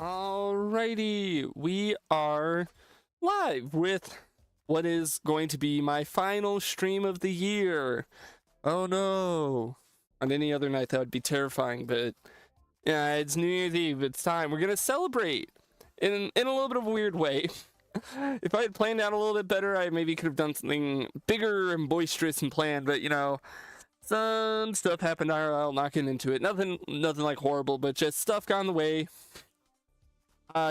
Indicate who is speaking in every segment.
Speaker 1: Alrighty, we are live with what is going to be my final stream of the year. Oh no. On any other night that would be terrifying, but yeah, it's New Year's Eve, it's time. We're gonna celebrate in a little bit of a weird way. If I had planned out a little bit better, I maybe could have done something bigger and boisterous and planned, but you know, some stuff happened IRL, not getting into it. Nothing like horrible, but just stuff got in the way.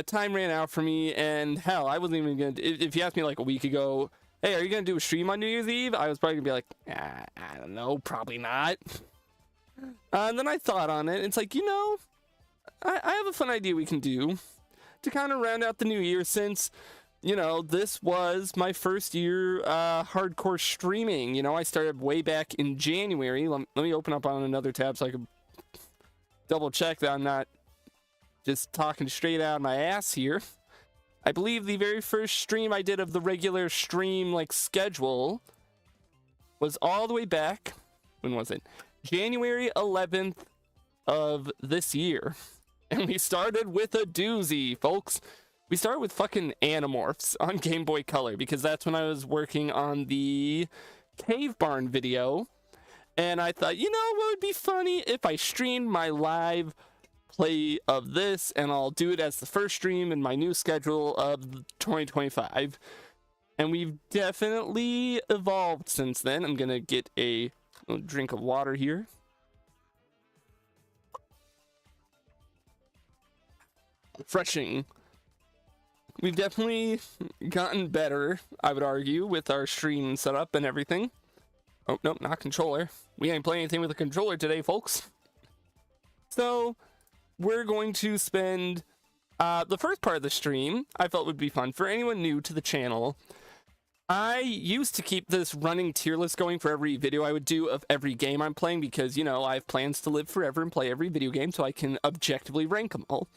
Speaker 1: Time ran out for me, and hell, I wasn't even gonna. If you asked me like a week ago, hey, are you gonna do a stream on New Year's Eve? I was probably gonna be like, I don't know, probably not. And then I thought on it. It's like, you know, I have a fun idea we can do to kind of round out the new year, since, you know, this was my first year hardcore streaming. You know, I started way back in January. Let me open up on another tab so I can double check that I'm not just talking straight out of my ass here. I believe the very first stream I did of the regular stream like schedule was all the way back, when was it? January 11th of this year. And we started with a doozy, folks. We started with fucking Animorphs on Game Boy Color, because that's when I was working on the Cave Barn video. And I thought, you know what would be funny if I streamed my live play of this, and I'll do it as the first stream in my new schedule of 2025. And we've definitely evolved since then. I'm gonna get a drink of water here. Refreshing. We've definitely gotten better, I would argue, with our stream setup and everything. Oh, nope, not controller. We ain't playing anything with a controller today, folks. So we're going to spend the first part of the stream, I felt would be fun for anyone new to the channel. I used to keep this running tier list going for every video I would do of every game I'm playing, because, you know, I have plans to live forever and play every video game so I can objectively rank them all.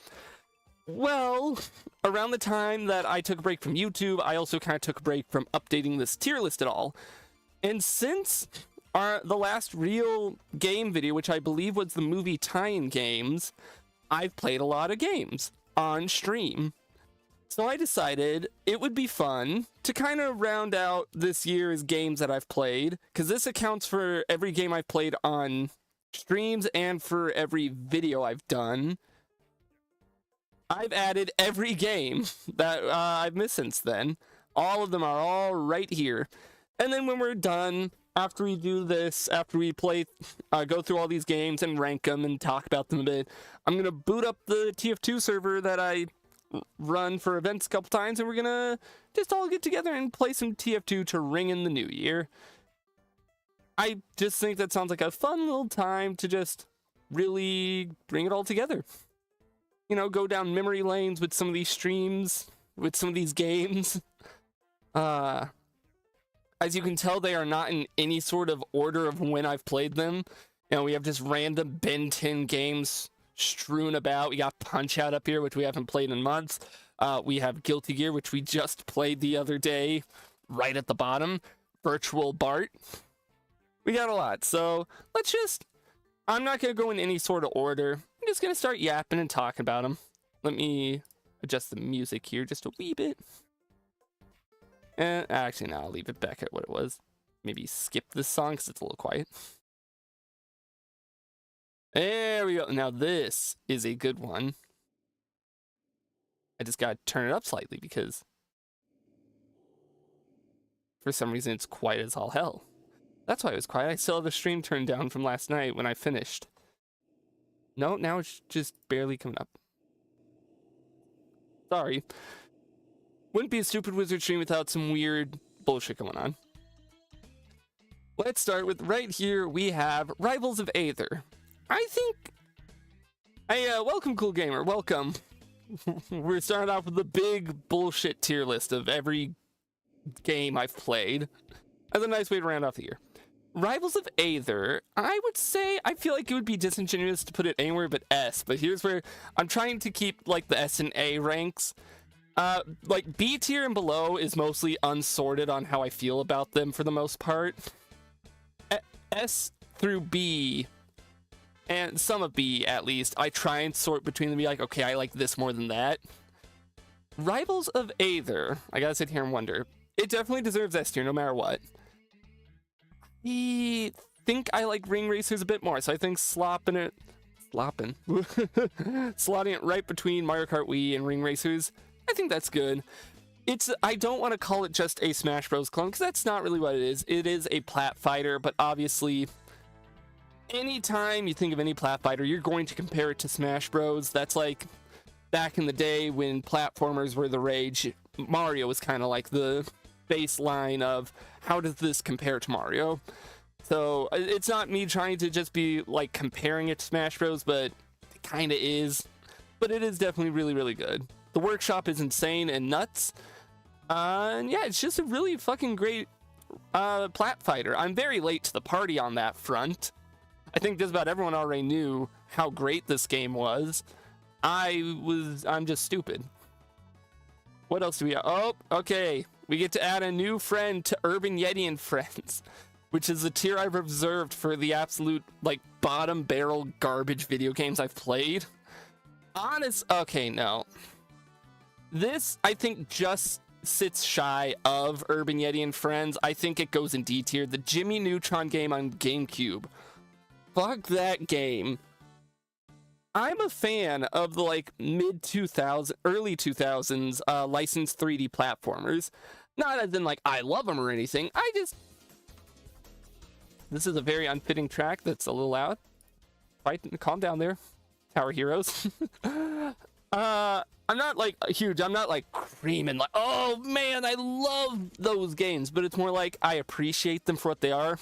Speaker 1: Well, around the time that I took a break from YouTube, I also kind of took a break from updating this tier list at all. And since the last real game video, which I believe was the movie tie-in games, I've played a lot of games on stream. So I decided it would be fun to kind of round out this year's games that I've played, because this accounts for every game I've played on streams and for every video I've done. I've added every game that I've missed since then. All of them are all right here. And then when we're done, after we do this, after we play, go through all these games and rank them and talk about them a bit, I'm going to boot up the TF2 server that I run for events a couple times, and we're going to just all get together and play some TF2 to ring in the new year. I just think that sounds like a fun little time to just really bring it all together. You know, go down memory lanes with some of these streams, with some of these games. As you can tell, they are not in any sort of order of when I've played them. You know, we have just random Ben 10 games strewn about. We got Punch-Out up here, which we haven't played in months. We have Guilty Gear, which we just played the other day, right at the bottom. Virtual Bart. We got a lot, so let's just... I'm not going to go in any sort of order. I'm just going to start yapping and talking about them. Let me adjust the music here just a wee bit. And actually, no, I'll leave it back at what it was. Maybe skip this song because it's a little quiet. There we go. Now this is a good one. I just got to turn it up slightly because for some reason it's quiet as all hell. That's why it was quiet. I still have the stream turned down from last night when I finished. No, now it's just barely coming up. Sorry. Wouldn't be a Stupid Wizard stream without some weird bullshit going on. Let's start with right here. We have Rivals of Aether. I think... Hey, welcome, Cool Gamer. Welcome. We're starting off with the big bullshit tier list of every game I've played. That's a nice way to round off the year. Rivals of Aether, I would say, I feel like it would be disingenuous to put it anywhere but S, but here's where I'm trying to keep, like, the S and A ranks. Like, B tier and below is mostly unsorted on how I feel about them for the most part. S through B and some of B at least. I try and sort between them, be like, okay, I like this more than that. Rivals of Aether, I gotta sit here and wonder. It definitely deserves S tier no matter what. I think I like Ring Racers a bit more, so I think slotting it right between Mario Kart Wii and Ring Racers, I think that's good. I don't want to call it just a Smash Bros. Clone, because that's not really what it is. It is a plat fighter, but obviously, anytime you think of any plat fighter, you're going to compare it to Smash Bros. That's like back in the day when platformers were the rage. Mario was kind of like the baseline of how does this compare to Mario. So it's not me trying to just be like comparing it to Smash Bros, but it kind of is. But it is definitely really, really good. The workshop is insane and nuts. And yeah, it's just a really fucking great plat fighter. I'm very late to the party on that front. I think just about everyone already knew how great this game was. I'm just stupid. What else do we have? Oh, okay. We get to add a new friend to Urban Yeti and Friends, which is the tier I've reserved for the absolute, like, bottom barrel garbage video games I've played. Okay, no. This, I think, just sits shy of Urban Yeti and Friends. I think it goes in D tier. The Jimmy Neutron game on GameCube. Fuck that game. I'm a fan of the, like, mid-2000s, early 2000s licensed 3D platformers. Not as in, like, I love them or anything. This is a very unfitting track that's a little loud. Calm down there, Tower Heroes. I'm not, like, huge. I'm not, like, creaming, like, oh, man, I love those games. But it's more like I appreciate them for what they are.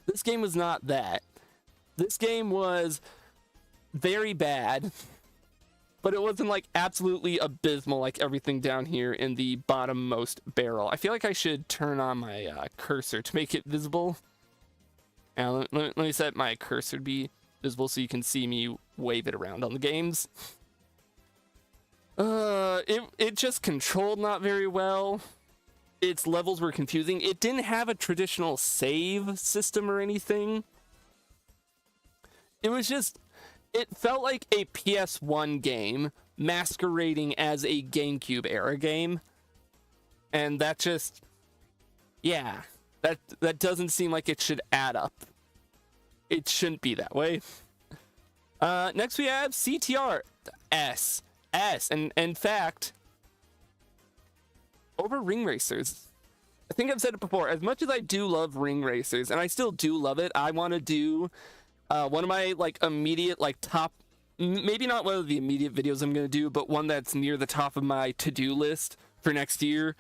Speaker 1: This game was not that. This game was very bad, but it wasn't like absolutely abysmal like everything down here in the bottommost barrel. I feel like I should turn on my cursor to make it visible. Now let me set my cursor to be visible so you can see me wave it around on the games. It just controlled not very well. Its levels were confusing. It didn't have a traditional save system or anything. It felt like a PS1 game masquerading as a GameCube era game. And that just, yeah, that doesn't seem like it should add up. It shouldn't be that way. Next we have CTR S. And in fact, over Ring Racers. I think I've said it before, as much as I do love Ring Racers, and I still do love it, I want to do one of my, like, immediate, like, top, maybe not one of the immediate videos I'm going to do, but one that's near the top of my to-do list for next year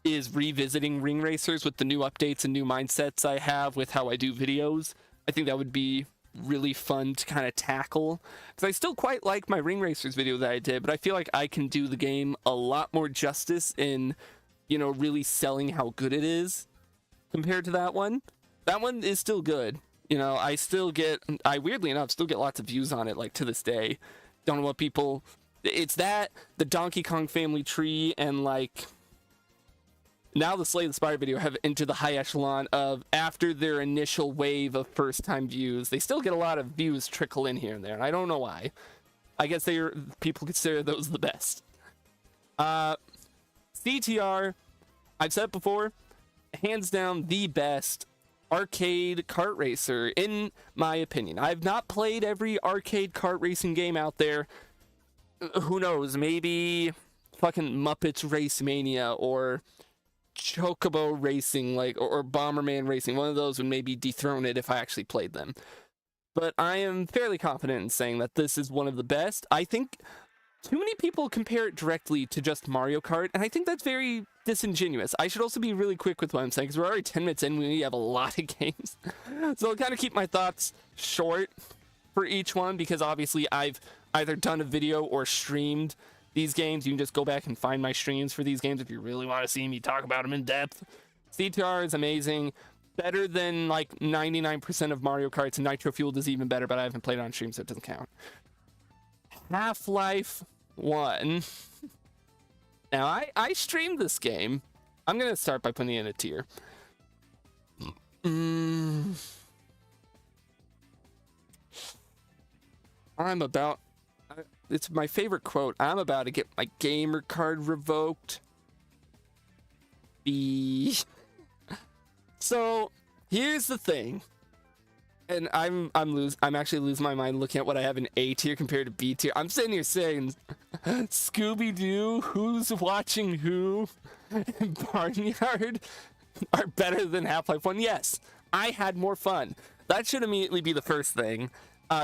Speaker 1: is revisiting Ring Racers with the new updates and new mindsets I have with how I do videos. I think that would be really fun to kind of tackle, because I still quite like my Ring Racers video that I did, but I feel like I can do the game a lot more justice in, you know, really selling how good it is compared to that one. That one is still good. You know, I weirdly enough still get lots of views on it, like, to this day. Don't know what people, it's that, the Donkey Kong Family Tree, and, like, now the Slay the Spire video have entered the high echelon of, after their initial wave of first-time views, they still get a lot of views trickle in here and there, and I don't know why. I guess people consider those the best. CTR, I've said it before, hands down the best arcade kart racer, in my opinion. I've not played every arcade kart racing game out there. Who knows, maybe fucking Muppets Race Mania or Chocobo Racing, like, or Bomberman Racing. One of those would maybe dethrone it if I actually played them. But I am fairly confident in saying that this is one of the best. I think too many people compare it directly to just Mario Kart, and I think that's very disingenuous. I should also be really quick with what I'm saying, because we're already 10 minutes in, we have a lot of games. So I'll kind of keep my thoughts short for each one, because obviously I've either done a video or streamed these games. You can just go back and find my streams for these games if you really want to see me talk about them in depth. CTR is amazing. Better than, like, 99% of Mario Karts, and Nitro Fueled is even better, but I haven't played it on stream, so it doesn't count. Half-Life 1. Now, I streamed this game. I'm going to start by putting it in a tier. I'm about, it's my favorite quote. I'm about to get my gamer card revoked. So here's the thing. And I'm actually losing my mind looking at what I have in A tier compared to B tier. I'm sitting here saying Scooby-Doo, Who's Watching Who, and Barnyard are better than Half-Life 1. Yes, I had more fun. That should immediately be the first thing.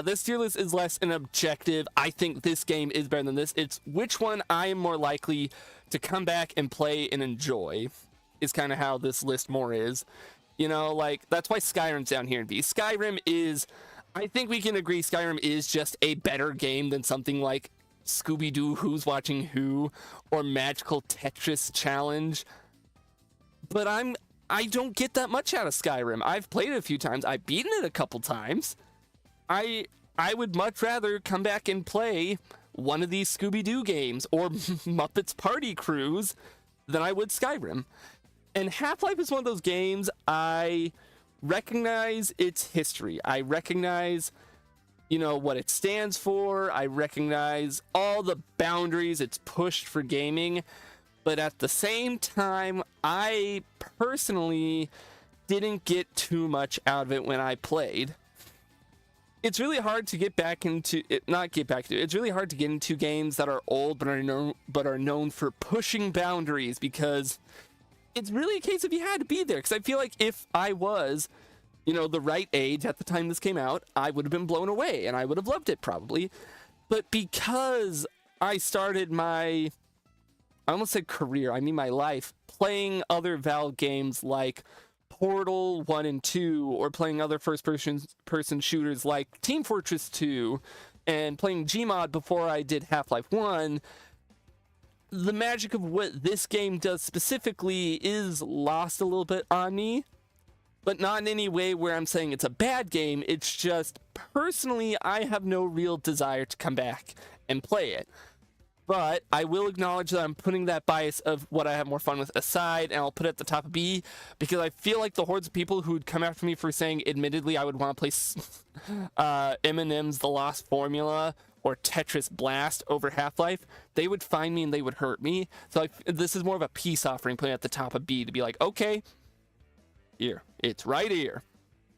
Speaker 1: This tier list is less an objective. I think this game is better than this. It's which one I am more likely to come back and play and enjoy is kind of how this list more is. You know, like, that's why Skyrim's down here in B. Skyrim is, I think we can agree Skyrim is just a better game than something like Scooby-Doo, Who's Watching Who, or Magical Tetris Challenge. But I don't get that much out of Skyrim. I've played it a few times. I've beaten it a couple times. I would much rather come back and play one of these Scooby-Doo games or Muppets Party Cruise than I would Skyrim. And Half-Life is one of those games I recognize its history. I recognize, you know, what it stands for. I recognize all the boundaries it's pushed for gaming. But at the same time, I personally didn't get too much out of it when I played. It's really hard to get back into it, it's really hard to get into games that are old but are known for pushing boundaries, because it's really a case of you had to be there. Because I feel like if I was, you know, the right age at the time this came out, I would have been blown away and I would have loved it probably. But because I started my, I almost said career, I mean my life, playing other Valve games like Portal 1 and 2, or playing other first-person shooters like Team Fortress 2, and playing Gmod before I did Half-Life 1, the magic of what this game does specifically is lost a little bit on me, but not in any way where I'm saying it's a bad game. It's just, personally, I have no real desire to come back and play it. But I will acknowledge that I'm putting that bias of what I have more fun with aside, and I'll put it at the top of B, because I feel like the hordes of people who'd come after me for saying, admittedly, I would want to play Eminem's The Lost Formula or Tetris Blast over Half-Life, they would find me and they would hurt me. So this is more of a peace offering, putting it at the top of B to be like, okay, here, it's right here.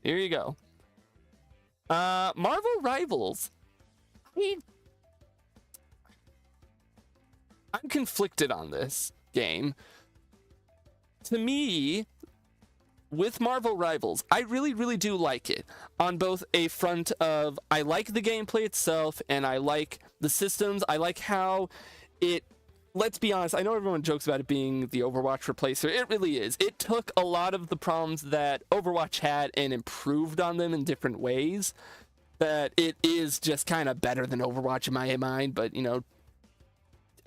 Speaker 1: Here you go. Marvel Rivals. I'm conflicted on this game. To me, with Marvel Rivals, I really, really do like it. On both a front of, I like the gameplay itself, and I like the systems. I like how it, let's be honest, I know everyone jokes about it being the Overwatch replacer. It really is. It took a lot of the problems that Overwatch had and improved on them in different ways. That it is just kind of better than Overwatch in my mind, but, you know,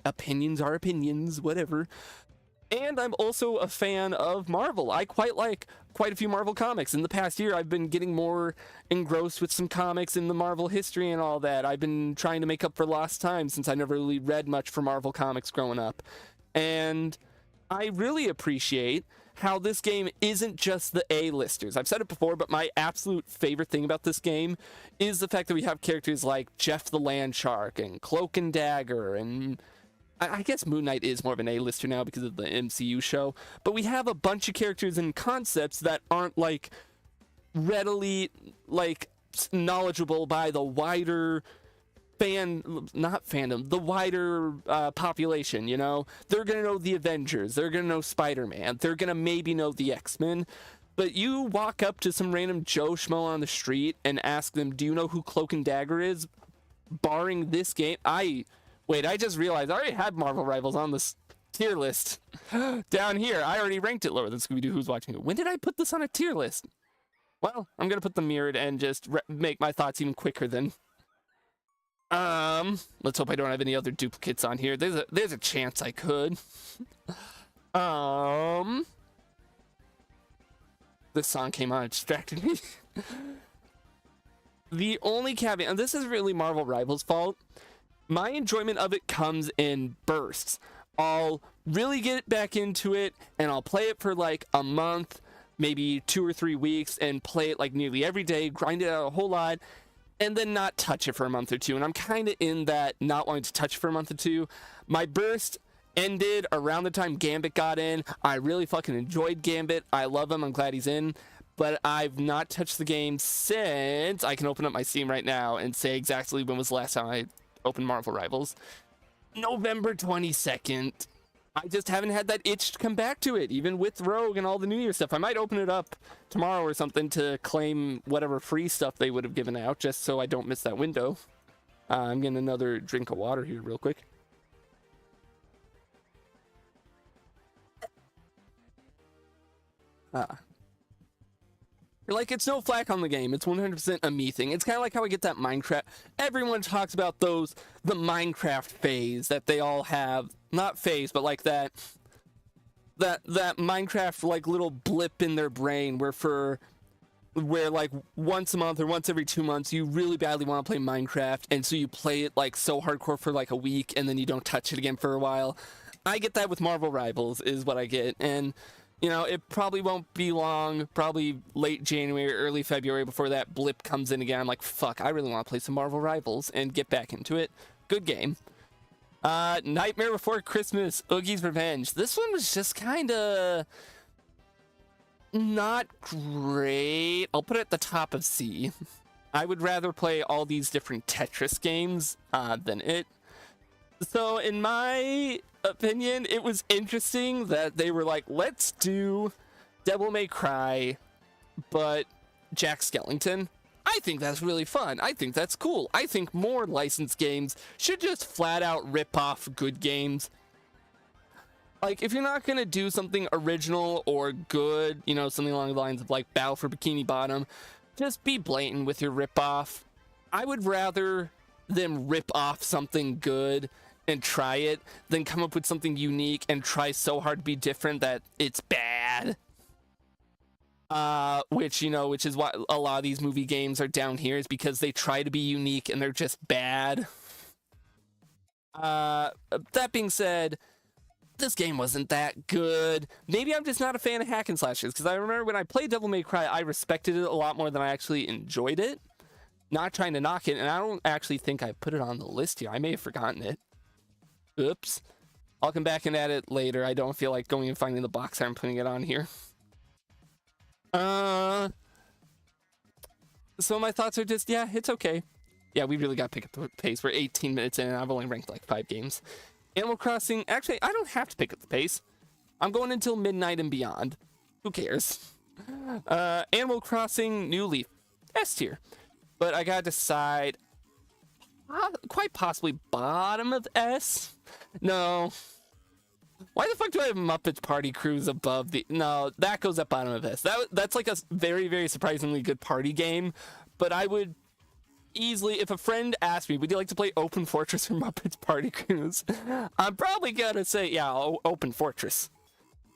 Speaker 1: opinions are opinions, whatever. And I'm also a fan of Marvel. I quite like quite a few Marvel comics. In the past year, I've been getting more engrossed with some comics in the Marvel history and all that. I've been trying to make up for lost time since I never really read much for Marvel comics growing up. And I really appreciate how this game isn't just the A-listers. I've said it before, but my absolute favorite thing about this game is the fact that we have characters like Jeff the Land Shark and Cloak and Dagger, and I guess Moon Knight is more of an A-lister now because of the MCU show, but we have a bunch of characters and concepts that aren't like readily like knowledgeable by the wider the wider population, you know? They're gonna know the Avengers, they're gonna know Spider-Man, they're gonna maybe know the X-Men, but you walk up to some random Joe Schmo on the street and ask them, do you know who Cloak and Dagger is? Barring this game, Wait, I just realized I already had Marvel Rivals on this tier list down here. I already ranked it lower than Scooby-Doo Who's Watching Who. When did I put this on a tier list? Well, I'm going to put them mirrored and just make my thoughts even quicker than... let's hope I don't have any other duplicates on here. There's a chance I could. This song came on, it distracted me. The only caveat, and this is really Marvel Rivals' fault, my enjoyment of it comes in bursts. I'll really get back into it, and I'll play it for like a month, maybe 2 or 3 weeks, and play it like nearly every day, grind it out a whole lot, and then not touch it for a month or two. And I'm kind of in that not wanting to touch it for a month or two. My burst ended around the time Gambit got in. I really fucking enjoyed Gambit. I love him. I'm glad he's in. But I've not touched the game since. I can open up my Steam right now and say exactly when was the last time I opened Marvel Rivals. November 22nd. I just haven't had that itch to come back to it, even with Rogue and all the New Year stuff. I might open it up tomorrow or something to claim whatever free stuff they would have given out, just so I don't miss that window. I'm getting another drink of water here real quick. Like, it's no flack on the game. It's 100% a me thing. It's kind of like how I get that Minecraft. Everyone talks about the Minecraft phase that they all have. Not phase, but like that Minecraft, like, little blip in their brain where like once a month or once every 2 months, you really badly want to play Minecraft. And so you play it like so hardcore for like a week and then you don't touch it again for a while. I get that with Marvel Rivals is what I get. And you know, it probably won't be long, probably late January, early February before that blip comes in again. I'm like, fuck, I really want to play some Marvel Rivals and get back into it. Good game. Nightmare Before Christmas, Oogie's Revenge. This one was just kind of not great. I'll put it at the top of C. I would rather play all these different Tetris games than it. So in my opinion, it was interesting that they were like, let's do Devil May Cry, but Jack Skellington. I think that's really fun. I think that's cool. I think more licensed games should just flat out rip off good games. Like, if you're not gonna do something original or good, you know, something along the lines of like Battle for Bikini Bottom, just be blatant with your rip off. I would rather them rip off something good and try it than come up with something unique and try so hard to be different that it's bad. Which is why a lot of these movie games are down here, is because they try to be unique and they're just bad. That being said, this game wasn't that good. Maybe I'm just not a fan of hack and slashes, because I remember when I played Devil May Cry, I respected it a lot more than I actually enjoyed it. Not trying to knock it, and I don't actually think I put it on the list here. I may have forgotten it. Oops. I'll come back and add it later. I don't feel like going and finding the box art and putting it on here. So my thoughts are just, yeah, it's okay. Yeah, we really got to pick up the pace. We're 18 minutes in and I've only ranked like 5 games. Animal Crossing, actually, I don't have to pick up the pace. I'm going until midnight and beyond. Who cares? Animal Crossing New Leaf, S tier. But I gotta decide, quite possibly bottom of S? No. Why the fuck do I have Muppets Party Cruise above the... No, that goes up bottom of S. That's like a very, very surprisingly good party game. But I would easily, if a friend asked me, would you like to play Open Fortress or Muppets Party Cruise? I'm probably gonna say, yeah, Open Fortress.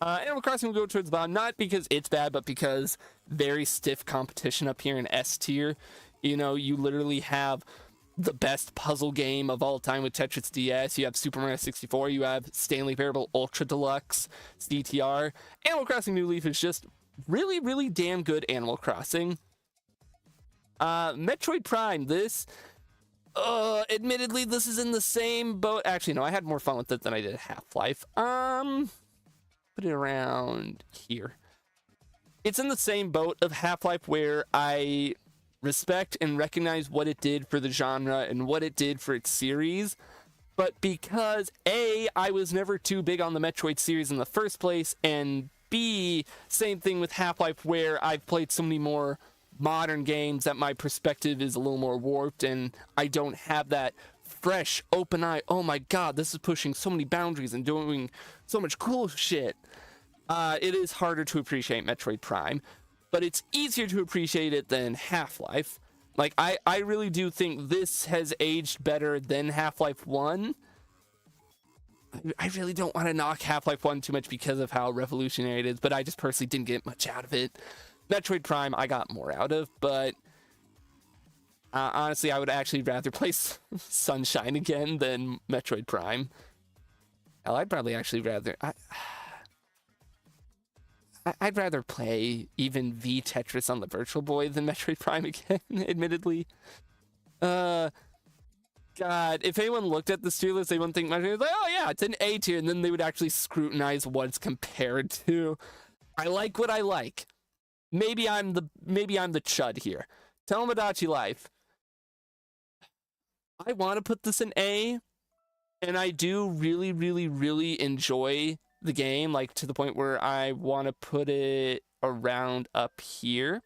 Speaker 1: Animal Crossing will go towards the bottom, not because it's bad, but because very stiff competition up here in S tier. You know, you literally have the best puzzle game of all time with Tetris DS. You have Super Mario 64. You have Stanley Parable Ultra Deluxe, CTR. Animal Crossing New Leaf is just really, really damn good Animal Crossing. Metroid Prime, this... admittedly, this is in the same boat. Actually, no, I had more fun with it than I did Half-Life. Put it around here. It's in the same boat of Half-Life where I respect and recognize what it did for the genre and what it did for its series, but because A, I was never too big on the Metroid series in the first place, and B, same thing with Half-Life where I've played so many more modern games that my perspective is a little more warped and I don't have that fresh open eye, oh my god, this is pushing so many boundaries and doing so much cool shit. It is harder to appreciate Metroid Prime, but it's easier to appreciate it than Half-Life. Like, I really do think this has aged better than Half-Life 1. I really don't want to knock Half-Life 1 too much because of how revolutionary it is, but I just personally didn't get much out of it. Metroid Prime, I got more out of, but honestly, I would actually rather play Sunshine again than Metroid Prime. Hell, I'd probably actually rather... I'd rather play even V Tetris on the Virtual Boy than Metroid Prime again, admittedly. Uh, God, if anyone looked at this tier list, they wouldn't think much. It's like, oh yeah, it's an A tier, and then they would actually scrutinize what it's compared to. I like what I like. Maybe I'm the chud here. Tomodachi Life. I want to put this in A, and I do really, really, really enjoy the game, like to the point where I want to put it around up here.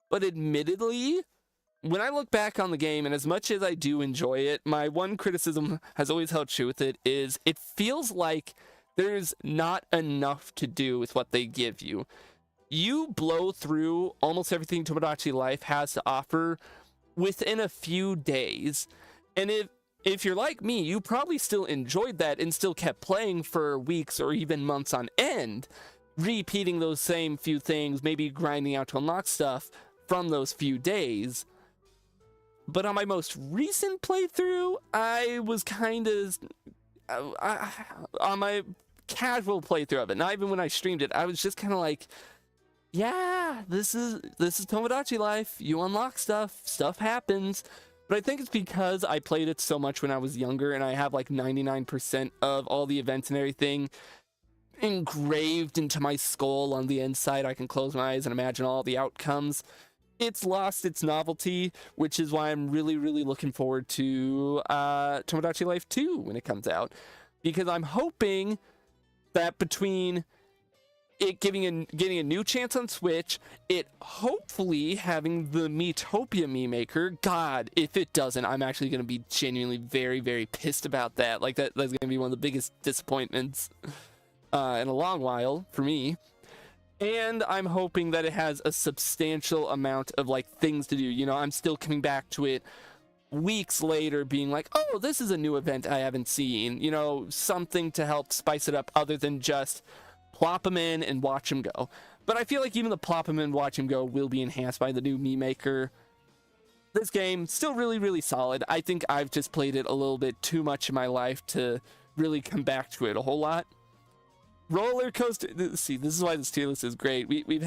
Speaker 1: But admittedly, when I look back on the game, and as much as I do enjoy it, my one criticism has always held true with it is it feels like there's not enough to do with what they give you. You blow through almost everything Tomodachi Life has to offer within a few days. And if you're like me, you probably still enjoyed that and still kept playing for weeks or even months on end, repeating those same few things, maybe grinding out to unlock stuff from those few days. But on my most recent playthrough, I was kind of on my casual playthrough of it, not even when I streamed it, I was just kind of like, yeah, this is Tomodachi Life. You unlock stuff happens. But I think it's because I played it so much when I was younger, and I have like 99% of all the events and everything engraved into my skull on the inside. I can close my eyes and imagine all the outcomes. It's lost its novelty, which is why I'm really, really looking forward to Tomodachi Life 2 when it comes out. Because I'm hoping that between it getting a new chance on Switch, it hopefully having the Miitopia Mii Maker, God, if it doesn't, I'm actually going to be genuinely very, very pissed about that. Like, that's going to be one of the biggest disappointments in a long while for me. And I'm hoping that it has a substantial amount of, like, things to do. You know, I'm still coming back to it weeks later being like, oh, this is a new event I haven't seen. You know, something to help spice it up other than just plop them in and watch them go. But I feel like even the plop them in, watch them go will be enhanced by the new Mii Maker. This game, still really, really solid. I think I've just played it a little bit too much in my life to really come back to it a whole lot. Roller Coaster, see, this is why this tier list is great. We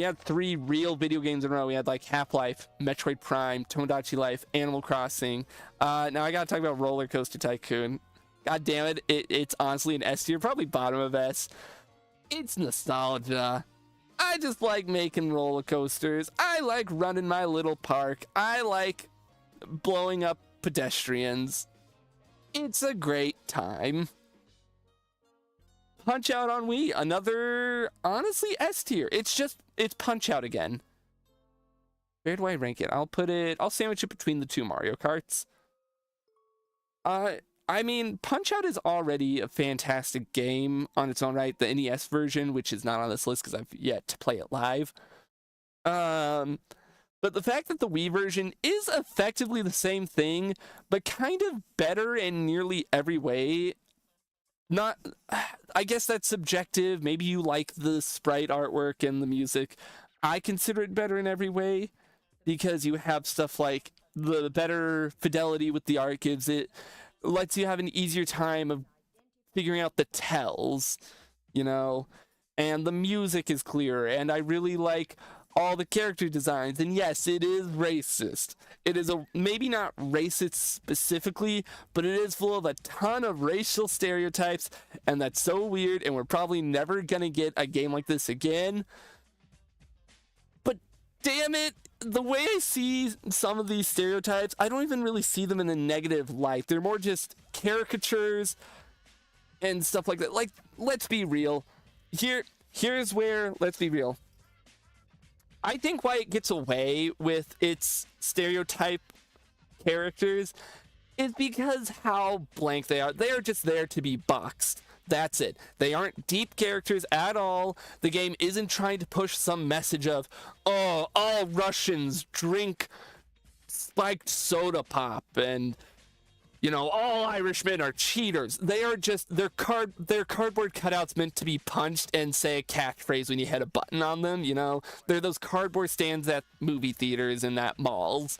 Speaker 1: had 3 real video games in a row. We had like Half-Life, Metroid Prime, Tomodachi Life, Animal Crossing. Now I gotta talk about Roller Coaster Tycoon. God damn it, it's honestly an S tier, probably bottom of S. It's nostalgia. I just like making roller coasters. I like running my little park. I like blowing up pedestrians. It's a great time. Punch Out on Wii, another, honestly, S tier. It's Punch Out again. Where do I rank it? I'll sandwich it between the 2 Mario Karts. I mean, Punch Out is already a fantastic game on its own right. The NES version, which is not on this list because I've yet to play it live. But the fact that the Wii version is effectively the same thing, but kind of better in nearly every way. Not, I guess that's subjective. Maybe you like the sprite artwork and the music. I consider it better in every way because you have stuff like the better fidelity with the art gives it, lets you have an easier time of figuring out the tells, you know, and the music is clearer, and I really like all the character designs. And yes, it is racist. It is maybe not racist specifically, but it is full of a ton of racial stereotypes, and that's so weird, and we're probably never gonna get a game like this again. But damn it, the way I see some of these stereotypes, I don't even really see them in a negative light. They're more just caricatures and stuff like that. Like, let's be real. Here's where, let's be real. I think why it gets away with its stereotype characters is because how blank they are. They are just there to be boxed. That's it. They aren't deep characters at all. The game isn't trying to push some message of, oh, all Russians drink spiked soda pop and, you know, all Irishmen are cheaters. They are just, they're cardboard cutouts meant to be punched and say a catchphrase when you hit a button on them, you know? They're those cardboard stands at movie theaters and at malls.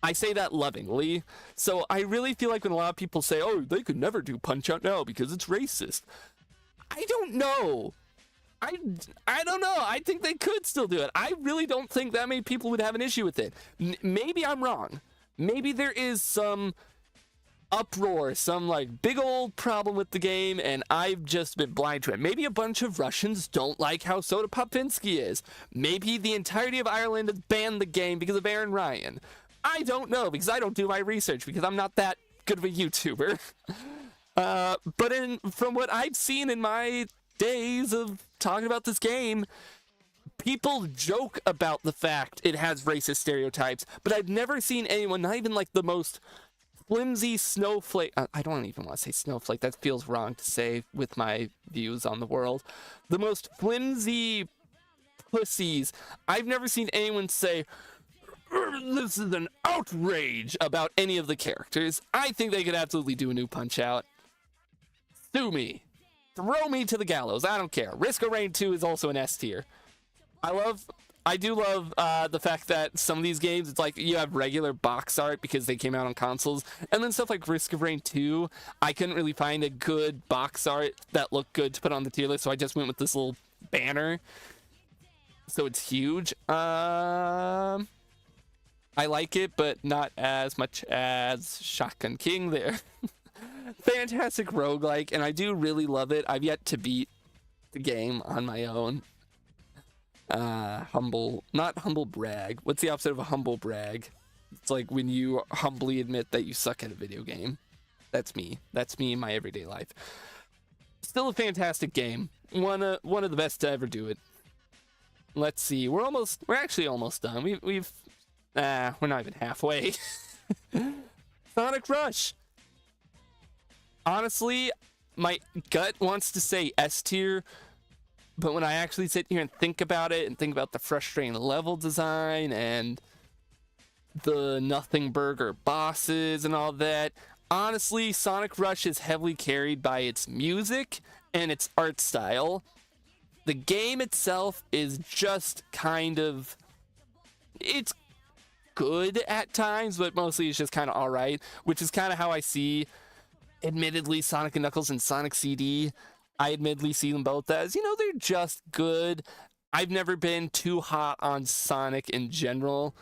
Speaker 1: I say that lovingly. So I really feel like when a lot of people say, oh, they could never do Punch Out now because it's racist. I don't know. I don't know. I think they could still do it. I really don't think that many people would have an issue with it. Maybe I'm wrong. Maybe there is some uproar, some like big old problem with the game, and I've just been blind to it. Maybe a bunch of Russians don't like how Soda Popinski is. Maybe the entirety of Ireland has banned the game because of Aaron Ryan. I don't know, because I don't do my research, because I'm not that good of a YouTuber. But from what I've seen in my days of talking about this game, people joke about the fact it has racist stereotypes, but I've never seen anyone, not even like the most flimsy snowflake, I don't even want to say snowflake, that feels wrong to say with my views on the world, the most flimsy pussies, I've never seen anyone say, this is an outrage about any of the characters. I think they could absolutely do a new Punch-Out. Sue me. Throw me to the gallows. I don't care. Risk of Rain 2 is also an S tier. I do love the fact that some of these games, it's like you have regular box art because they came out on consoles, and then stuff like Risk of Rain 2, I couldn't really find a good box art that looked good to put on the tier list, so I just went with this little banner. So it's huge. I like it, but not as much as Shotgun King there. Fantastic roguelike, and I do really love it. I've yet to beat the game on my own. Not humble brag. What's the opposite of a humble brag? It's like when you humbly admit that you suck at a video game. That's me. That's me in my everyday life. Still a fantastic game. One of the best to ever do it. Let's see. We're actually almost done. We're not even halfway. Sonic Rush. Honestly, my gut wants to say S tier, but when I actually sit here and think about it and think about the frustrating level design and the nothing burger bosses and all that, honestly, Sonic Rush is heavily carried by its music and its art style. The game itself is just kind of, it's good at times, but mostly it's just kind of alright, which is kind of how I see, admittedly, Sonic & Knuckles and Sonic CD. I admittedly see them both as, they're just good. I've never been too hot on Sonic in general,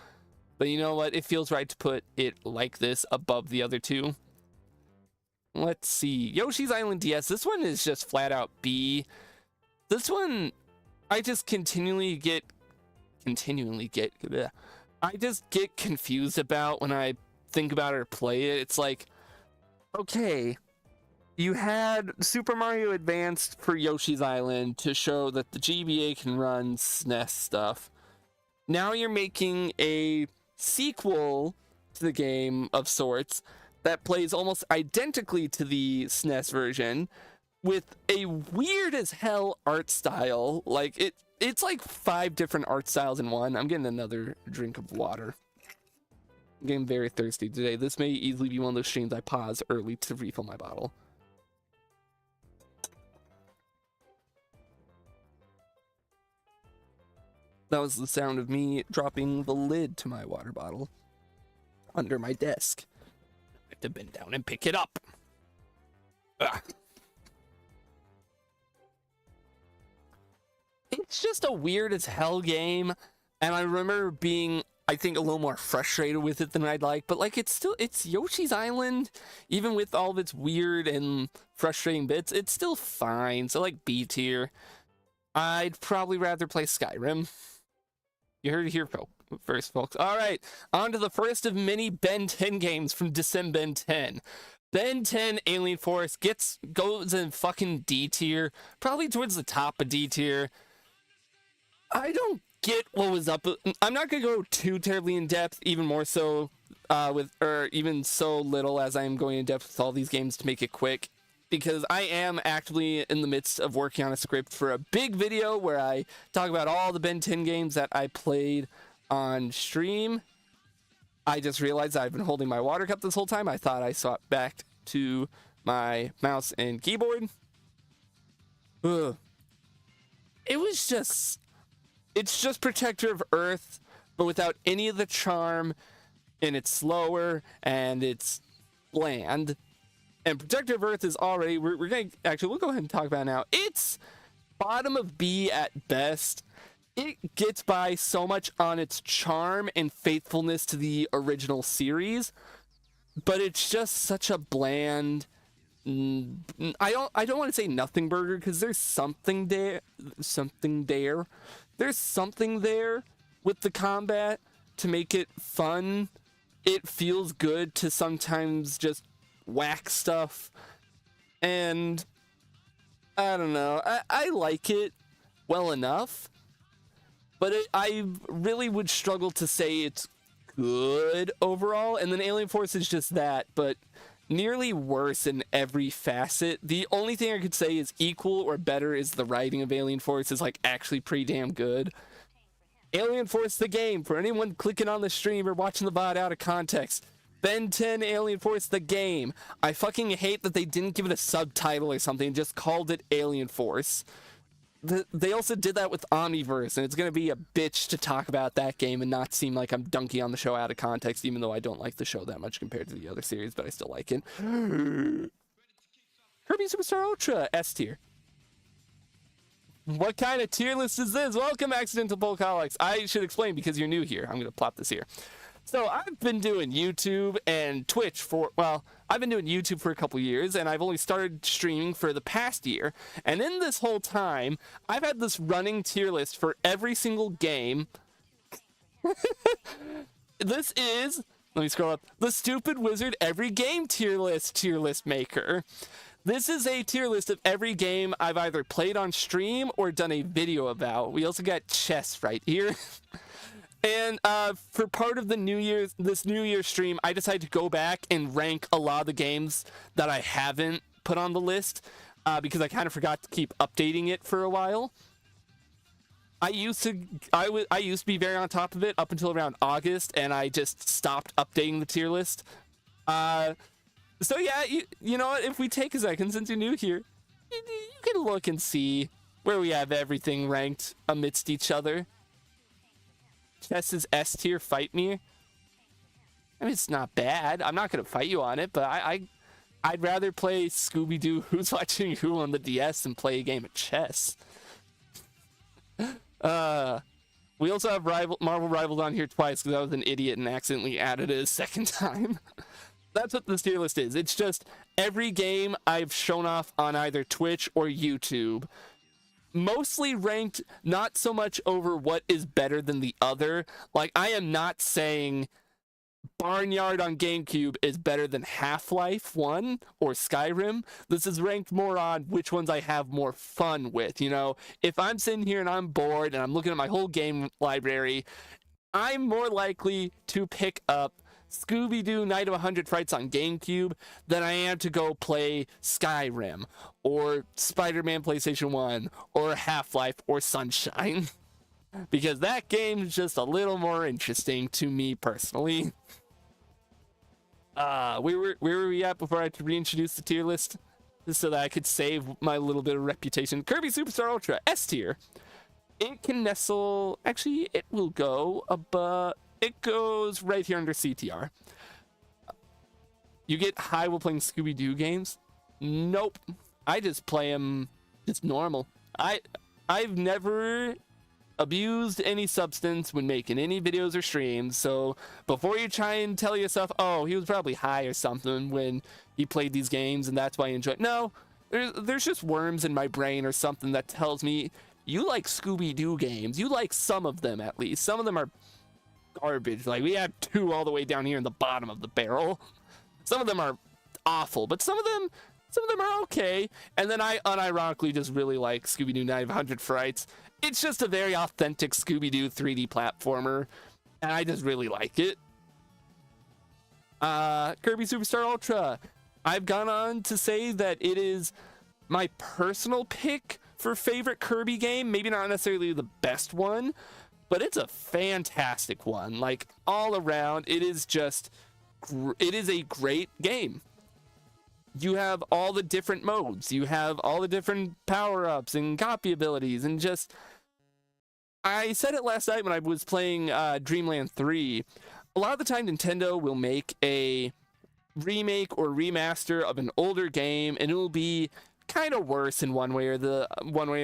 Speaker 1: but you know what? It feels right to put it like this above the other two. Let's see. Yoshi's Island DS. This one is just flat out B. This one, I just continually get confused about when I think about it or play it. It's like, okay, you had Super Mario Advanced for Yoshi's Island to show that the GBA can run SNES stuff. Now you're making a sequel to the game of sorts that plays almost identically to the SNES version with a weird as hell art style. Like it's like 5 different art styles in one. I'm getting another drink of water. I'm getting very thirsty today. This may easily be one of those streams I pause early to refill my bottle. That was the sound of me dropping the lid to my water bottle under my desk. I have to bend down and pick it up. Ugh. It's just a weird as hell game, and I remember being, I think, a little more frustrated with it than I'd like, but like it's Yoshi's Island, even with all of its weird and frustrating bits, it's still fine. So like B tier. I'd probably rather play Skyrim. You heard it here first, folks. All right, on to the first of many Ben 10 games from December Ben 10. Ben 10 Alien Force goes in fucking D tier, probably towards the top of D tier. I don't get what was up. I'm not gonna go too terribly in depth, even more so even so little as I am going in depth with all these games to make it quick, because I am actively in the midst of working on a script for a big video where I talk about all the Ben 10 games that I played on stream. I just realized I've been holding my water cup this whole time. I thought I swapped back to my mouse and keyboard. Ugh. It's just Protector of Earth, but without any of the charm, and it's slower, and it's bland. And Protector of Earth is already, we'll go ahead and talk about it now. It's bottom of B at best. It gets by so much on its charm and faithfulness to the original series, but it's just such a bland. I don't want to say nothing burger, because there's something there. There's something there with the combat to make it fun. It feels good to sometimes just whack stuff, and I don't know. I like it well enough, but I really would struggle to say it's good overall. And then Alien Force is just that, but nearly worse in every facet. The only thing I could say is equal or better is the writing of Alien Force is like actually pretty damn good. Alien Force the game, for anyone clicking on the stream or watching the VOD out of context. Ben 10 Alien Force the game. I fucking hate that they didn't give it a subtitle or something, just called it Alien Force. They also did that with Omniverse, and it's going to be a bitch to talk about that game and not seem like I'm dunking on the show out of context, even though I don't like the show that much compared to the other series, but I still like it. Kirby Superstar Ultra, S tier. What kind of tier list is this? Welcome, Accidental Volcolics. I should explain because you're new here. I'm going to plop this here. So I've been doing YouTube and Twitch for, well, I've been doing YouTube for a couple years, and I've only started streaming for the past year. And in this whole time, I've had this running tier list for every single game. This is, let me scroll up, the Stupid Wizard Every Game tier list maker. This is a tier list of every game I've either played on stream or done a video about. We also got chess right here. And for part of the this New Year's stream, I decided to go back and rank a lot of the games that I haven't put on the list because I kind of forgot to keep updating it for a while. I used to be very on top of it up until around August, and I just stopped updating the tier list. So yeah, you know what? If we take a second, since you're new here, you can look and see where we have everything ranked amidst each other. Chess is S tier, fight me. I mean, it's not bad. I'm not going to fight you on it, but I'd rather play Scooby-Doo Who's Watching Who on the DS than play a game of chess. We also have Marvel Rivals on here twice because I was an idiot and accidentally added it a second time. That's what this tier list is. It's just every game I've shown off on either Twitch or YouTube. Mostly ranked not so much over what is better than the other. Like, I am not saying Barnyard on GameCube is better than Half-Life 1 or Skyrim. This is ranked more on which ones I have more fun with. You know, if I'm sitting here and I'm bored and I'm looking at my whole game library, I'm more likely to pick up Scooby-Doo Night of 100 Frights on GameCube than I am to go play Skyrim or Spider-Man PlayStation 1 or Half-Life or Sunshine, because that game is just a little more interesting to me personally. Where were we at before I had to reintroduce the tier list just so that I could save my little bit of reputation? Kirby Superstar Ultra, S tier. It can nestle, actually it will go above. It goes right here under CTR. You get high while playing Scooby-Doo games? Nope. I just play them just normal. I've never abused any substance when making any videos or streams, so before you try and tell yourself, oh, he was probably high or something when he played these games and that's why he enjoyed it. No, there's just worms in my brain or something that tells me you like Scooby-Doo games. You like some of them at least. Some of them are garbage. Like, we have 2 all the way down here in the bottom of the barrel. Some of them are awful, but some of them are okay. And then I unironically just really like Scooby-Doo Night of 100 Frights. It's just a very authentic Scooby-Doo 3D platformer, and I just really like it. Kirby Superstar Ultra. I've gone on to say that it is my personal pick for favorite Kirby game. Maybe not necessarily the best one, but it's a fantastic one. Like, all around, it is a great game. You have all the different modes. You have all the different power-ups and copy abilities, and just... I said it last night when I was playing Dreamland 3. A lot of the time, Nintendo will make a remake or remaster of an older game, and it will be kind of worse in one way or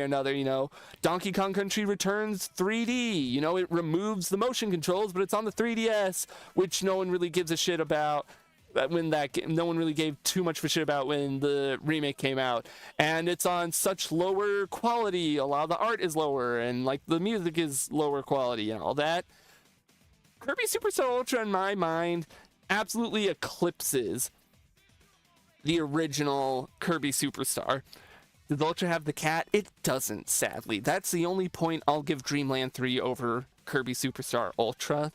Speaker 1: another. You know, Donkey Kong Country Returns 3D. You know, it removes the motion controls, but it's on the 3DS, which no one really gives a shit about. No one really gave too much of a shit about when the remake came out, and it's on such lower quality. A lot of the art is lower, and like the music is lower quality and all that. Kirby Superstar Ultra, in my mind, absolutely eclipses the original Kirby Superstar. Does Ultra have the cat? It doesn't, sadly. That's the only point I'll give Dreamland 3 over Kirby Superstar Ultra.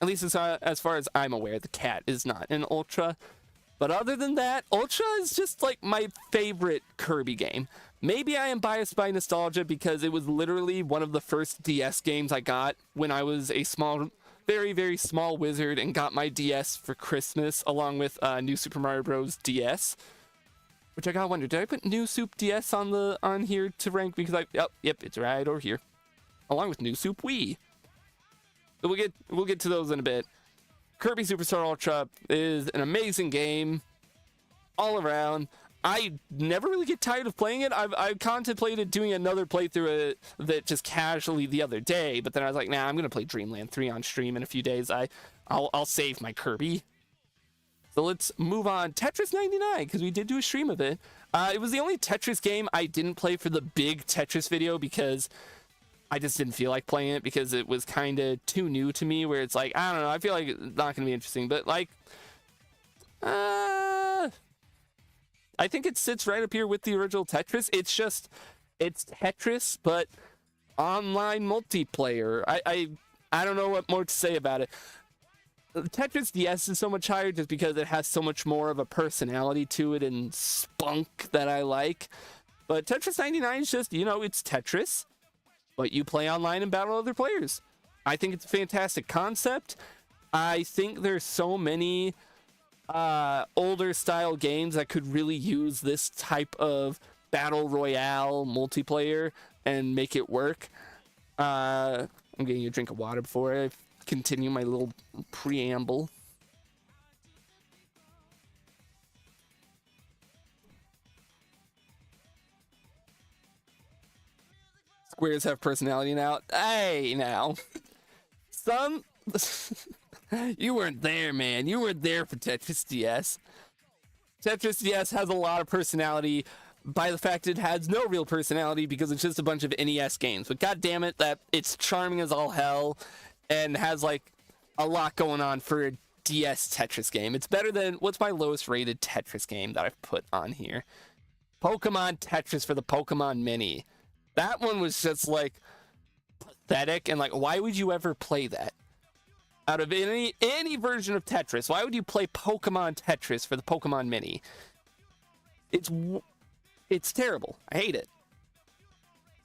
Speaker 1: At least as far as I'm aware, the cat is not in Ultra. But other than that, Ultra is just like my favorite Kirby game. Maybe I am biased by nostalgia because it was literally one of the first DS games I got when I was a very, very small wizard and got my DS for Christmas along with New Super Mario Bros. DS. Which I gotta wonder, did I put New Soup DS on here to rank? Because yep, it's right over here. Along with New Soup Wii. We'll get to those in a bit. Kirby Superstar Ultra is an amazing game all around. I never really get tired of playing it. I've contemplated doing another playthrough of it just casually the other day, but then I was like, nah, I'm gonna play Dreamland 3 on stream in a few days. I'll save my Kirby. So let's move on. Tetris 99, because we did do a stream of it. It was the only Tetris game I didn't play for the big Tetris video because I just didn't feel like playing it because it was kind of too new to me, where it's like, I don't know, I feel like it's not going to be interesting, but like, I think it sits right up here with the original Tetris. It's Tetris, but online multiplayer. I don't know what more to say about it. Tetris DS is so much higher just because it has so much more of a personality to it and spunk that I like. But Tetris 99 is just, you know, it's Tetris, but you play online and battle other players. I think it's a fantastic concept. I think there's so many older style games that could really use this type of battle royale multiplayer and make it work. I'm getting a drink of water before I continue my little preamble. Squares have personality now. Hey, now. Some... You weren't there, man. You weren't there for Tetris DS. Tetris DS has a lot of personality by the fact it has no real personality because it's just a bunch of NES games. But god damn it, that it's charming as all hell and has like a lot going on for a DS Tetris game. It's better than... What's my lowest rated Tetris game that I've put on here? Pokemon Tetris for the Pokemon Mini. That one was just like pathetic and like, why would you ever play that? Out of any version of Tetris, why would you play Pokemon Tetris for the Pokemon Mini? It's terrible. I hate it.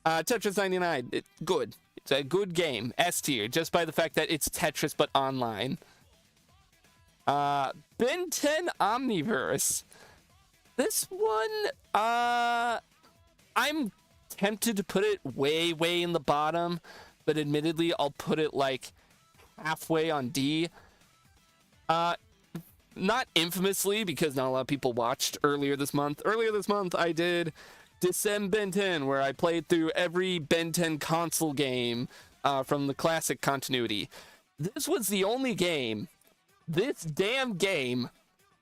Speaker 1: Tetris 99, good. It's a good game. S tier, just by the fact that it's Tetris but online. Ben 10 Omniverse. This one, I'm tempted to put it way in the bottom, but admittedly I'll put it like halfway on D. Not infamously, because not a lot of people watched earlier this month. Earlier this month I did December Ben 10, where I played through every Ben 10 console game from the classic continuity. This was the only game. This damn game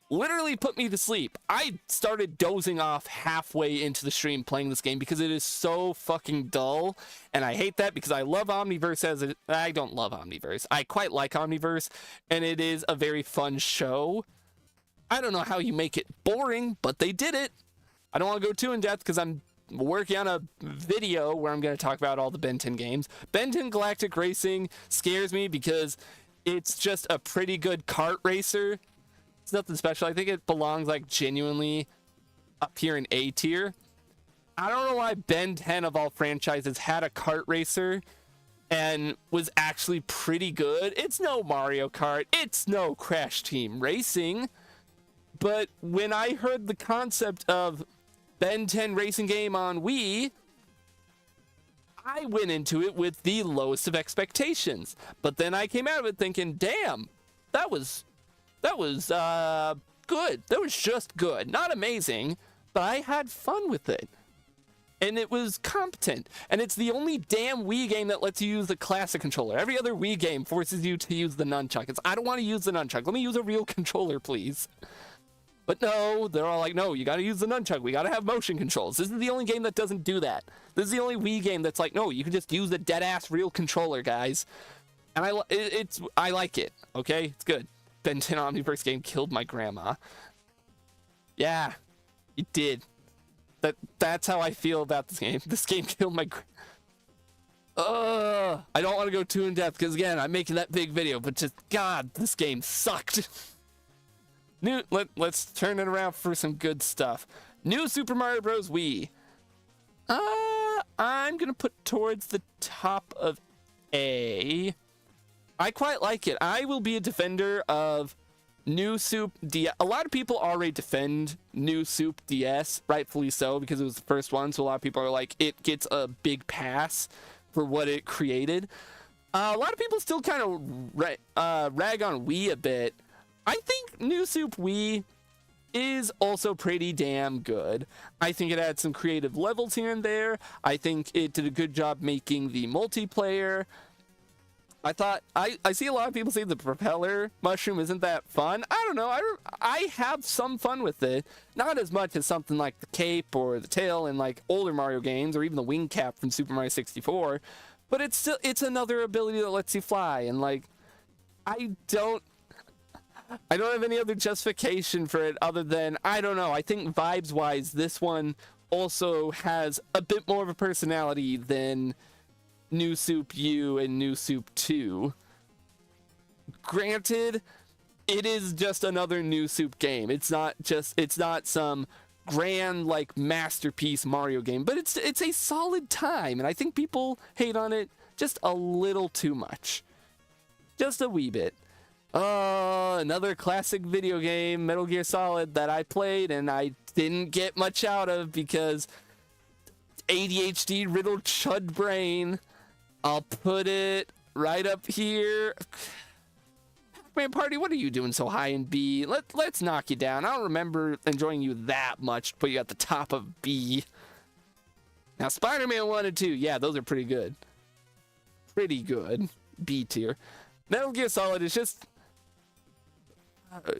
Speaker 1: literally put me to sleep. I started dozing off halfway into the stream playing this game because it is so fucking dull, and I hate that because I love Omniverse I don't love Omniverse. I quite like Omniverse, and it is a very fun show. I don't know how you make it boring, but they did it. I don't want to go too in depth because I'm working on a video where I'm going to talk about all the Ben 10 games. Ben 10 Galactic Racing scares me because it's just a pretty good kart racer. It's nothing special. I think it belongs like genuinely up here in A tier. I don't know why Ben 10 of all franchises had a kart racer and was actually pretty good. It's no Mario Kart. It's no Crash Team Racing. But when I heard the concept of Ben 10 racing game on Wii, I went into it with the lowest of expectations. But then I came out of it thinking, damn, that was good. That was just good. Not amazing, but I had fun with it. And it was competent. And it's the only damn Wii game that lets you use the classic controller. Every other Wii game forces you to use the nunchuck. I don't want to use the nunchuck. Let me use a real controller, please. But no, they're all like, no, you gotta use the nunchuck. We gotta have motion controls. This is the only game that doesn't do that. This is the only Wii game that's like, no, you can just use the dead-ass real controller, guys. And I like it, okay? It's good. Ben 10 Omniverse game killed my grandma. Yeah, it did. That's how I feel about this game. This game killed my I don't want to go too in depth, because again, I'm making that big video, but just, God, this game sucked. Let's turn it around for some good stuff. New Super Mario Bros. Wii. I'm gonna put towards the top of A. I quite like it. I will be a defender of New Soup DS. A lot of people already defend New Soup DS, rightfully so, because it was the first one, so a lot of people are like, it gets a big pass for what it created. A lot of people still kind of rag on Wii a bit. I think New Soup Wii is also pretty damn good. I think it had some creative levels here and there. I think it did a good job making the multiplayer. I thought, I see a lot of people say the propeller mushroom isn't that fun. I don't know. I have some fun with it. Not as much as something like the cape or the tail in like older Mario games, or even the wing cap from Super Mario 64. But it's another ability that lets you fly, and like, I don't have any other justification for it other than, I don't know, I think vibes-wise, this one also has a bit more of a personality than New Soup U and New Soup 2. Granted, it is just another New Soup game. It's not some grand, like, masterpiece Mario game, but it's a solid time, and I think people hate on it just a little too much. Just a wee bit. Another classic video game, Metal Gear Solid, that I played and I didn't get much out of because ADHD riddled chud brain. I'll put it right up here. Man, Party, what are you doing so high in B? Let's knock you down. I don't remember enjoying you that much to put you at the top of B. Now, Spider-Man 1 and 2, yeah, those are pretty good. Pretty good. B tier. Metal Gear Solid is just...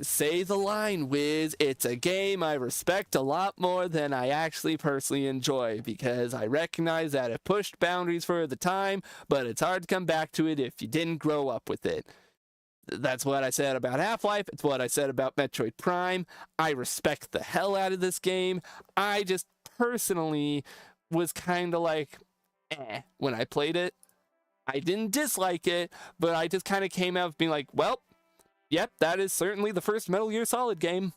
Speaker 1: say the line, Wiz. It's a game I respect a lot more than I actually personally enjoy, because I recognize that it pushed boundaries for the time, but it's hard to come back to it if you didn't grow up with it. That's what I said about Half-Life. It's what I said about Metroid Prime. I respect the hell out of this game. I just personally was kind of like, when I played it. I didn't dislike it, but I just kind of came out of being like, well, yep, that is certainly the first Metal Gear Solid game.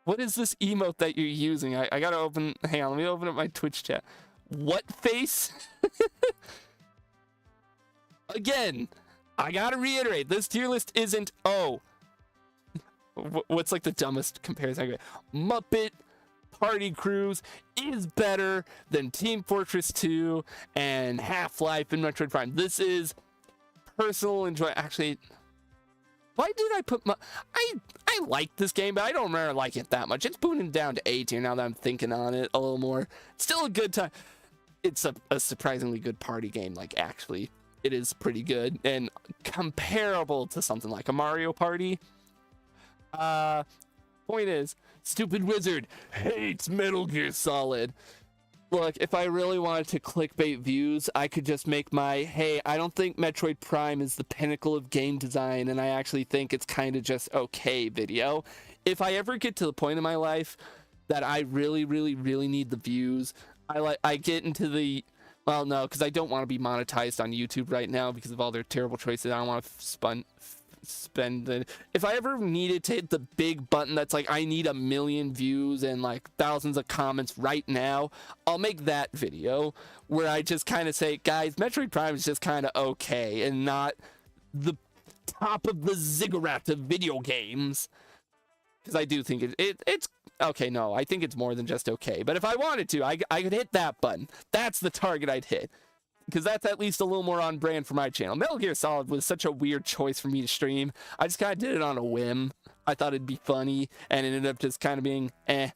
Speaker 1: What is this emote that you're using? I gotta open... hang on, let me open up my Twitch chat. What face? Again, I gotta reiterate, this tier list isn't... oh. What's like the dumbest comparison I get? Muppet Party Cruise is better than Team Fortress 2 and Half-Life and Metroid Prime. This is personal enjoy. Actually, why did I put my... I like this game, but I don't remember liking it that much. It's booting down to A tier now that I'm thinking on it a little more. It's still a good time. It's a surprisingly good party game. Like, actually, it is pretty good and comparable to something like a Mario Party. Point is, Stupid Wizard hates Metal Gear Solid. Look, if I really wanted to clickbait views, I could just make my, hey, I don't think Metroid Prime is the pinnacle of game design, and I actually think it's kind of just okay video. If I ever get to the point in my life that I really, really, really need the views, I get into the, well, no, because I don't want to be monetized on YouTube right now because of all their terrible choices. I don't want to spend the... if I ever needed to hit the big button that's like, I need 1 million views and like thousands of comments right now, I'll make that video where I just kind of say, guys, Metroid Prime is just kind of okay and not the top of the ziggurat of video games, because I do think it's okay. No, I think it's more than just okay, but if I wanted to, I could hit that button. That's the target I'd hit. because that's at least a little more on brand for my channel. Metal Gear Solid was such a weird choice for me to stream. I just kind of did it on a whim. I thought it'd be funny, and it ended up just kind of being eh.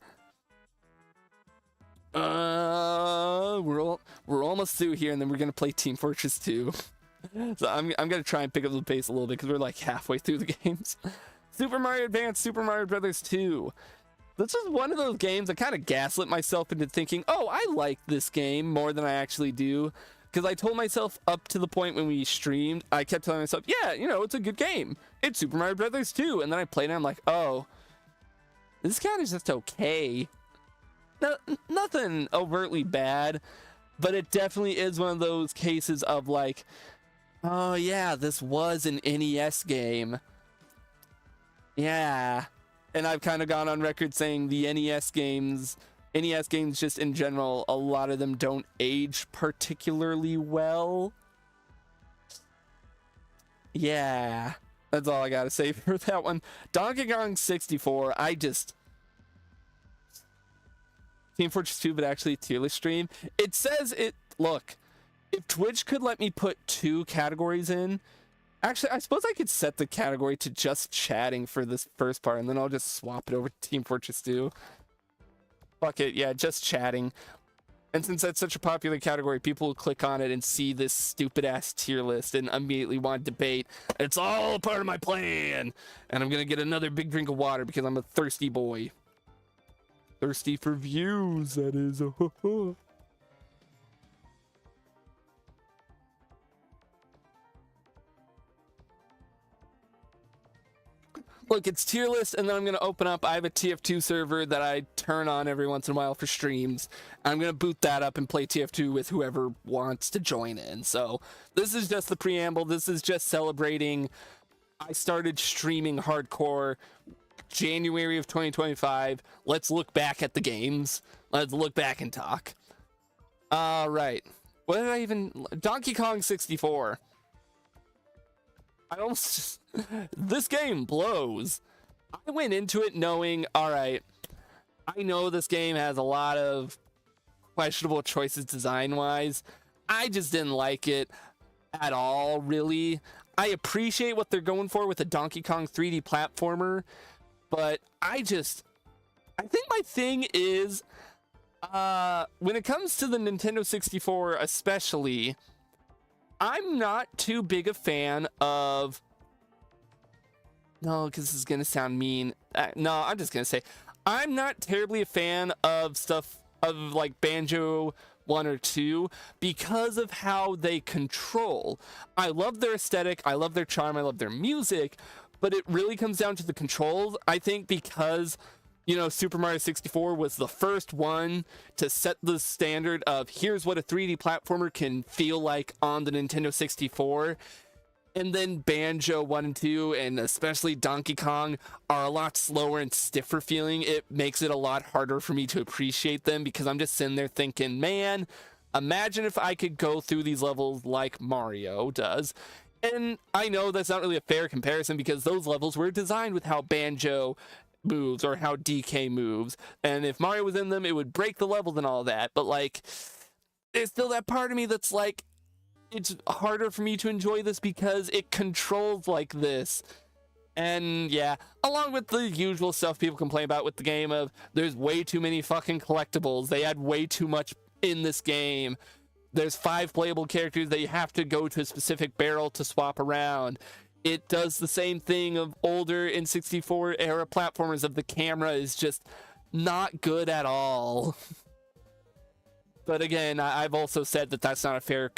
Speaker 1: We're almost through here, and then we're gonna play Team Fortress 2. So I'm gonna try and pick up the pace a little bit because we're like halfway through the games. Super Mario Advance, Super Mario Brothers 2. This is one of those games I kind of gaslit myself into thinking, oh, I like this game more than I actually do. Because I told myself up to the point when we streamed, I kept telling myself, yeah, you know, it's a good game. It's Super Mario Brothers 2. And then I played it and I'm like, oh, this kind of just okay. No, nothing overtly bad, but it definitely is one of those cases of like, oh yeah, this was an NES game. Yeah. And I've kind of gone on record saying the NES games just in general, a lot of them don't age particularly well. Yeah, that's all I gotta say for that one. Donkey Kong 64, Team Fortress 2, but actually tier list stream. It says it, look, if Twitch could let me put 2 categories in, actually, I suppose I could set the category to just chatting for this first part, and then I'll just swap it over to Team Fortress 2. Fuck it, yeah, just chatting. And since that's such a popular category, people will click on it and see this stupid-ass tier list and immediately want to debate. It's all a part of my plan! And I'm gonna get another big drink of water because I'm a thirsty boy. Thirsty for views, that is. Look, it's tier list, and then I'm going to open up. I have a TF2 server that I turn on every once in a while for streams. I'm going to boot that up and play TF2 with whoever wants to join in. So this is just the preamble. This is just celebrating. I started streaming hardcore January of 2025. Let's look back at the games. Let's look back and talk. All right. What did I even... Donkey Kong 64. I almost just, this game blows. I went into it knowing, all right, I know this game has a lot of questionable choices design-wise. I just didn't like it at all, really. I appreciate what they're going for with a Donkey Kong 3D platformer, but I think my thing is, when it comes to the Nintendo 64 especially, I'm not too big a fan of... No, because this is going to sound mean. No, I'm just going to say, I'm not terribly a fan of stuff of like Banjo 1 or 2 because of how they control. I love their aesthetic, I love their charm, I love their music, but it really comes down to the controls. I think because... you know, Super Mario 64 was the first one to set the standard of here's what a 3D platformer can feel like on the Nintendo 64. And then Banjo 1 and 2, and especially Donkey Kong, are a lot slower and stiffer feeling. It makes it a lot harder for me to appreciate them because I'm just sitting there thinking, man, imagine if I could go through these levels like Mario does. And I know that's not really a fair comparison because those levels were designed with how Banjo moves or how DK moves, and if Mario was in them it would break the levels and all that, but like there's still that part of me that's like, it's harder for me to enjoy this because it controls like this. And yeah, along with the usual stuff people complain about with the game of there's way too many fucking collectibles, they add way too much in this game, there's 5 playable characters that you have to go to a specific barrel to swap around. It does the same thing of older N64 era platformers of the camera is just not good at all. But again, I've also said that that's not a fair...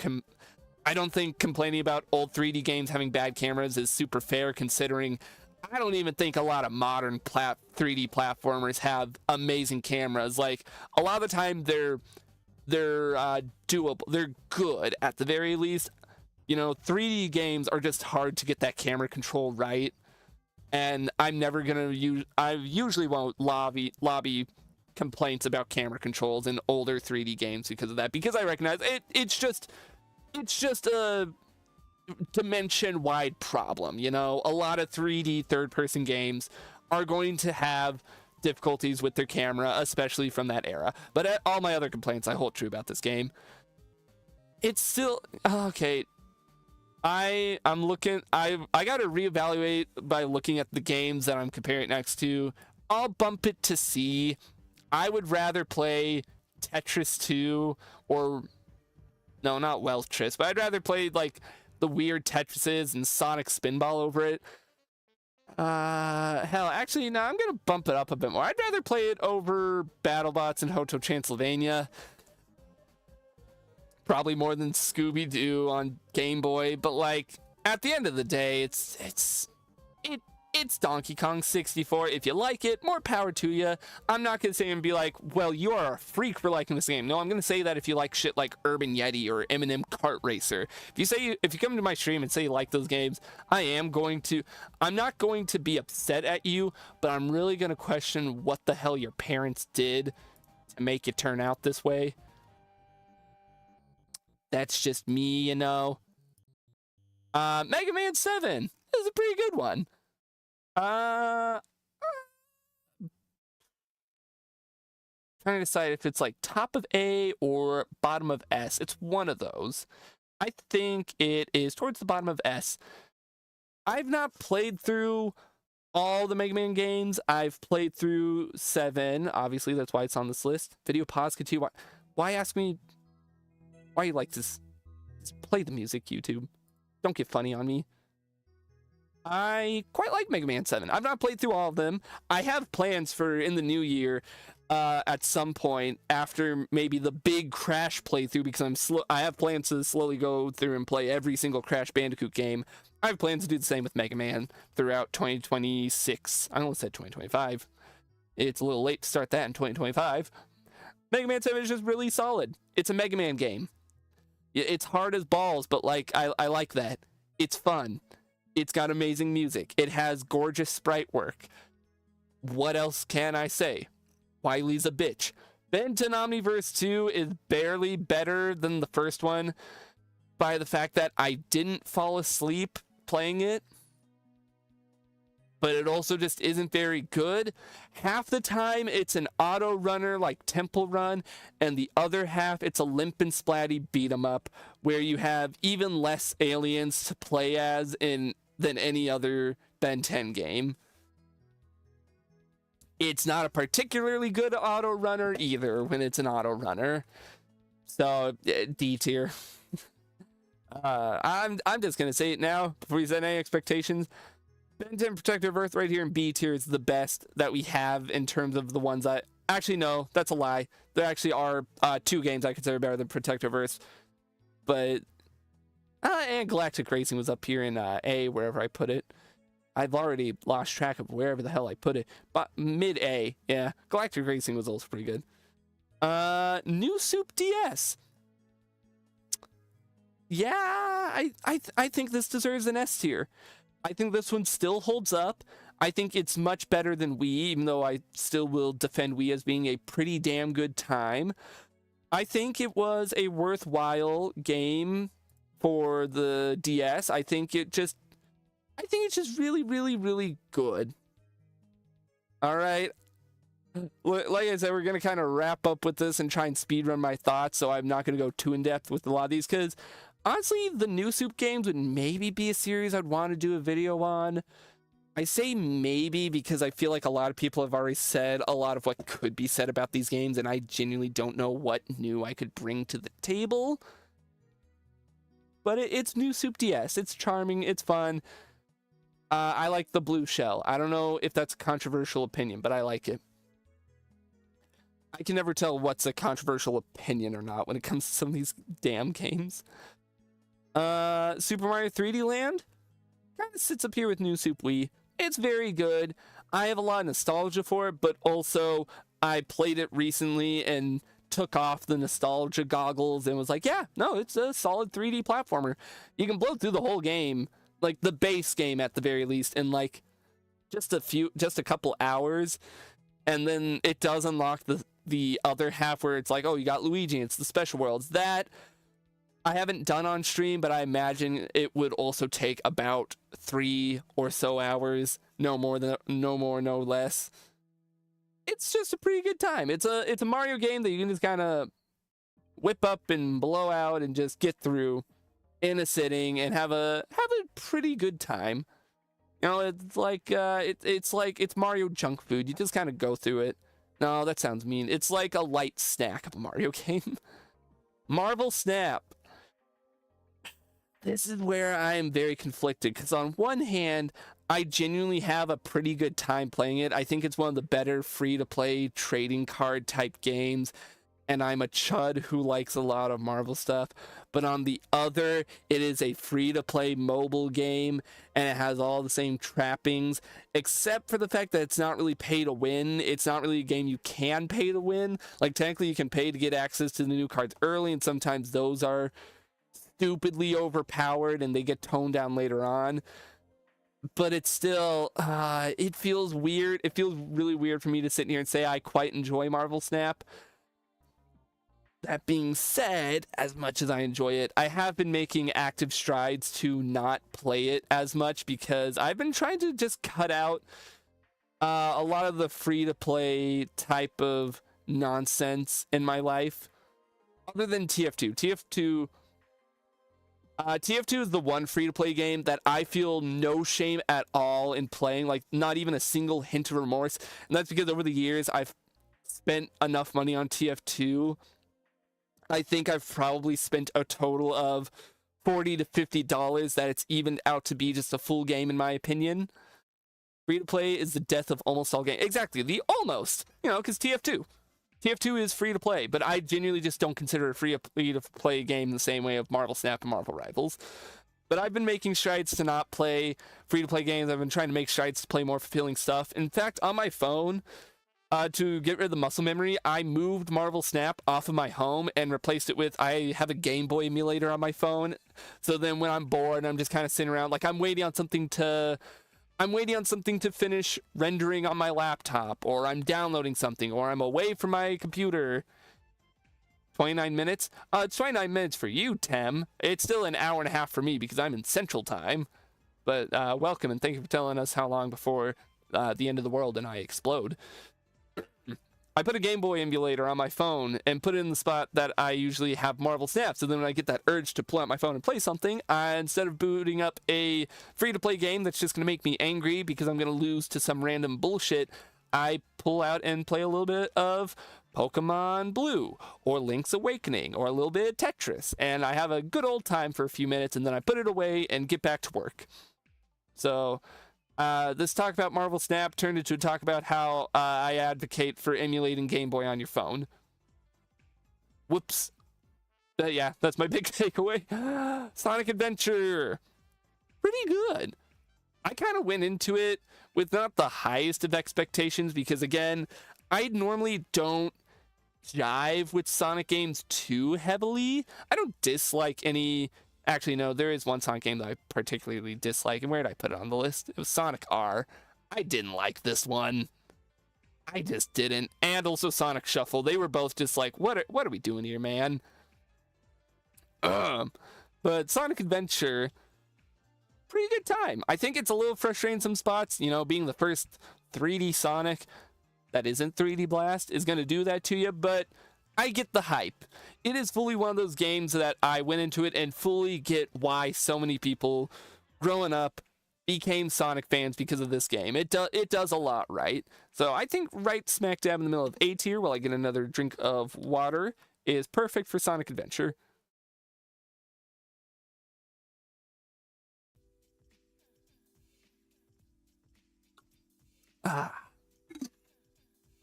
Speaker 1: I don't think complaining about old 3D games having bad cameras is super fair, considering I don't even think a lot of modern 3D platformers have amazing cameras. Like, a lot of the time they're doable. They're good at the very least. You know, 3D games are just hard to get that camera control right, and I'm never gonna use... I usually won't lobby complaints about camera controls in older 3D games because of that, because I recognize it's just a dimension-wide problem, you know? A lot of 3D third-person games are going to have difficulties with their camera, especially from that era. But all my other complaints I hold true about this game. it's still okay. I'm looking. I got to reevaluate by looking at the games that I'm comparing it next to. I'll bump it to C. I would rather play Tetris 2 or no, not Weltris, but I'd rather play like the weird Tetrises and Sonic Spinball over it. Hell, actually, no, I'm gonna bump it up a bit more. I'd rather play it over BattleBots and Hotel Transylvania. Probably more than Scooby-Doo on Game Boy, but like at the end of the day, it's Donkey Kong 64. If you like it, more power to you. I'm not gonna say and be like, well, you are a freak for liking this game. No, I'm gonna say that if you like shit like Urban Yeti or Eminem Kart Racer, if you come to my stream and say you like those games, I'm not going to be upset at you, but I'm really gonna question what the hell your parents did to make it turn out this way. That's just me, you know. Mega Man 7 is a pretty good one. Trying to decide if it's like top of A or bottom of S. It's one of those. I think it is towards the bottom of S. I've not played through all the Mega Man games. I've played through 7. Obviously, that's why it's on this list. Video pause, continue. Why ask me why you like this? Just play the music, YouTube. Don't get funny on me. I quite like Mega Man 7. I've not played through all of them. I have plans for in the new year, at some point after maybe the big Crash playthrough, because I have plans to slowly go through and play every single Crash Bandicoot game. I have plans to do the same with Mega Man throughout 2026. I almost said 2025. It's a little late to start that in 2025. Mega Man 7 is just really solid. It's a Mega Man game. It's hard as balls, but like I like that. It's fun. It's got amazing music. It has gorgeous sprite work. What else can I say? Wily's a bitch. Benton Omniverse 2 is barely better than the first one by the fact that I didn't fall asleep playing it. But it also just isn't very good. Half the time, it's an auto runner like Temple Run, and the other half, it's a limp and splatty beat 'em up, where you have even less aliens to play as than any other Ben 10 game. It's not a particularly good auto runner either when it's an auto runner. So, D tier. I'm just gonna say it now before you set any expectations. Ben 10 Protective Earth right here in B tier is the best that we have in terms of the ones that... Actually, no, that's a lie. There actually are 2 games I consider better than Protective Earth. But... and Galactic Racing was up here in A, wherever I put it. I've already lost track of wherever the hell I put it. But mid-A, yeah. Galactic Racing was also pretty good. New Soup DS. Yeah, I think this deserves an S tier. I think this one still holds up. I think it's much better than Wii, even though I still will defend Wii as being a pretty damn good time. I think it was a worthwhile game for the DS. I think it's just really, really, really good. All right. Like I said, we're going to kind of wrap up with this and try and speedrun my thoughts, so I'm not going to go too in-depth with a lot of these, because honestly, the new Soup games would maybe be a series I'd want to do a video on. I say maybe because I feel like a lot of people have already said a lot of what could be said about these games, and I genuinely don't know what new I could bring to the table. But it's New Soup DS. It's charming. It's fun. I like the blue shell. I don't know if that's a controversial opinion, but I like it. I can never tell what's a controversial opinion or not when it comes to some of these damn games. Super Mario 3D Land kind of sits up here with New Soup Wii. It's very good. I have a lot of nostalgia for it, but also I played it recently and took off the nostalgia goggles and was like, yeah, no, it's a solid 3D platformer. You can blow through the whole game, like the base game at the very least, in like just a couple hours, and then it does unlock the other half where it's like, oh, you got Luigi, it's the special worlds. That I haven't done on stream, but I imagine it would also take about 3 or so hours, no more, no less. It's just a pretty good time. It's a Mario game that you can just kind of whip up and blow out and just get through in a sitting and have a pretty good time. You know, it's like it's Mario junk food. You just kind of go through it. No, that sounds mean. It's like a light snack of a Mario game. Marvel Snap. This is where I am very conflicted, because on one hand, I genuinely have a pretty good time playing it. I think it's one of the better free-to-play trading card type games, and I'm a chud who likes a lot of Marvel stuff. But on the other, it is a free-to-play mobile game, and it has all the same trappings, except for the fact that it's not really pay to win. It's not really a game you can pay to win. Like, technically, you can pay to get access to the new cards early, and sometimes those are stupidly overpowered and they get toned down later on. But it's still, it feels weird. It feels really weird for me to sit here and say I quite enjoy Marvel Snap. That being said, as much as I enjoy it, I have been making active strides to not play it as much, because I've been trying to just cut out a lot of the free-to-play type of nonsense in my life. Other than TF2. TF2 is the one free-to-play game that I feel no shame at all in playing, like not even a single hint of remorse. And that's because over the years, I've spent enough money on TF2. I think I've probably spent a total of $40 to $50 that it's evened out to be just a full game, in my opinion. Free-to-play is the death of almost all games. Exactly, the almost, because TF2 is free to play, but I genuinely just don't consider it a free to play game in the same way of Marvel Snap and Marvel Rivals. But I've been making strides to not play free to play games. I've been trying to make strides to play more fulfilling stuff. In fact, on my phone, to get rid of the muscle memory, I moved Marvel Snap off of my home and replaced it with, I have a Game Boy emulator on my phone. So then when I'm bored, I'm just kind of sitting around, like I'm waiting on something to finish rendering on my laptop, or I'm downloading something, or I'm away from my computer. 29 minutes? It's 29 minutes for you, Tem. It's still an hour and a half for me because I'm in Central Time. But welcome, and thank you for telling us how long before the end of the world and I explode. I put a Game Boy emulator on my phone and put it in the spot that I usually have Marvel Snap. So then when I get that urge to pull out my phone and play something, instead of booting up a free-to-play game that's just going to make me angry because I'm going to lose to some random bullshit, I pull out and play a little bit of Pokemon Blue or Link's Awakening or a little bit of Tetris. And I have a good old time for a few minutes, and then I put it away and get back to work. So this talk about Marvel Snap turned into a talk about how I advocate for emulating Game Boy on your phone. Whoops. Yeah, that's my big takeaway. Sonic Adventure. Pretty good. I kind of went into it with not the highest of expectations because, again, I normally don't jive with Sonic games too heavily. I don't dislike any... Actually, no, there is one Sonic game that I particularly dislike, and where did I put it on the list? It was Sonic R. I didn't like this one. I just didn't. And also Sonic Shuffle. They were both just like, what are we doing here, man? But Sonic Adventure, pretty good time. I think it's a little frustrating in some spots. Being the first 3D Sonic that isn't 3D Blast is going to do that to you, but I get the hype. It is fully one of those games that I went into it and fully get why so many people growing up became Sonic fans because of this game. It does a lot right. So I think right smack dab in the middle of A tier while I get another drink of water is perfect for Sonic Adventure.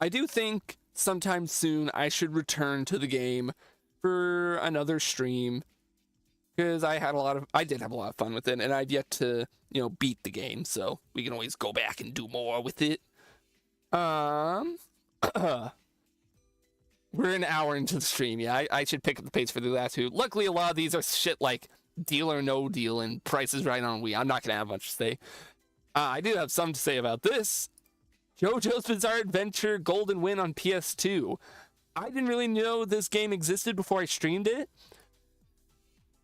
Speaker 1: I do think sometime soon I should return to the game for another stream, because I did have a lot of fun with it, and I've yet to beat the game, so we can always go back and do more with it. We're an hour into the stream. Yeah, I should pick up the pace for the last two. Luckily, a lot of these are shit like Deal or No Deal and Price is Right on Wii. I'm not gonna have much to say. I do have some to say about this. JoJo's Bizarre Adventure Golden Win on PS2. I didn't really know this game existed before I streamed it.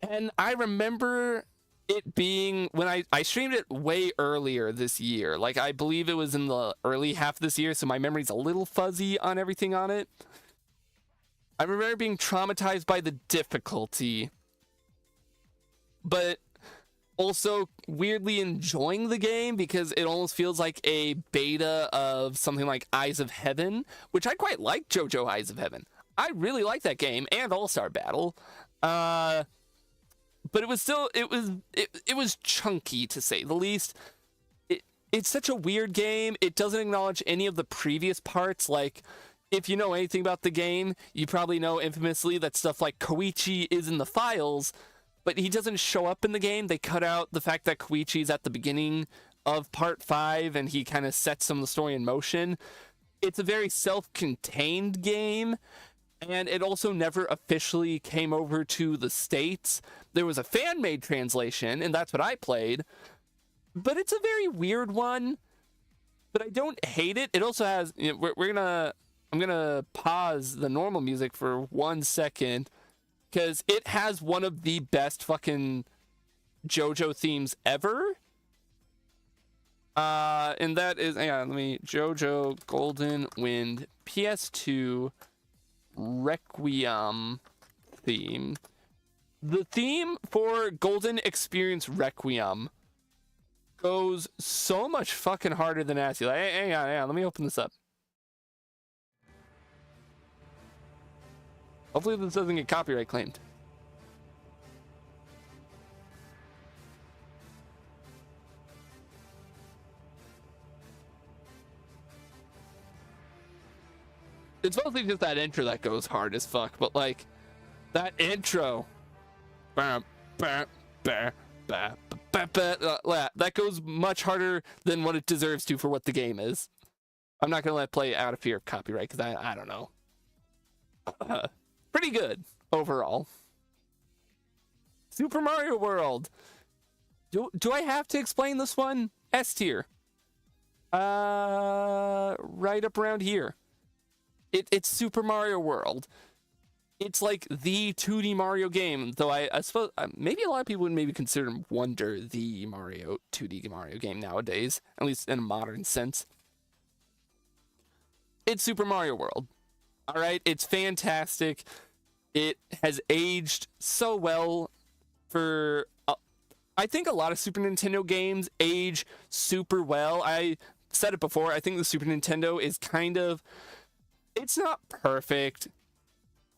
Speaker 1: And I remember it being, when I streamed it way earlier this year. Like, I believe it was in the early half of this year, so my memory's a little fuzzy on everything on it. I remember being traumatized by the difficulty, but also weirdly enjoying the game because it almost feels like a beta of something like Eyes of Heaven, which I quite like. JoJo Eyes of Heaven, I really like that game, and All-Star Battle. But it was still, it was chunky, to say the least. It's such a weird game. It doesn't acknowledge any of the previous parts. Like, if you know anything about the game, you probably know infamously that stuff like Koichi is in the files, but he doesn't show up in the game. They cut out the fact that Koichi's at the beginning of part 5 and he kind of sets some of the story in motion. It's a very self-contained game, and it also never officially came over to the States. There was a fan-made translation, and that's what I played, but it's a very weird one, but I don't hate it. It also has, you know, I'm gonna pause the normal music for 1 second, because it has one of the best fucking JoJo themes ever. And that is, hang on, JoJo Golden Wind PS2 Requiem theme. The theme for Golden Experience Requiem goes so much fucking harder than Assy. Like, hang on, let me open this up. Hopefully this doesn't get copyright claimed. It's mostly just that intro that goes hard as fuck, but like that intro, that goes much harder than what it deserves to for what the game is. I'm not gonna let it play out of fear of copyright because I don't know. Pretty good overall. Super Mario World. Do I have to explain this one? S tier. Right up around here. It's Super Mario World. It's like the 2D Mario game, though I suppose maybe a lot of people would maybe consider Wonder the 2D Mario game nowadays, at least in a modern sense. It's Super Mario World. All right, it's fantastic. It has aged so well for... I think a lot of Super Nintendo games age super well. I said it before, I think the Super Nintendo is kind of... It's not perfect.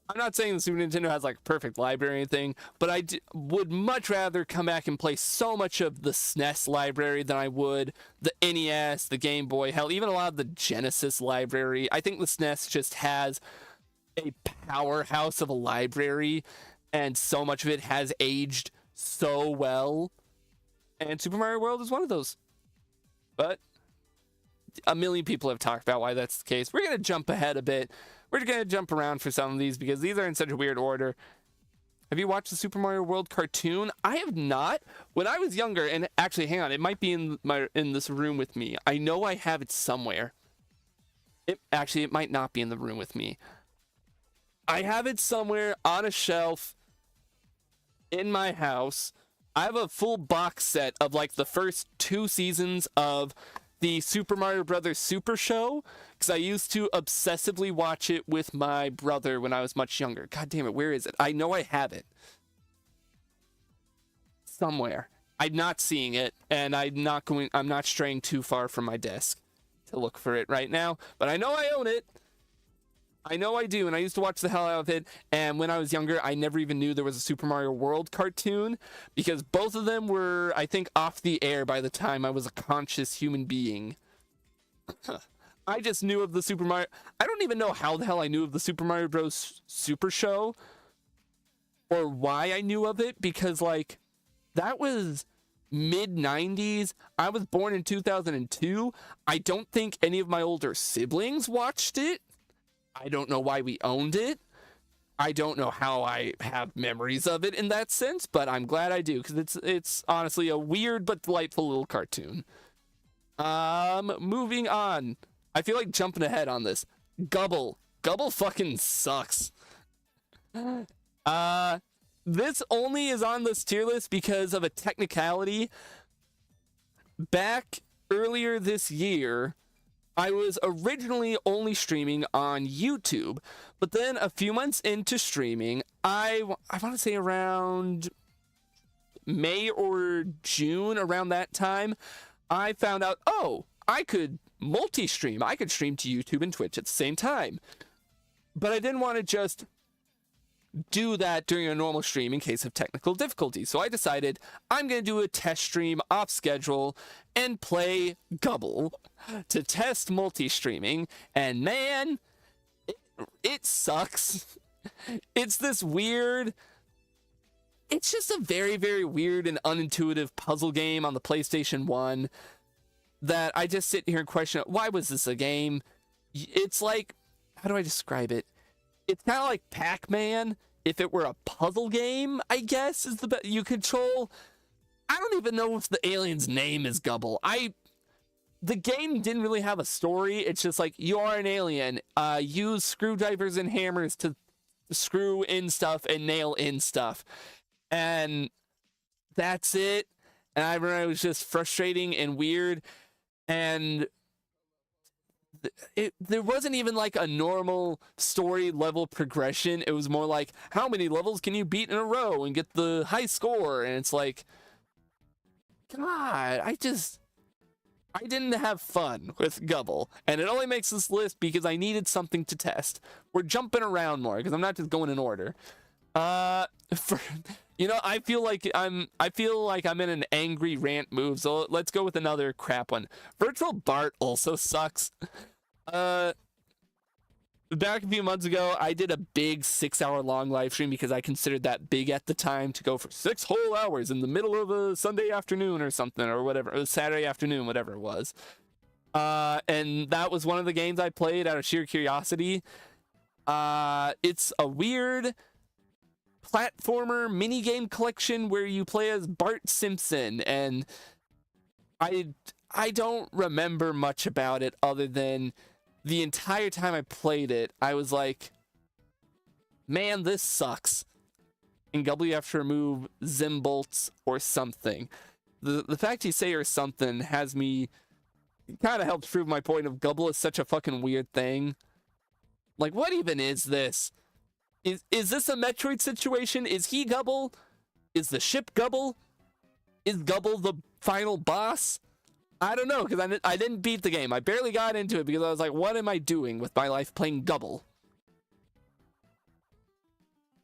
Speaker 1: I'm not saying the Super Nintendo has like perfect library or anything, but I would much rather come back and play so much of the SNES library than I would the NES, the Game Boy, hell, even a lot of the Genesis library. I think the SNES just has a powerhouse of a library, and so much of it has aged so well. And Super Mario World is one of those. But a million people have talked about why that's the case. We're going to jump ahead a bit. We're going to jump around for some of these because these are in such a weird order. Have you watched the Super Mario World cartoon? I have not. When I was younger, and actually, hang on, it might be in this room with me. I know I have it somewhere. It might not be in the room with me. I have it somewhere on a shelf in my house. I have a full box set of like the first 2 seasons of the Super Mario Brothers Super Show, because I used to obsessively watch it with my brother when I was much younger. God damn it, where is it? I know I have it somewhere. I'm not seeing it, and I'm not straying too far from my desk to look for it right now, but I know I own it. I know I do, and I used to watch the hell out of it, and when I was younger, I never even knew there was a Super Mario World cartoon, because both of them were, I think, off the air by the time I was a conscious human being. I just knew of the Super Mario... I don't even know how the hell I knew of the Super Mario Bros. Super Show, or why I knew of it, because, like, that was mid-90s. I was born in 2002. I don't think any of my older siblings watched it. I don't know why we owned it. I don't know how I have memories of it in that sense, but I'm glad I do, because it's honestly a weird but delightful little cartoon. Moving on. I feel like jumping ahead on this. Gubble. Gubble fucking sucks. This only is on this tier list because of a technicality. Back earlier this year, I was originally only streaming on YouTube, but then a few months into streaming, I want to say around May or June, around that time, I found out, oh, I could multi-stream. I could stream to YouTube and Twitch at the same time. But I didn't want to just do that during a normal stream in case of technical difficulties. So I decided I'm going to do a test stream off schedule and play Gubble to test multi-streaming. And man, it sucks. It's this weird... It's just a very, very weird and unintuitive puzzle game on the PlayStation 1 that I just sit here and question, why was this a game? It's like, how do I describe it? It's kind of like Pac-Man if it were a puzzle game, I guess, is the best. You control... I don't even know if the alien's name is Gubble. The game didn't really have a story. It's just like, you are an alien. Use screwdrivers and hammers to screw in stuff and nail in stuff. And that's it. And I remember it was just frustrating and weird. And there wasn't even like a normal story level progression. It was more like, how many levels can you beat in a row and get the high score? And it's like, God, I didn't have fun with Gubble. And it only makes this list because I needed something to test. We're jumping around more because I'm not just going in order. I feel like I'm in an angry rant move, so let's go with another crap one. Virtual Bart also sucks. Back a few months ago, I did a big 6-hour long live stream because I considered that big at the time, to go for 6 whole hours in the middle of a Sunday afternoon or something, or whatever, it was Saturday afternoon, whatever it was. And that was one of the games I played out of sheer curiosity. It's a weird platformer minigame collection where you play as Bart Simpson, and I don't remember much about it other than the entire time I played it, I was like, man, this sucks. In Gubble, you have to remove Zimbolts or something. The fact you say or something has me kind of helps prove my point of Gubble is such a fucking weird thing. Like, what even is this? Is this a Metroid situation? Is he Gubble? Is the ship Gubble? Is Gubble the final boss? I don't know, because I didn't beat the game. I barely got into it because I was like, what am I doing with my life playing Gubble?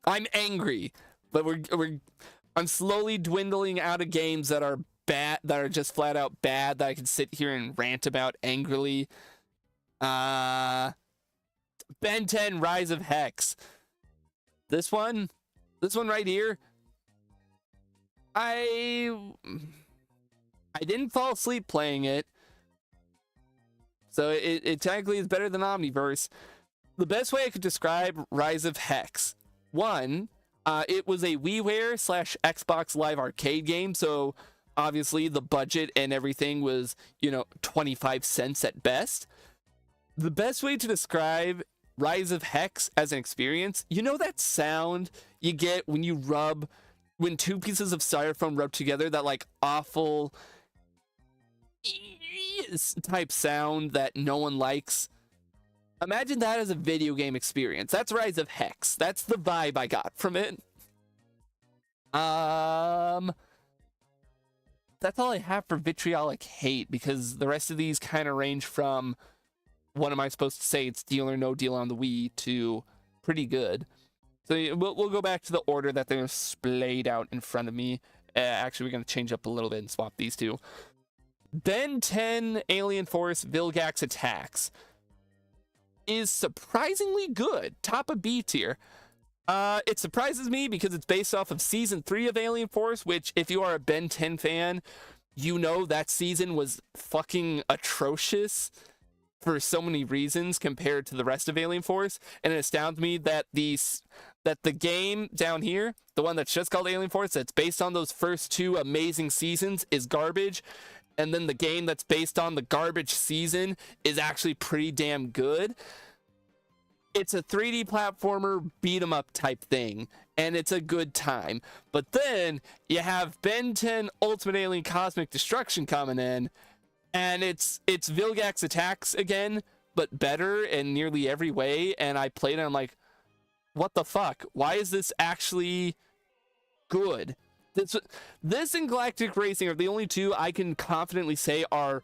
Speaker 1: I'm angry, but I'm slowly dwindling out of games that are bad, that are just flat out bad, that I can sit here and rant about angrily. Ben 10 Rise of Hex. This one right here, I didn't fall asleep playing it, so it technically is better than Omniverse. The best way I could describe Rise of Hex: one, it was a WiiWare / Xbox Live Arcade game, so obviously the budget and everything was, 25 cents at best. The best way to describe Rise of Hex as an experience, that sound you get when two pieces of styrofoam rub together, that like awful type sound that no one likes? Imagine that as a video game experience. That's Rise of Hex. That's the vibe I got from it. That's all I have for Vitriolic Hate, because the rest of these kind of range from, what am I supposed to say, it's deal or no deal on the Wii, to pretty good. So we'll go back to the order that they're splayed out in front of me. Actually, we're going to change up a little bit and swap these two. Ben 10 Alien Force Vilgax Attacks is surprisingly good. Top of B tier. It surprises me because it's based off of Season 3 of Alien Force, which, if you are a Ben 10 fan, that season was fucking atrocious for so many reasons compared to the rest of Alien Force. And it astounds me that the game down here, the one that's just called Alien Force, that's based on those first 2 amazing seasons, is garbage. And then the game that's based on the garbage season is actually pretty damn good. It's a 3D platformer beat 'em up type thing, and it's a good time. But then you have Ben 10 Ultimate Alien Cosmic Destruction coming in, and it's Vilgax attacks again, but better in nearly every way. And I played it, and I'm like, what the fuck? Why is this actually good? This and Galactic Racing are the only two I can confidently say are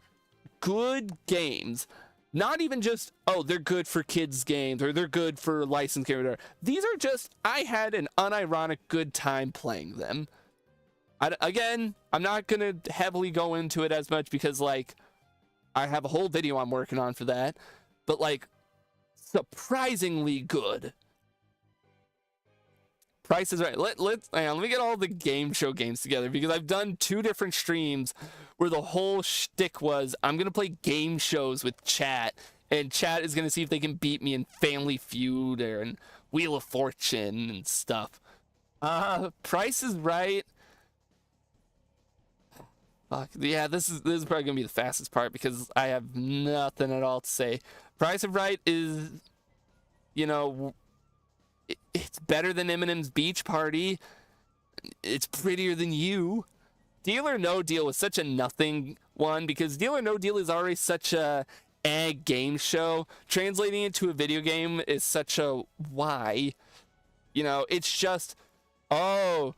Speaker 1: good games. Not even just, oh, they're good for kids games or they're good for licensed games. These are just, I had an unironic good time playing them. Again, I'm not gonna heavily go into it as much because, like, I have a whole video I'm working on for that, but, like, surprisingly good. Price is Right. Hang on, let me get all the game show games together, because I've done 2 different streams where the whole shtick was I'm gonna play game shows with chat, and chat is gonna see if they can beat me in Family Feud or in Wheel of Fortune and stuff. Price is Right. Fuck yeah, this is probably gonna be the fastest part because I have nothing at all to say. Price of Right is, you know, it's better than Eminem's Beach Party. It's prettier than You. Deal or No Deal was such a nothing one because Deal or No Deal is already such a game show. Translating it to a video game is such a why. You know, it's just, oh,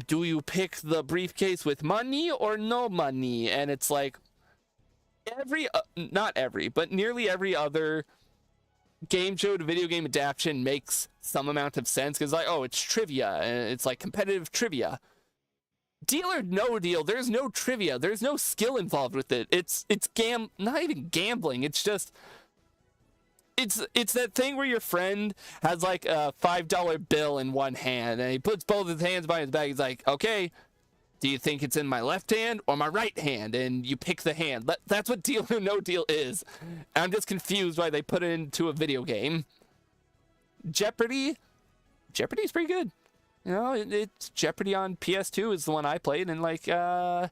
Speaker 1: do you pick the briefcase with money or no money? And it's like not every, but nearly every other game show to video game adaptation makes some amount of sense because, like, oh, it's trivia and it's like competitive trivia. Deal or No Deal, there's no trivia, there's no skill involved with it. It's not even gambling. It's just it's that thing where your friend has like a $5 bill in one hand and he puts both his hands behind his back. He's like, okay, do you think it's in my left hand or my right hand? And you pick the hand. That's what Deal or No Deal is. I'm just confused why they put it into a video game. Jeopardy's pretty good. You know, it's Jeopardy on PS2 is the one I played, and like I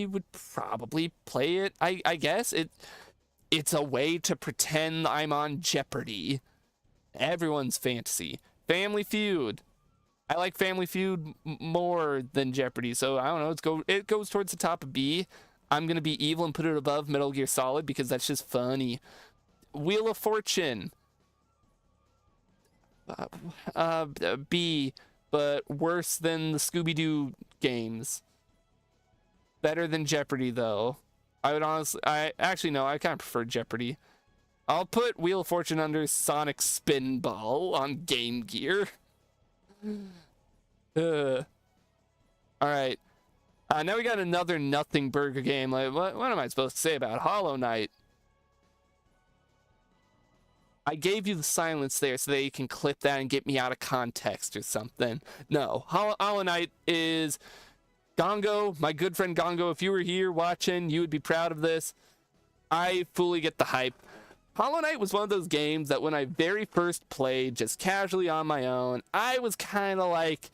Speaker 1: would probably play it. I guess it's a way to pretend I'm on Jeopardy. Everyone's fantasy. Family Feud. I like Family Feud more than Jeopardy, so I don't know. It goes towards the top of B. I'm gonna be evil and put it above Metal Gear Solid because that's just funny. Wheel of Fortune. B, but worse than the Scooby-Doo games. Better than Jeopardy though. I actually no, I kind of prefer Jeopardy. I'll put Wheel of Fortune under Sonic Spinball on Game Gear. All right. Now we got another nothing burger game. Like, what am I supposed to say about Hollow Knight? I gave you the silence there so that you can clip that and get me out of context or something. No, Hollow Knight is Gongo, my good friend Gongo. If you were here watching, you would be proud of this. I fully get the hype. Hollow Knight was one of those games that when I very first played, just casually on my own, I was kind of like,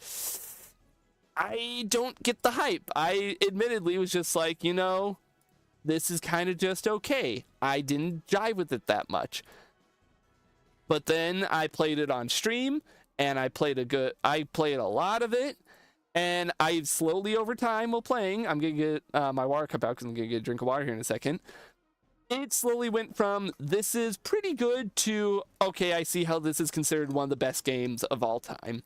Speaker 1: I don't get the hype. I admittedly was just like, you know, this is kind of just okay. I didn't jive with it that much. But then I played it on stream, and I played a lot of it, and I slowly over time while playing, I'm gonna get my water cup out because I'm gonna get a drink of water here in a second. It slowly went from this is pretty good to okay, I see how this is considered one of the best games of all time.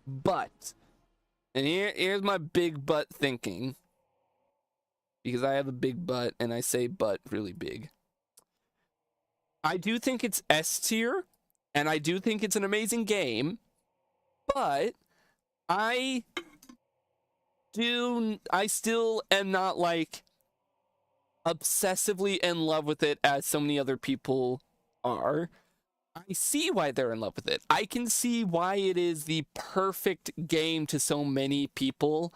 Speaker 1: But, and here's my big butt thinking, because I have a big butt and I say butt really big. I do think it's S tier, and I do think it's an amazing game, but I still am not like obsessively in love with it as so many other people are. I see why they're in love with it. I can see why it is the perfect game to so many people,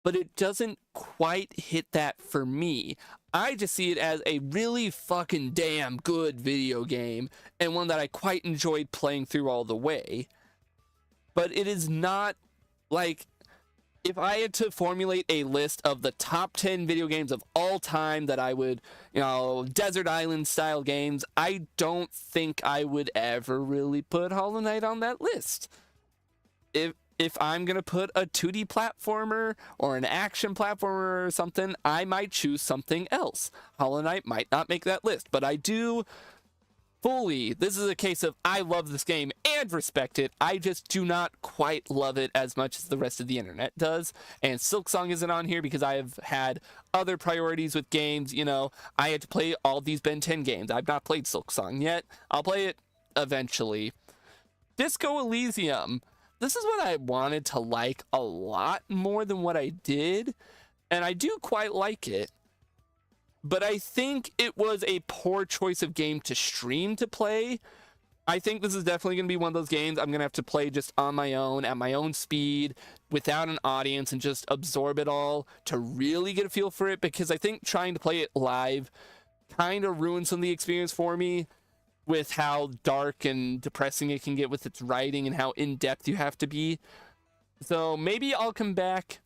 Speaker 1: but it doesn't quite hit that for me. I just see it as a really fucking damn good video game, and one that I quite enjoyed playing through all the way. But it is not like, if I had to formulate a list of the top 10 video games of all time that I would, Desert Island style games, I don't think I would ever really put Hollow Knight on that list. If I'm going to put a 2D platformer or an action platformer or something, I might choose something else. Hollow Knight might not make that list, but I do fully, this is a case of I love this game and respect it. I just do not quite love it as much as the rest of the internet does. And Silksong isn't on here because I have had other priorities with games. I had to play all these Ben 10 games. I've not played Silksong yet. I'll play it eventually. Disco Elysium. This is what I wanted to like a lot more than what I did. And I do quite like it. But I think it was a poor choice of game to stream to play. I think this is definitely going to be one of those games I'm going to have to play just on my own, at my own speed, without an audience, and just absorb it all to really get a feel for it, because I think trying to play it live kind of ruins some of the experience for me with how dark and depressing it can get with its writing and how in-depth you have to be. So maybe I'll come back.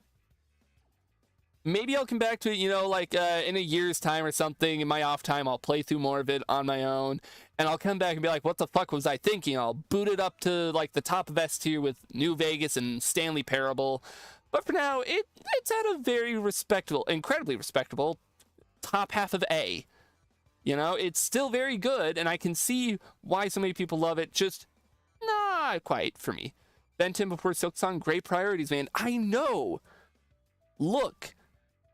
Speaker 1: Maybe I'll come back to it, in a year's time or something. In my off time, I'll play through more of it on my own. And I'll come back and be like, what the fuck was I thinking? I'll boot it up to, the top of S tier with New Vegas and Stanley Parable. But for now, it's at a very respectable, incredibly respectable top half of A. It's still very good, and I can see why so many people love it. Just not quite for me. Ben 10 before Silksong, great priorities, man. I know. Look.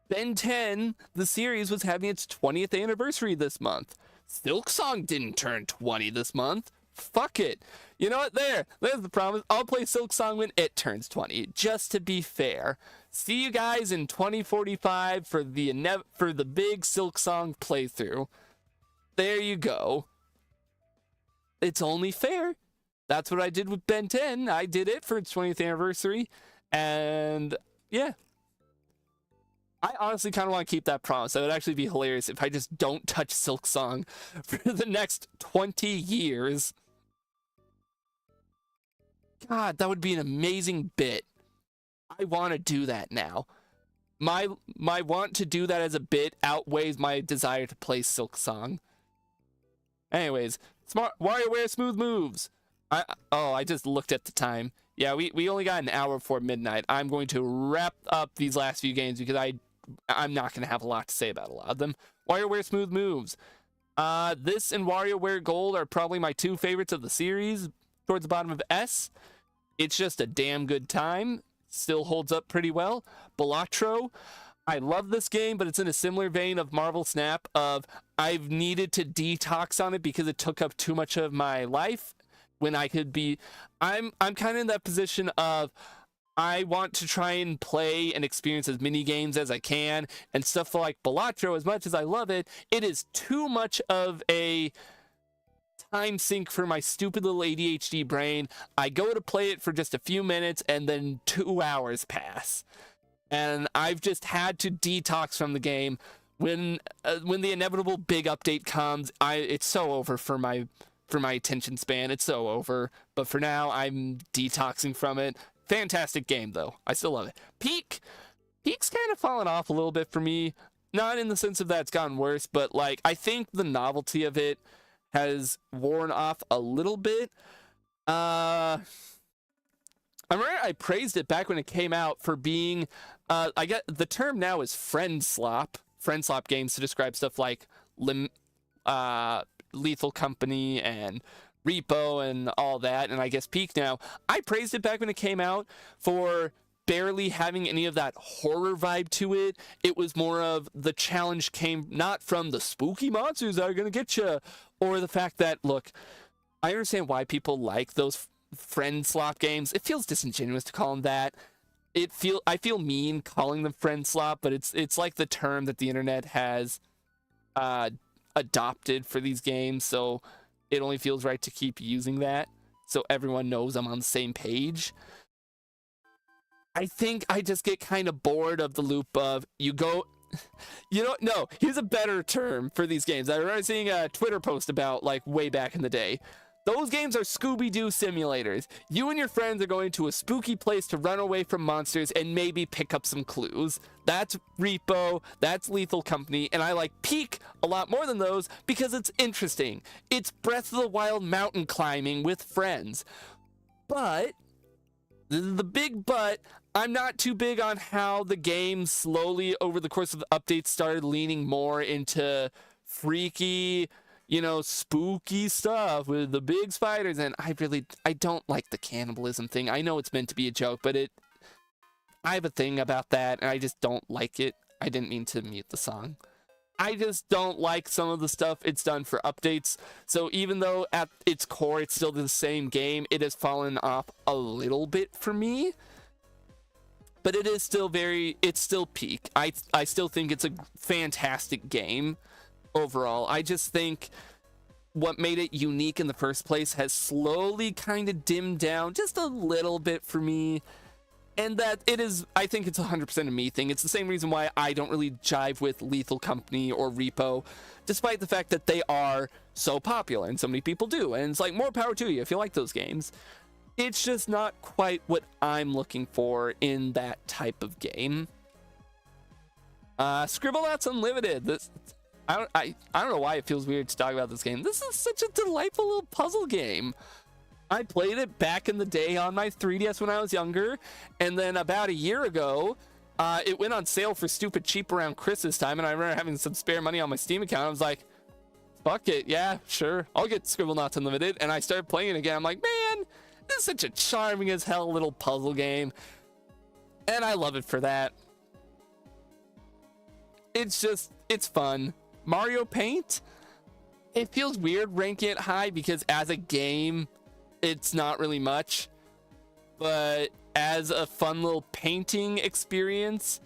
Speaker 1: Ben 10, the series, was having its 20th anniversary this month. Silksong didn't turn 20 this month. Fuck it. You know what? There's the promise. I'll play Silksong when it turns 20, just to be fair. See you guys in 2045 for the big Silksong playthrough. There you go. It's only fair. That's what I did with Ben 10. I did it for its 20th anniversary. And yeah. I honestly kind of want to keep that promise. That would actually be hilarious if I just don't touch Silksong for the next 20 years. God, that would be an amazing bit. I want to do that now. My want to do that as a bit outweighs my desire to play Silksong. Anyways, WarioWare Smooth Moves. I just looked at the time. Yeah, we only got an hour before midnight. I'm going to wrap up these last few games because I'm not going to have a lot to say about a lot of them. WarioWare Smooth Moves. This and WarioWare Gold are probably my two favorites of the series, towards the bottom of S. It's just a damn good time. Still holds up pretty well. Balatro. I love this game, but it's in a similar vein of Marvel Snap of I've needed to detox on it because it took up too much of my life when I could be... I'm kind of in that position of I want to try and play and experience as many games as I can, and stuff like Balatro, as much as I love it, it is too much of a time sink for my stupid little ADHD brain. I go to play it for just a few minutes, and then 2 hours pass. And I've just had to detox from the game. When the inevitable big update comes, it's so over for my attention span. It's so over. But for now, I'm detoxing from it. Fantastic game, though. I still love it. Peak's kind of fallen off a little bit for me. Not in the sense of that it's gotten worse, but I think the novelty of it has worn off a little bit. I remember I praised it back when it came out for being, I get the term now is friend slop games to describe stuff like Lethal Company and Repo and all that, and I guess Peak now. I praised it back when it came out for barely having any of that horror vibe to it. It was more of the challenge came not from the spooky monsters that are going to get you, or the fact that, look, I understand why people like those friend slop games. It feels disingenuous to call them that. I feel mean calling them friend slop, but it's like the term that the internet has adopted for these games, so it only feels right to keep using that so everyone knows I'm on the same page. I think I just get kind of bored of the loop of no, here's a better term for these games. I remember seeing a Twitter post about way back in the day. Those games are Scooby-Doo simulators. You and your friends are going to a spooky place to run away from monsters and maybe pick up some clues. That's Repo, that's Lethal Company, and I like Peak a lot more than those because it's interesting. It's Breath of the Wild mountain climbing with friends. But, the big but, I'm not too big on how the game slowly over the course of the updates started leaning more into freaky, you know, spooky stuff with the big spiders, and I don't like the cannibalism thing. I know it's meant to be a joke, but I have a thing about that, and I just don't like it. I didn't mean to mute the song. I just don't like some of the stuff it's done for updates. So even though at its core it's still the same game, it has fallen off a little bit for me. But it is still it's still peak. I still think it's a fantastic game overall. I just think what made it unique in the first place has slowly kind of dimmed down just a little bit for me. And that it is, I think it's 100% a me thing. It's the same reason why I don't really jive with Lethal Company or Repo, despite the fact that they are so popular and so many people do. And it's like, more power to you if you like those games. It's just not quite what I'm looking for in that type of game. Scribblenauts Unlimited. I don't know why it feels weird to talk about this game. This is such a delightful little puzzle game. I played it back in the day on my 3DS when I was younger, and then about a year ago, it went on sale for stupid cheap around Christmas time, and I remember having some spare money on my Steam account. I was like, fuck it, yeah, sure, I'll get Scribblenauts Unlimited, and I started playing it again. I'm like, man, this is such a charming as hell little puzzle game, and I love it for that. It's fun. Mario Paint, it feels weird ranking it high because as a game, it's not really much, but as a fun little painting experience,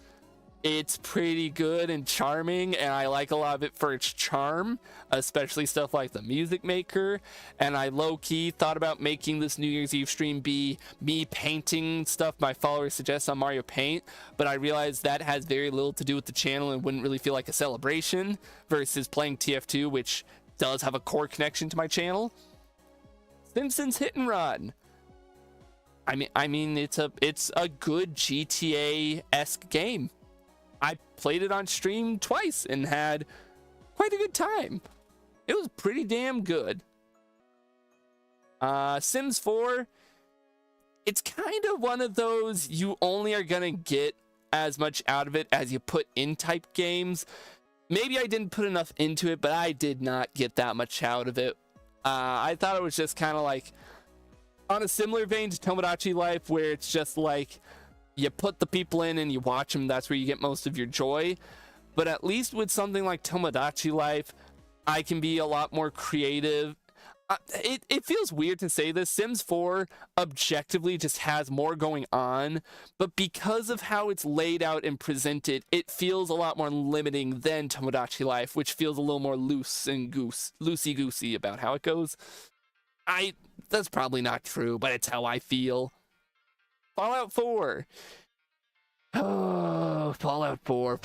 Speaker 1: it's pretty good and charming, and I like a lot of it for its charm, especially stuff like the Music Maker. And I low-key thought about making this New Year's Eve stream be me painting stuff my followers suggest on Mario Paint, but I realized that has very little to do with the channel and wouldn't really feel like a celebration versus playing TF2, which does have a core connection to my channel. Simpsons Hit and Run. I mean, it's a good GTA-esque game. I played it on stream twice and had quite a good time. It was pretty damn good. Sims 4. It's kind of one of those you only are gonna get as much out of it as you put in type games. Maybe I didn't put enough into it, but I did not get that much out of it. I thought it was just kind of like on a similar vein to Tomodachi Life, where it's just like you put the people in and you watch them. That's where you get most of your joy. But at least with something like Tomodachi Life, I can be a lot more creative. It feels weird to say this. Sims 4 objectively just has more going on, but because of how it's laid out and presented, it feels a lot more limiting than Tomodachi Life, which feels a little more loosey-goosey about how it goes. That's probably not true, but it's how I feel. Fallout 4. Oh, Fallout 4.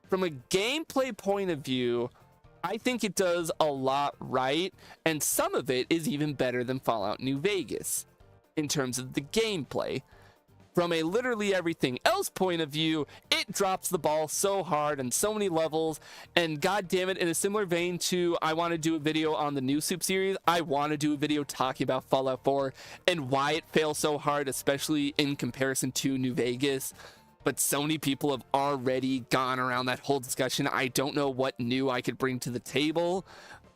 Speaker 1: From a gameplay point of view, I think it does a lot right, and some of it is even better than Fallout New Vegas in terms of the gameplay. From a literally everything else point of view, it drops the ball so hard on so many levels, and god damn it, in a similar vein to I want to do a video on the New Soup series, I want to do a video talking about Fallout 4 and why it fails so hard, especially in comparison to New Vegas. But so many people have already gone around that whole discussion. I don't know what new I could bring to the table,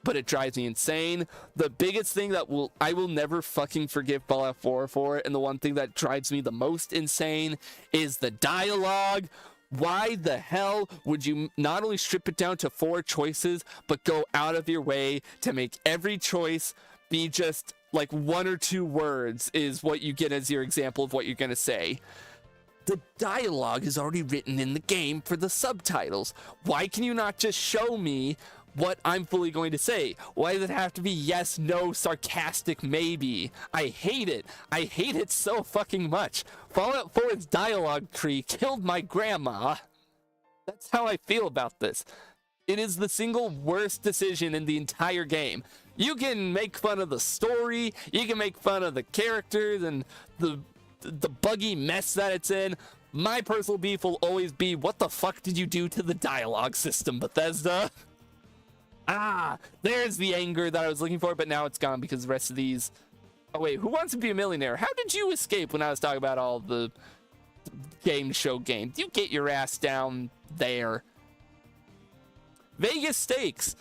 Speaker 1: but it drives me insane. The biggest thing that I will never fucking forgive Fallout 4 for, and the one thing that drives me the most insane, is the dialogue. Why the hell would you not only strip it down to 4 choices, but go out of your way to make every choice be just like 1 or 2 words is what you get as your example of what you're gonna say? The dialogue is already written in the game for the subtitles. Why can you not just show me what I'm fully going to say? Why does it have to be yes, no, sarcastic, maybe? I hate it. I hate it so fucking much. Fallout 4's dialogue tree killed my grandma. That's how I feel about this. It is the single worst decision in the entire game. You can make fun of the story, you can make fun of the characters and the buggy mess that it's in. My personal beef will always be, what the fuck did you do to the dialogue system, Bethesda? Ah, there's the anger that I was looking for, but now it's gone because the rest of these... Oh wait, Who Wants to Be a Millionaire? How did you escape when I was talking about all the game show games? You get your ass down there. Vegas Stakes.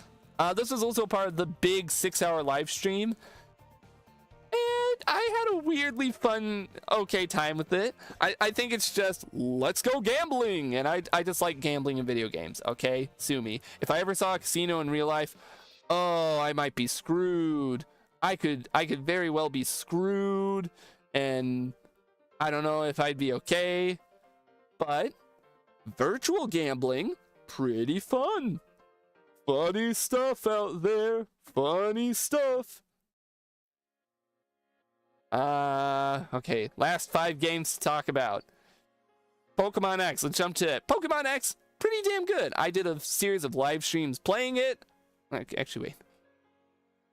Speaker 1: This was also part of the big 6-hour live stream. And I had a weirdly fun, okay time with it. I think it's just, let's go gambling. And I just like gambling in video games, okay? Sue me. If I ever saw a casino in real life, oh, I might be screwed. I could very well be screwed. And I don't know if I'd be okay. But virtual gambling, pretty fun. Funny stuff out there. Funny stuff. Okay. Last 5 games to talk about. Pokemon X. Let's jump to it. Pokemon X, pretty damn good. I did a series of live streams playing it. Actually, wait.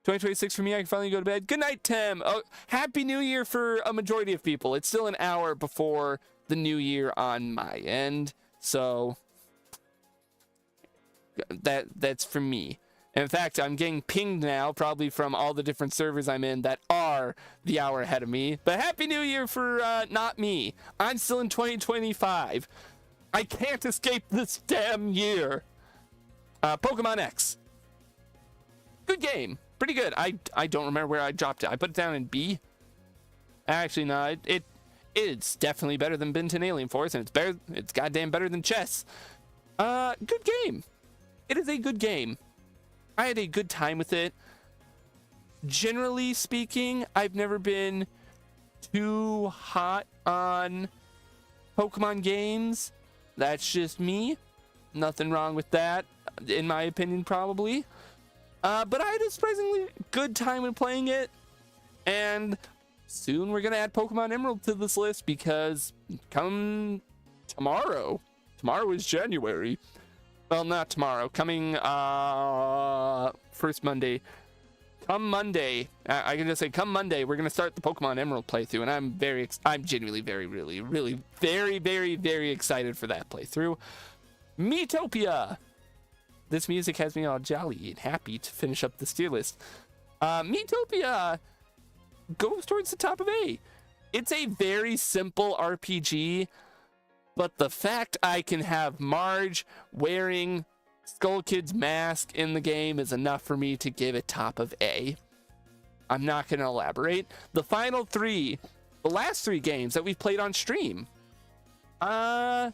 Speaker 1: 2026 for me. I can finally go to bed. Good night, Tim. Oh, Happy New Year for a majority of people. It's still an hour before the new year on my end. So... that's for me. In fact, I'm getting pinged now, probably from all the different servers I'm in that are the hour ahead of me. But Happy New Year for not me. I'm still in 2025. I can't escape this damn year. Pokemon X. Good game. Pretty good. I don't remember where I dropped it. I put it down in B. Actually, no. It's definitely better than Benton Alien Force, and it's goddamn better than chess. Good game. It is a good game. I had a good time with it. Generally speaking, I've never been too hot on Pokemon games. That's just me. Nothing wrong with that, in my opinion, probably. But I had a surprisingly good time in playing it. And soon we're going to add Pokemon Emerald to this list because come tomorrow is January. Well, not tomorrow. Coming first Monday. Come Monday, I can just say, come Monday, we're gonna start the Pokemon Emerald playthrough, and I'm genuinely very excited for that playthrough. Miitopia. This music has me all jolly and happy to finish up this tier list. Miitopia goes towards the top of A. It's a very simple RPG. But the fact I can have Marge wearing Skull Kid's mask in the game is enough for me to give it top of A. I'm not going to elaborate. The final 3, the last 3 games that we've played on stream. Kirby's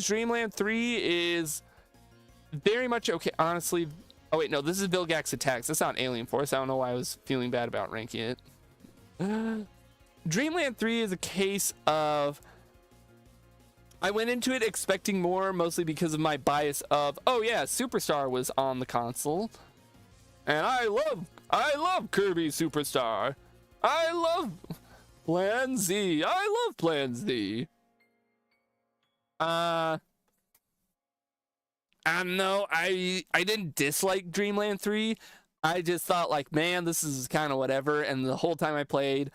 Speaker 1: Dream Land 3 is very much okay. Honestly, oh wait, no, this is Vilgax Attacks. That's not Alien Force. I don't know why I was feeling bad about ranking it. Dreamland 3 is a case of... I went into it expecting more, mostly because of my bias of, oh yeah, Superstar was on the console. And I love Kirby Superstar. I love Plan Z. I love Plan Z. I don't know, I didn't dislike Dreamland 3. I just thought like, man, this is kind of whatever. And the whole time I played,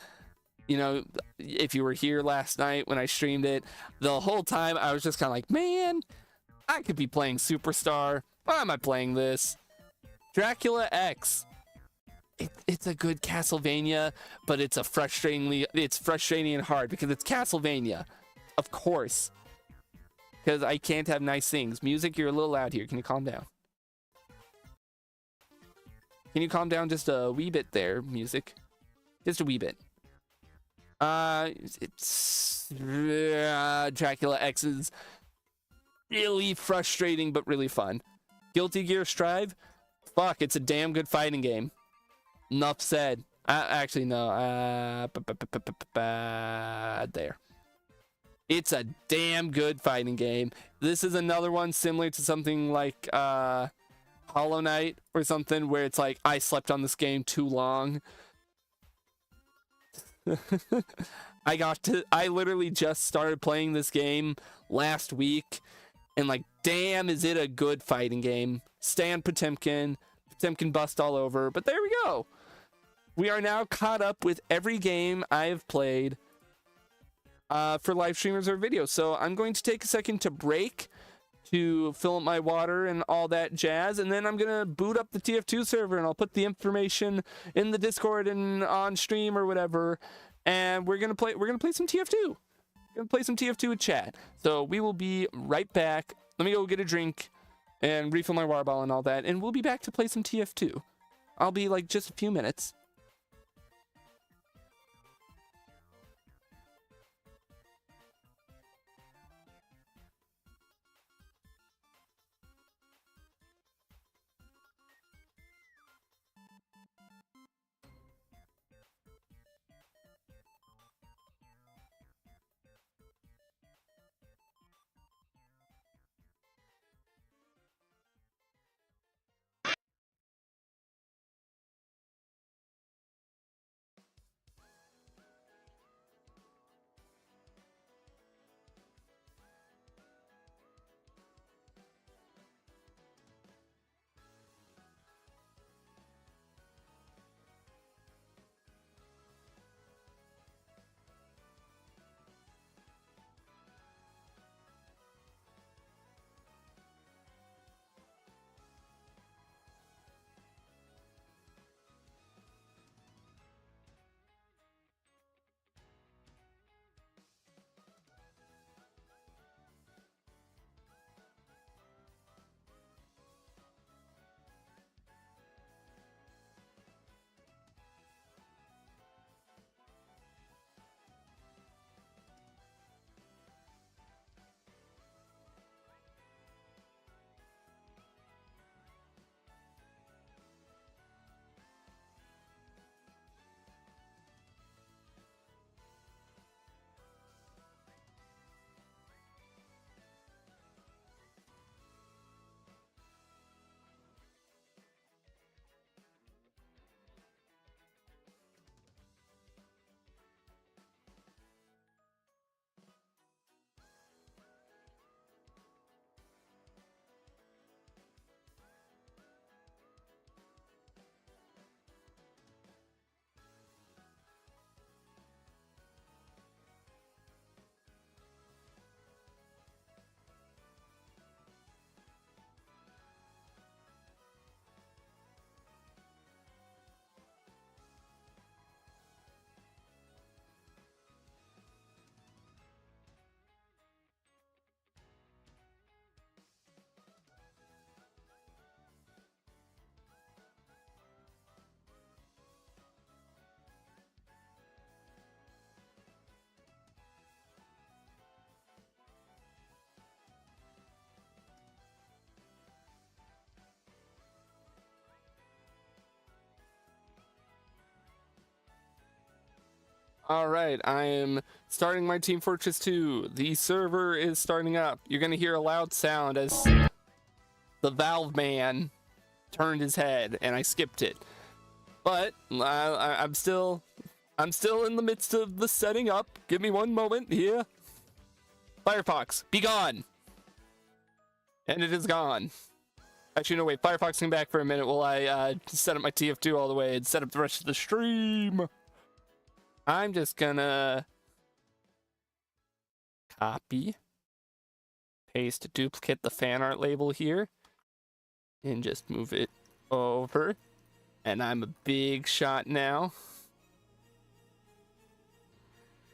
Speaker 1: you know, if you were here last night when I streamed it, the whole time I was just kind of like, man, I could be playing Superstar. Why am I playing this? Dracula X. It's a good Castlevania, but it's frustrating and hard because it's Castlevania. Of course. Because I can't have nice things. Music, you're a little loud here. Can you calm down? Can you calm down just a wee bit there, music? Just a wee bit. It's Dracula X is really frustrating but really fun. Guilty Gear Strive, fuck, it's a damn good fighting game. Enough said. Actually, no. There. It's a damn good fighting game. This is another one similar to something like Hollow Knight or something where it's like I slept on this game too long. I literally just started playing this game last week, and like, damn, is it a good fighting game. Stan Potemkin bust all over, but there we go. We are now caught up with every game I have played for live streamers or videos. So I'm going to take a second to break to fill up my water and all that jazz, and then I'm gonna boot up the TF2 server, and I'll put the information in the Discord and on stream or whatever, and we're gonna play some TF2. We're gonna play some TF2 with chat. So we will be right back. Let me go get a drink and refill my water bottle and all that, and we'll be back to play some TF2. I'll be like just a few minutes. All right, I am starting my Team Fortress 2. The server is starting up. You're gonna hear a loud sound as the Valve man turned his head, and I skipped it. But I'm still in the midst of the setting up. Give me one moment here. Firefox, be gone. And it is gone. Actually, no, wait. Firefox came back for a minute while I set up my TF2 all the way and set up the rest of the stream. I'm just gonna copy, paste, duplicate the fan art label here, and just move it over. And I'm a big shot now.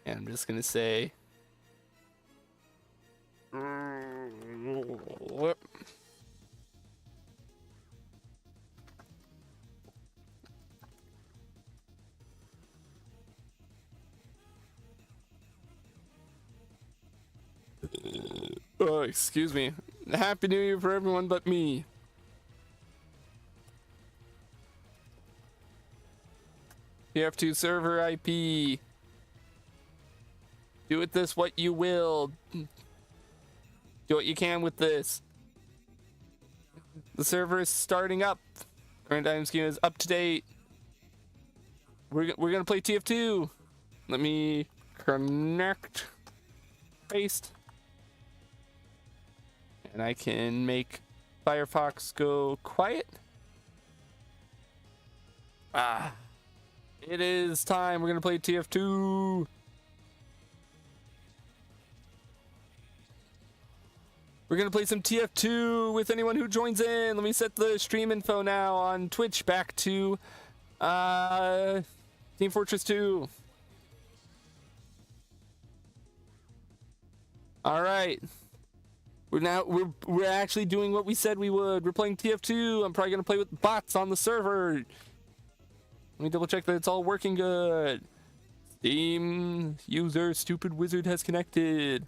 Speaker 1: And I'm just gonna say, whoop. Oh, excuse me. Happy New Year for everyone but me. TF2 server IP. Do with this what you will. Do what you can with this. The server is starting up. Current item scheme is up to date. We're gonna play TF2. Let me Connect. Paste. And I can make Firefox go quiet. Ah. It is time. We're going to play TF2. We're going to play some TF2 with anyone who joins in. Let me set the stream info now on Twitch back to Team Fortress 2. All right. We're actually doing what we said we would. We're playing TF2. I'm probably going to play with bots on the server. Let me double check that it's all working good. Steam user stupid wizard has connected.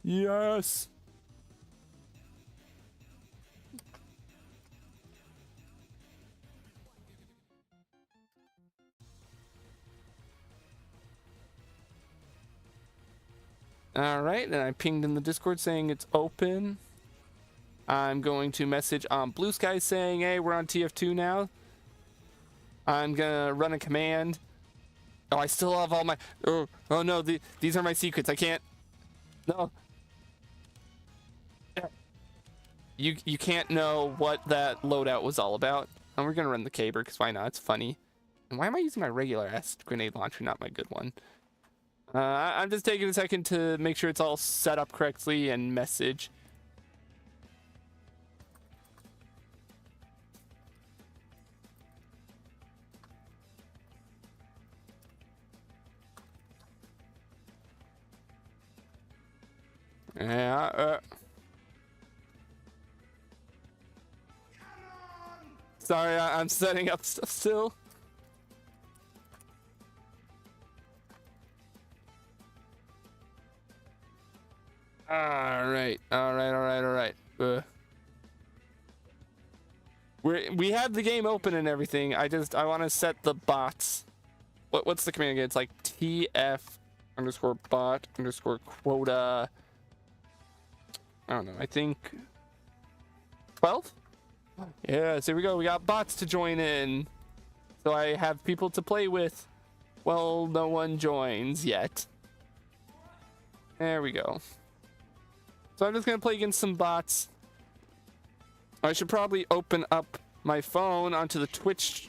Speaker 1: Yes. All right, and I pinged in the Discord saying it's open. I'm going to message on Blue Sky saying, hey, we're on TF2 now. I'm gonna run a command. Oh, I still have all my... Oh no, these are my secrets. I can't... No. You can't know what that loadout was all about. And we're gonna run the caber, because why not? It's funny. And why am I using my regular ass grenade launcher, not my good one? I'm just taking a second to make sure it's all set up correctly and message. Yeah, sorry, I'm setting up stuff still. All right. We have the game open and everything. I want to set the bots. What's the command again? It's like TF_bot_quota. I don't know. I think 12. Yeah. So here we go. We got bots to join in. So I have people to play with. Well, no one joins yet. There we go. So I'm just going to play against some bots. I should probably open up my phone onto the Twitch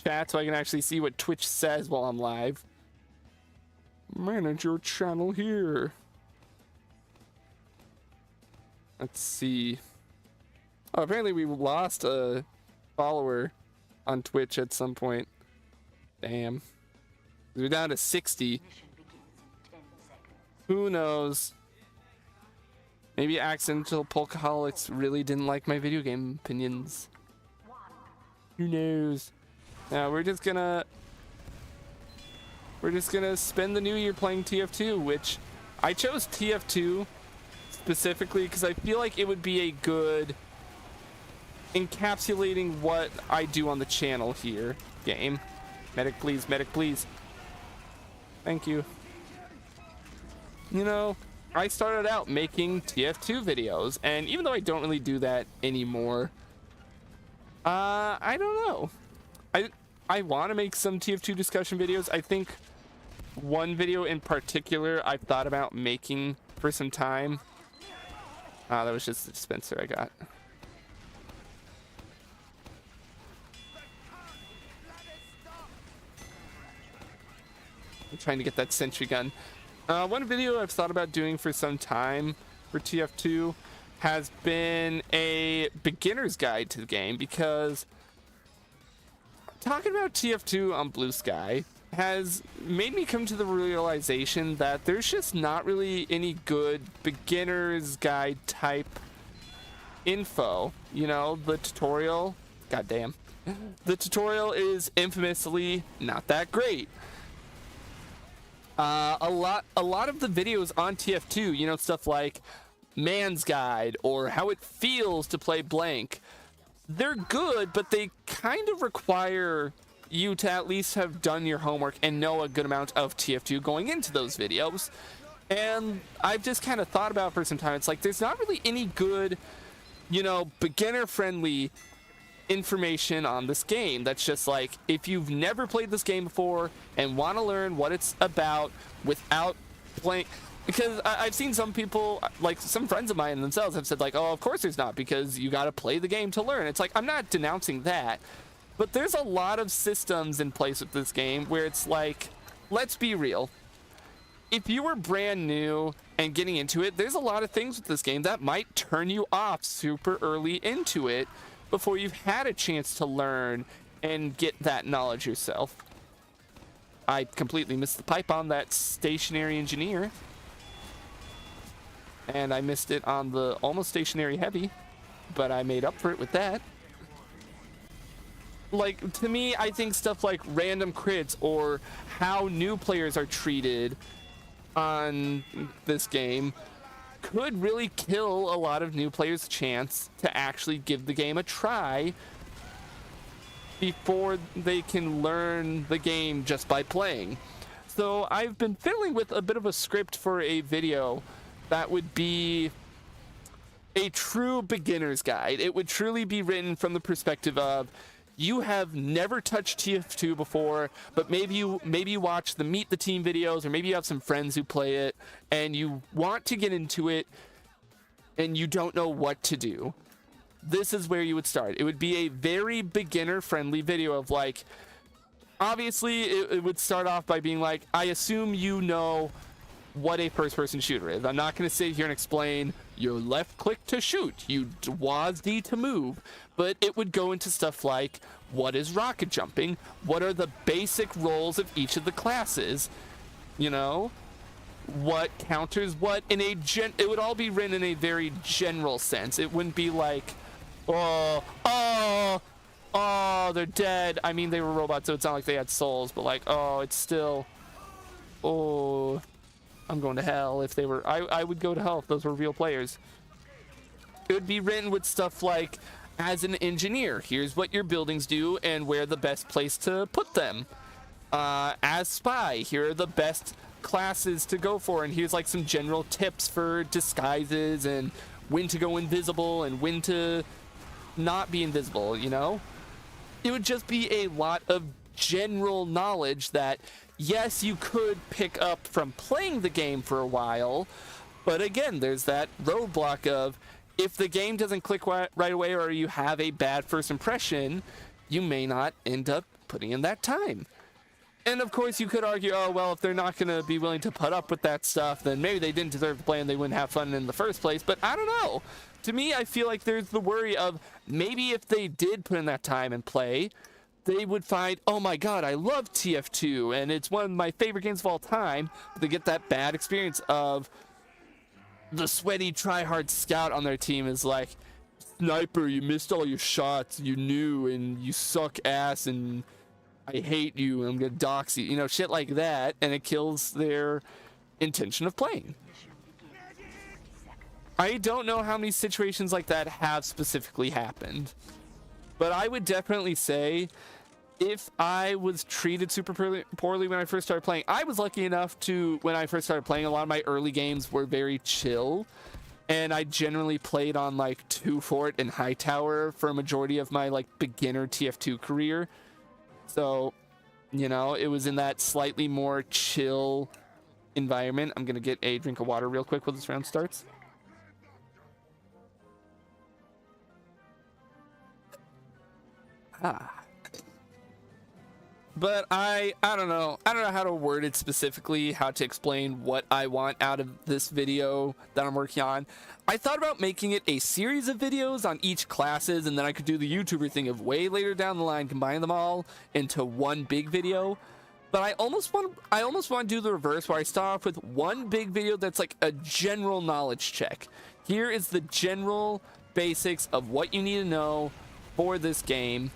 Speaker 1: chat so I can actually see what Twitch says while I'm live. Manage your channel here. Let's see. Oh, apparently we lost a follower on Twitch at some point. Damn. We're down to 60. Who knows? Maybe accidental Polkaholics really didn't like my video game opinions. Who knows? Now we're just gonna spend the new year playing TF2, which I chose TF2 specifically because I feel like it would be a good encapsulating what I do on the channel here. Game. Medic please, medic please. Thank you. You know, I started out making TF2 videos, and even though I don't really do that anymore, I don't know. I want to make some TF2 discussion videos. I think one video in particular I've thought about making for some time. That was just the dispenser I got. I'm trying to get that sentry gun. One video I've thought about doing for some time for TF2 has been a beginner's guide to the game, because talking about TF2 on Blue Sky has made me come to the realization that there's just not really any good beginner's guide type info. You know, the tutorial, goddamn, the tutorial is infamously not that great. A lot of the videos on TF2, you know, stuff like Man's Guide or how it feels to play blank, they're good, but they kind of require you to at least have done your homework and know a good amount of TF2 going into those videos. And I've just kind of thought about it for some time. It's like there's not really any good, you know, beginner friendly information on this game that's just like, if you've never played this game before and want to learn what it's about without playing, because I've seen some people, like some friends of mine themselves have said like, oh, of course there's not, because you got to play the game to learn. It's like, I'm not denouncing that, but there's a lot of systems in place with this game where it's like, let's be real, if you were brand new and getting into it, there's a lot of things with this game that might turn you off super early into it before you've had a chance to learn and get that knowledge yourself. I completely missed the pipe on that stationary engineer. And I missed it on the almost stationary heavy, but I made up for it with that. Like, to me, I think stuff like random crits or how new players are treated on this game could really kill a lot of new players' chance to actually give the game a try before they can learn the game just by playing. So I've been fiddling with a bit of a script for a video that would be a true beginner's guide. It would truly be written from the perspective of, you have never touched TF2 before, but maybe you watch the Meet the Team videos, or maybe you have some friends who play it, and you want to get into it, and you don't know what to do. This is where you would start. It would be a very beginner-friendly video of like, obviously, it would start off by being like, I assume you know what a first-person shooter is. I'm not going to sit here and explain your left click to shoot, you WASD to move, but it would go into stuff like, what is rocket jumping? What are the basic roles of each of the classes? You know, what counters what in a it would all be written in a very general sense. It wouldn't be like, oh, they're dead. I mean, they were robots, so it's not like they had souls, but like, oh, it's still, oh, I'm going to hell. If they were, I would go to hell if those were real players. It would be written with stuff like, as an engineer, here's what your buildings do and where the best place to put them. As spy, here are the best classes to go for, and here's like some general tips for disguises and when to go invisible and when to not be invisible, you know? It would just be a lot of general knowledge that, yes, you could pick up from playing the game for a while, but again, there's that roadblock of, if the game doesn't click right away or you have a bad first impression, you may not end up putting in that time. And of course, you could argue, oh, well, if they're not going to be willing to put up with that stuff, then maybe they didn't deserve to play and they wouldn't have fun in the first place. But I don't know. To me, I feel like there's the worry of, maybe if they did put in that time and play, they would find, oh my god, I love TF2 and it's one of my favorite games of all time. But they get that bad experience of the sweaty try-hard scout on their team is like, sniper, you missed all your shots, you knew, and you suck ass, and I hate you, and I'm gonna dox you, you know, shit like that, and it kills their intention of playing. I don't know how many situations like that have specifically happened, but I would definitely say, if I was treated super poorly when I first started playing, I was lucky enough to, when I first started playing, a lot of my early games were very chill, and I generally played on like 2 Fort and Hightower for a majority of my like beginner TF2 career. So, you know, it was in that slightly more chill environment. I'm gonna get a drink of water real quick while this round starts. But I don't know how to word it specifically, how to explain what I want out of this video that I'm working on. I thought about making it a series of videos on each classes, and then I could do the YouTuber thing of way later down the line, combine them all into one big video. But I almost want to do the reverse, where I start off with one big video that's like a general knowledge check. Here is the general basics of what you need to know for this game.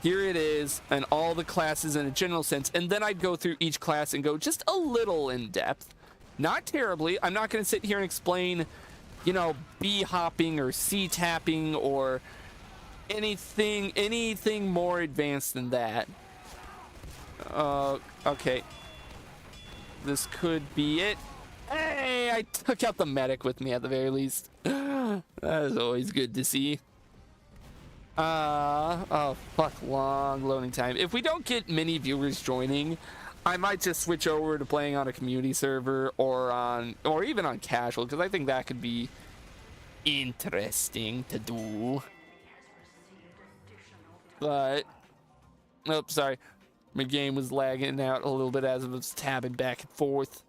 Speaker 1: Here it is, and all the classes in a general sense, and then I'd go through each class and go just a little in depth. Not terribly. I'm not going to sit here and explain, you know, B hopping or C tapping or anything more advanced than that. Okay. This could be it. Hey, I took out the medic with me at the very least. That is always good to see. Oh fuck, long loading time. If we don't get many viewers joining, I might just switch over to playing on a community server or even on casual, because I think that could be interesting to do. But oops, sorry, my game was lagging out a little bit as it was tabbing back and forth.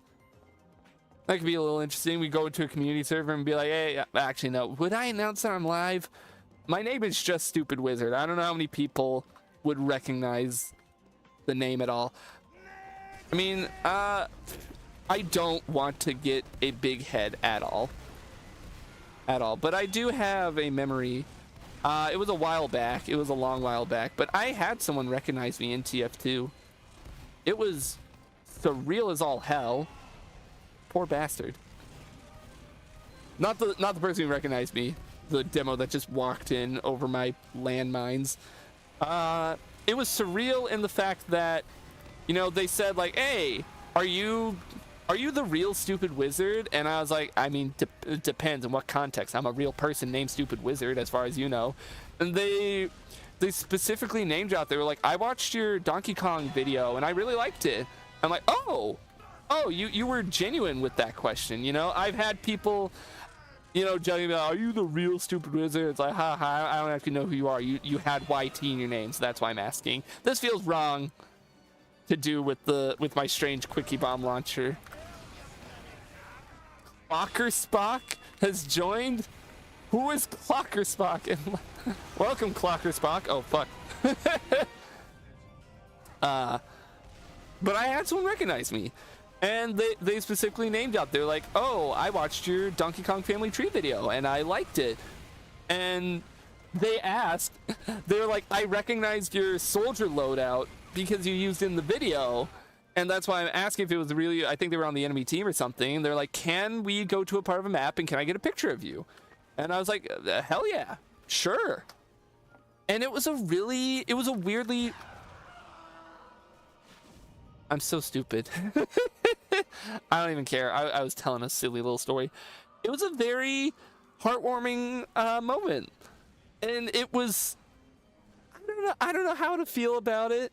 Speaker 1: That could be a little interesting. We go into a community server and be like, hey, actually no, would I announce that I'm live? My name is just Stupid Wizard. I don't know how many people would recognize the name at all. I mean, I don't want to get a big head at all. But I do have a memory. It was a while back. It was a long while back. But I had someone recognize me in TF2. It was surreal as all hell. Poor bastard. Not the person who recognized me. The demo that just walked in over my landmines. It was surreal in the fact that, you know, they said like, hey, are you the real Stupid Wizard? And I was like, I mean, it depends in what context. I'm a real person named Stupid Wizard, as far as you know. And they specifically name dropped. They were like, I watched your Donkey Kong video and I really liked it. I'm like, oh, you were genuine with that question. You know, I've had people, you know, joking about, are you the real Stupid Wizard? It's like, haha, I don't actually know who you are. You had YT in your name, so that's why I'm asking. This feels wrong to do with my strange quickie bomb launcher. Clocker Spock has joined. Who is Clocker Spock? Welcome, Clocker Spock. Oh fuck. But I had someone recognize me, and they specifically named out. They're like, oh, I watched your Donkey Kong Family Tree video and I liked it. And they asked, they're like, I recognized your soldier loadout because you used in the video, and that's why I'm asking if it was really, I think they were on the enemy team or something. They're like, can we go to a part of a map and can I get a picture of you? And I was like, hell yeah, sure. And it was a weirdly, I'm so stupid. I don't even care. I was telling a silly little story. It was a very heartwarming moment, and it was, I don't know how to feel about it.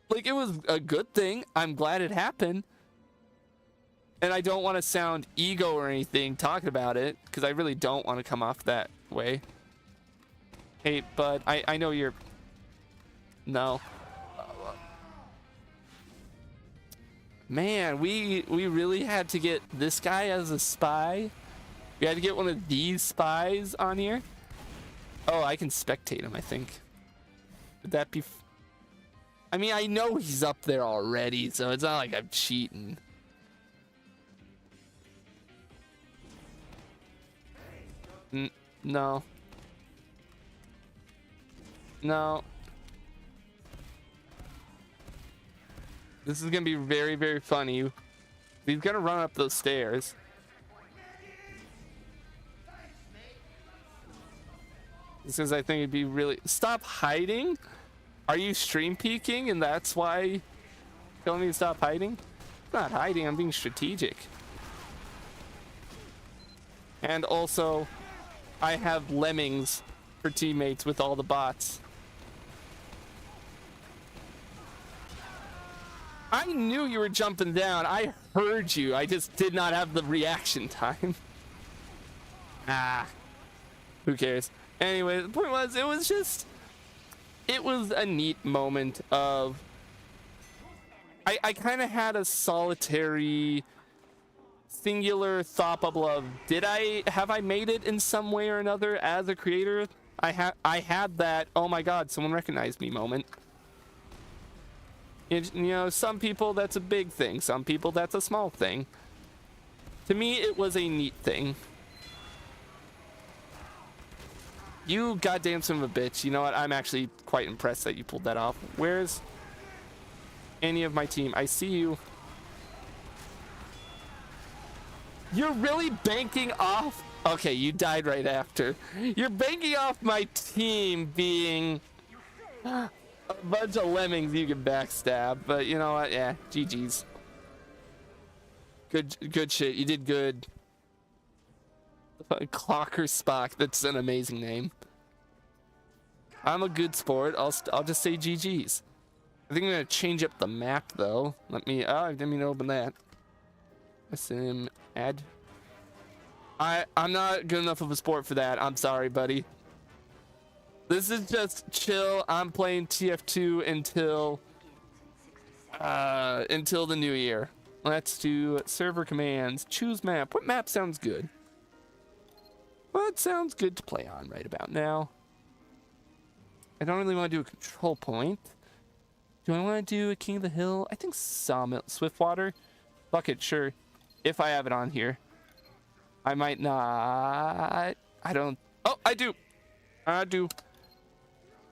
Speaker 1: Like, it was a good thing. I'm glad it happened. And I don't want to sound ego or anything talking about it, because I really don't want to come off that way. Hey, bud, I know you're... No. Man, we really had to get this guy as a spy? We had to get one of these spies on here? Oh, I can spectate him, I think. Would that be... I mean, I know he's up there already, so it's not like I'm cheating. No. No. This is gonna be very, very funny. He's gonna run up those stairs. This is, I think it'd be really... Stop hiding? Are you stream peeking and that's why you're telling me to stop hiding? I'm not hiding, I'm being strategic. And also, I have lemmings for teammates with all the bots. I knew you were jumping down. I heard you. I just did not have the reaction time. Ah, who cares? Anyway, the point was, it was a neat moment of... I kind of had a solitary, singular thought bubble of, have I made it in some way or another as a creator? I had that, oh my god, someone recognized me moment. You know, some people that's a big thing, some people that's a small thing. To me, it was a neat thing. You goddamn son of a bitch. You know what? I'm actually quite impressed that you pulled that off. Where's any of my team? I see you. You're really banking off... Okay, you died right after. You're banking off my team being a bunch of lemmings you can backstab. But you know what? Yeah, GG's. Good shit. You did good. Clocker Spock. That's an amazing name. I'm a good sport. I'll just say GG's. I think I'm gonna change up the map though. Let me I didn't mean to open that. SM add. I'm not good enough of a sport for that. I'm sorry, buddy. This is just chill. I'm playing TF2 until the new year. Let's do server commands. Choose map. What map sounds good? What sounds good to play on right about now? I don't really want to do a control point. Do I want to do a King of the Hill? I think Sawmill, Swiftwater. Fuck it, sure. If I have it on here. I might not. I don't. Oh, I do. I do. All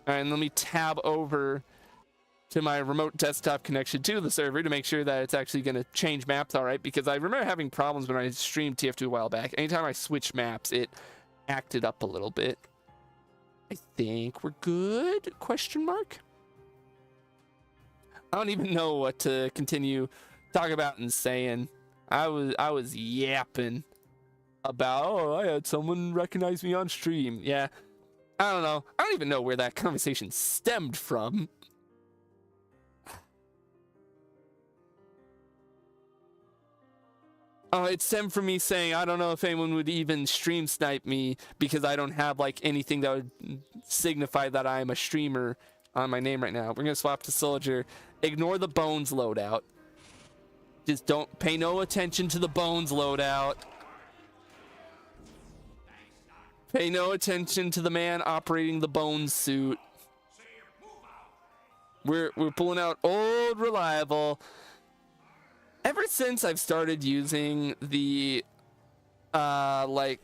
Speaker 1: right, and let me tab over to my remote desktop connection to the server to make sure that it's actually going to change maps all right, because I remember having problems when I streamed TF2 a while back. Anytime I switched maps, it acted up a little bit. I think we're good? Question mark? I don't even know what to continue talking about and saying. I was yapping about, oh, I had someone recognize me on stream. Yeah, I don't know. I don't even know where that conversation stemmed from. Oh, it stemmed from me saying, I don't know if anyone would even stream snipe me because I don't have like anything that would signify that I'm a streamer on my name right now. We're gonna swap to Soldier. Ignore the Bones loadout. Just don't pay no attention to the Bones loadout. Pay no attention to the man operating the Bones suit. We're pulling out old reliable. Ever since I've started using the like,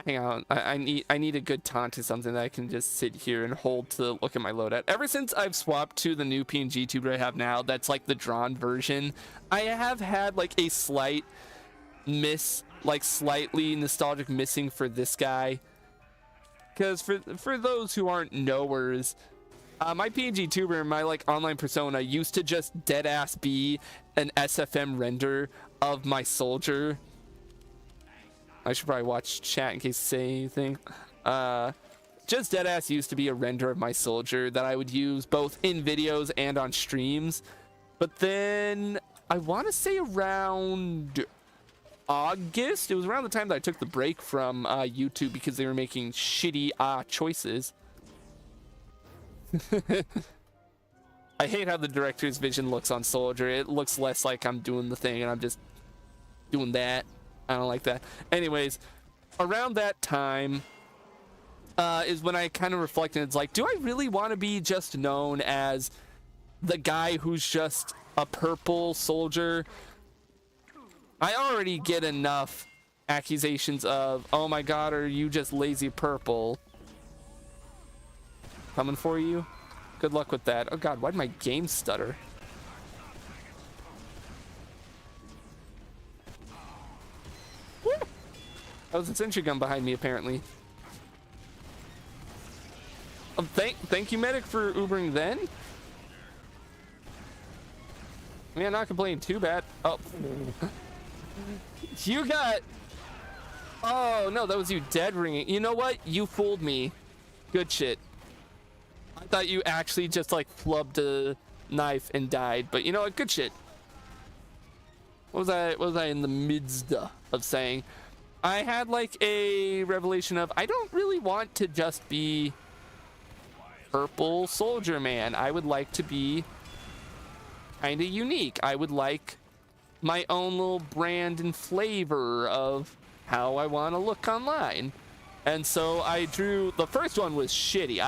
Speaker 1: hang on, I need a good taunt to something that I can just sit here and hold to look at my loadout. Ever since I've swapped to the new PNG tuber I have now, that's like the drawn version, I have had like a slight miss, like slightly nostalgic missing for this guy. Because for those who aren't knowers, my PNG tuber, my like online persona used to just dead ass be an SFM render of my soldier. I should probably watch chat in case I say anything. Just dead ass used to be a render of my soldier that I would use both in videos and on streams. But then I want to say around August, it was around the time that I took the break from YouTube because they were making shitty choices. I hate how the director's vision looks on Soldier. It looks less like I'm doing the thing and I'm just doing that. I don't like that. Anyways, around that time is when I kind of reflected. It's like, do I really want to be just known as the guy who's just a purple soldier? I already get enough accusations of, oh my god, are you just lazy purple? Coming for you. Good luck with that. Oh god, why did my game stutter? Woo! That was a sentry gun behind me, apparently. Thank you, medic, for Ubering then. I mean, I'm not complaining too bad. Oh. You got... Oh, no, that was you dead ringing. You know what? You fooled me. Good shit. I thought you actually just like flubbed a knife and died, but you know what? Good shit. What was I in the midst of saying? I had like a revelation of, I don't really want to just be purple soldier man. I would like to be kind of unique. I would like my own little brand and flavor of how I want to look online. And so I drew, the first one was shitty.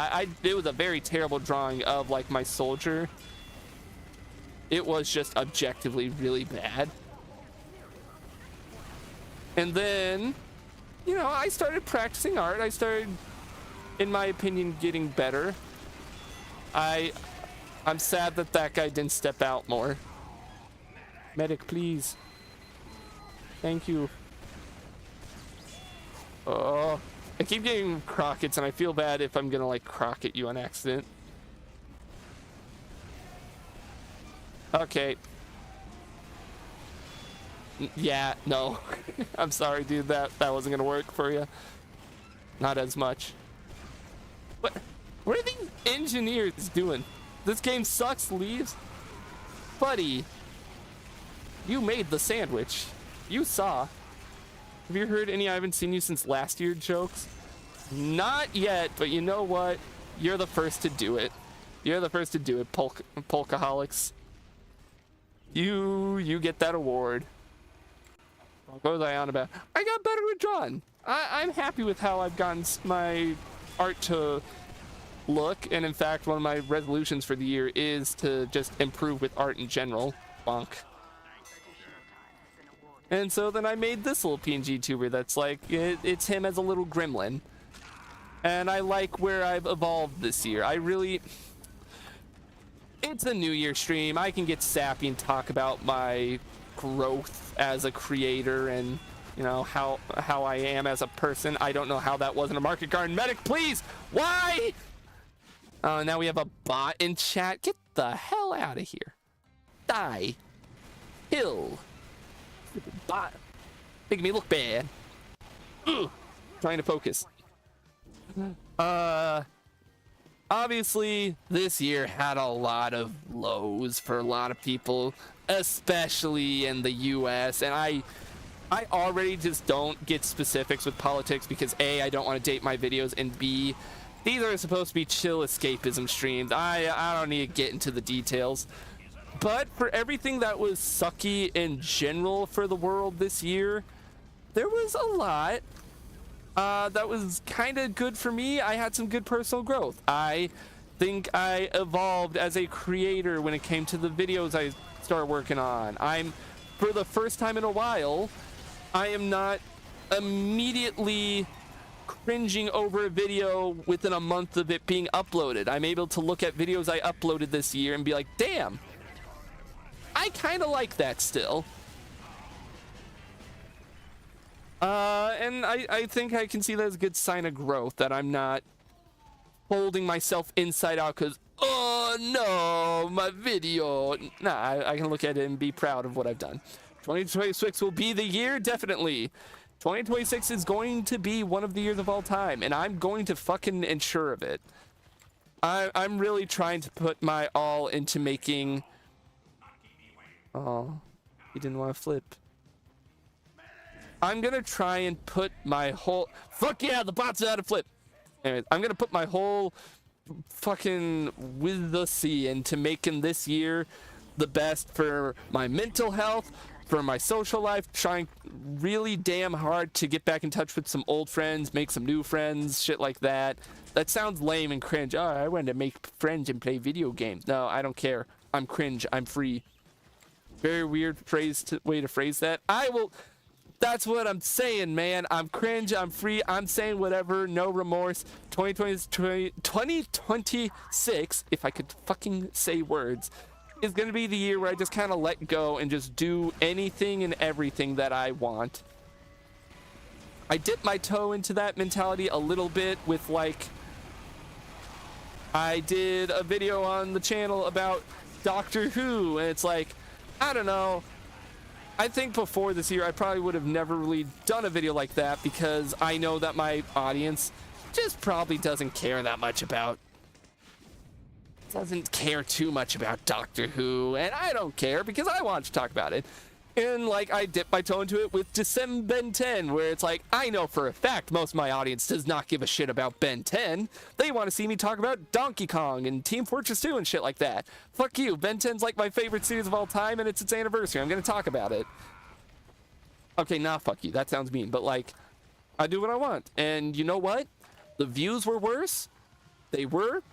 Speaker 1: It was a very terrible drawing of like my soldier. It was just objectively really bad. And then, you know, I started practicing art. I started, in my opinion, getting better. I'm sad that that guy didn't step out more. Medic, please. Thank you. Oh, I keep getting crockets and I feel bad if I'm gonna like crocket you on accident. Okay. Yeah, no. I'm sorry, dude. That wasn't gonna work for you. Not as much. What? What are these engineers doing? This game sucks, leaves? Buddy, you made the sandwich. You saw. Have you heard any I haven't seen you since last year jokes? Not yet, but you know what? You're the first to do it. You're the first to do it, Polkaholics. You get that award. What was I on about? I got better with drawing. I'm happy with how I've gotten my art to look, and in fact, one of my resolutions for the year is to just improve with art in general. Bonk. And so then I made this little PNG tuber that's like, it's him as a little gremlin. And I like where I've evolved this year. It's a New Year stream. I can get sappy and talk about my growth as a creator and, you know, how I am as a person. I don't know how that wasn't a market garden medic, please. Why? Oh, now we have a bot in chat. Get the hell out of here. Die. Kill. Stupid bot. Making me look bad. Ugh. Trying to focus. Obviously, this year had a lot of lows for a lot of people, especially in the US, and I already just don't get specifics with politics because A, I don't want to date my videos, and B, these are supposed to be chill escapism streams. I don't need to get into the details. But for everything that was sucky in general for the world this year, there was a lot that was kind of good for me. I had some good personal growth. I think I evolved as a creator when it came to the videos I started working on. For the first time in a while, I am not immediately cringing over a video within a month of it being uploaded. I'm able to look at videos I uploaded this year and be like, damn, I kind of like that still. And I think I can see that as a good sign of growth, that I'm not holding myself inside out because, oh no, my video. Nah, I can look at it and be proud of what I've done. 2026 will be the year, definitely. 2026 is going to be one of the years of all time, and I'm going to fucking ensure of it. I'm really trying to put my all into making... Oh, he didn't want to flip. I'm gonna try and put my whole... Fuck yeah, the bot's out of flip! Anyways, I'm gonna put my whole fucking with the sea into making this year the best for my mental health, for my social life, trying really damn hard to get back in touch with some old friends, make some new friends, shit like that. That sounds lame and cringe. Oh, I wanted to make friends and play video games. No, I don't care. I'm cringe. I'm free. Very weird way to phrase that. That's what I'm saying, man. I'm cringe. I'm free. I'm saying whatever. No remorse. 2026, if I could fucking say words, is going to be the year where I just kind of let go and just do anything and everything that I want. I dipped my toe into that mentality a little bit with, like, I did a video on the channel about Doctor Who, and it's like, I don't know. I think before this year, I probably would have never really done a video like that because I know that my audience just probably doesn't care that much about... doesn't care too much about Doctor Who, and I don't care because I want to talk about it. And, like, I dip my toe into it with December Ben 10, where it's like, I know for a fact most of my audience does not give a shit about Ben 10. They want to see me talk about Donkey Kong and Team Fortress 2 and shit like that. Fuck you. Ben 10's like my favorite series of all time, and it's its anniversary. I'm going to talk about it. Okay, nah, fuck you. That sounds mean, but, like, I do what I want. And you know what? The views were worse. They were.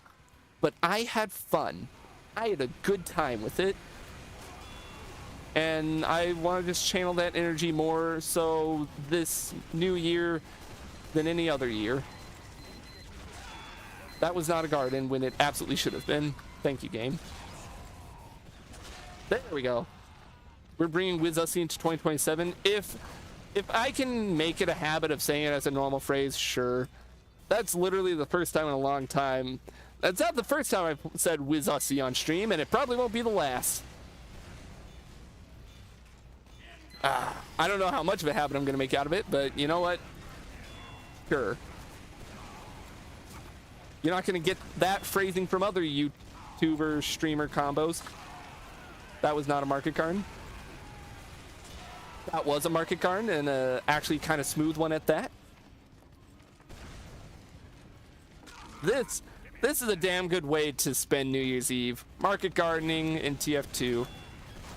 Speaker 1: But I had fun. I had a good time with it. And I want to just channel that energy more so this new year than any other year. That was not a garden when it absolutely should have been. Thank you, game. There we go. We're bringing WizUssie into 2027. If I can make it a habit of saying it as a normal phrase, sure. That's literally the first time in a long time. That's not the first time I've said WizUssie on stream, and it probably won't be the last. I don't know how much of a habit I'm going to make out of it, but you know what? Sure. You're not going to get that phrasing from other YouTuber streamer combos. That was not a market card. That was a market card, and actually kind of smooth one at that. This is a damn good way to spend New Year's Eve. Market gardening in TF2.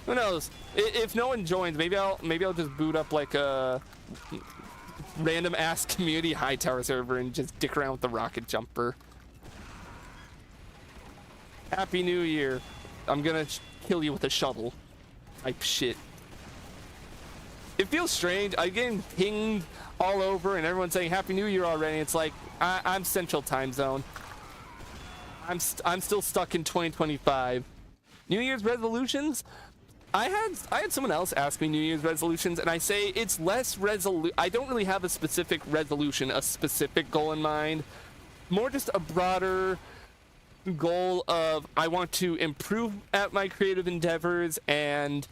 Speaker 1: Who knows? If no one joins, maybe I'll just boot up like a random ass community high tower server and just dick around with the rocket jumper. Happy New Year. I'm gonna kill you with a shovel. Type shit. It feels strange. I'm getting pinged all over and everyone's saying Happy New Year already. It's like I'm Central Time Zone. I'm still stuck in 2025. New Year's resolutions? I had someone else ask me New Year's resolutions, and I say it's less I don't really have a specific resolution, a specific goal in mind. More just a broader goal of I want to improve at my creative endeavors and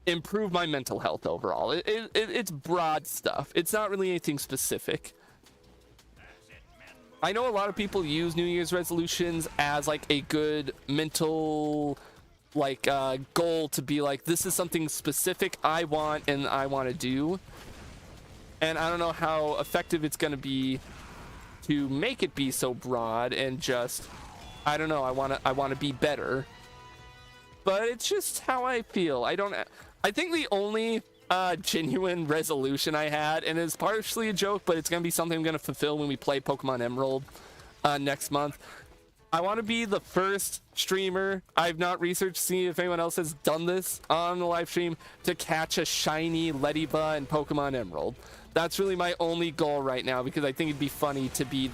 Speaker 1: improve my mental health overall. It's broad stuff. It's not really anything specific. I know a lot of people use New Year's resolutions as like a good mental like goal to be like, this is something specific I want and I want to do. And I don't know how effective it's going to be to make it be so broad and just, I don't know, I want to be better. But it's just how I feel. I think the only genuine resolution I had, and it's partially a joke, but it's going to be something I'm going to fulfill when we play Pokemon Emerald next month. I want to be the first streamer, I've not researched, see if anyone else has done this on the live stream, to catch a shiny Lediba in Pokemon Emerald. That's really my only goal right now, because I think it'd be funny to be...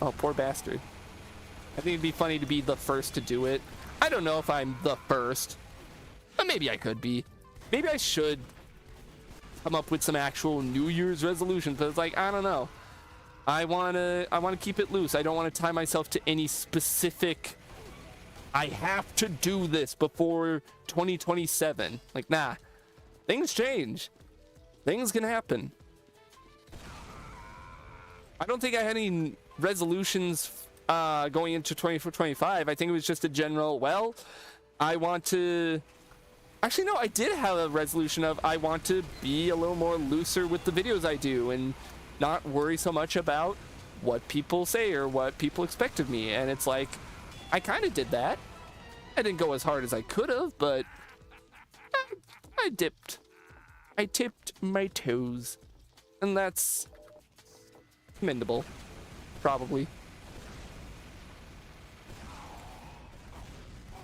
Speaker 1: Oh, poor bastard. I think it'd be funny to be the first to do it. I don't know if I'm the first, but maybe I could be. Maybe I should come up with some actual New Year's resolutions, but it's like, I don't know. I want to keep it loose. I don't want to tie myself to any specific, I have to do this before 2027. Like, nah. Things change. Things can happen. I don't think I had any resolutions going into 2025. I think it was just a general, well, I want to... Actually, no, I did have a resolution of I want to be a little more looser with the videos I do and not worry so much about what people say or what people expect of me. And it's like, I kind of did that. I didn't go as hard as I could have, but I dipped. I tipped my toes. And that's commendable, probably.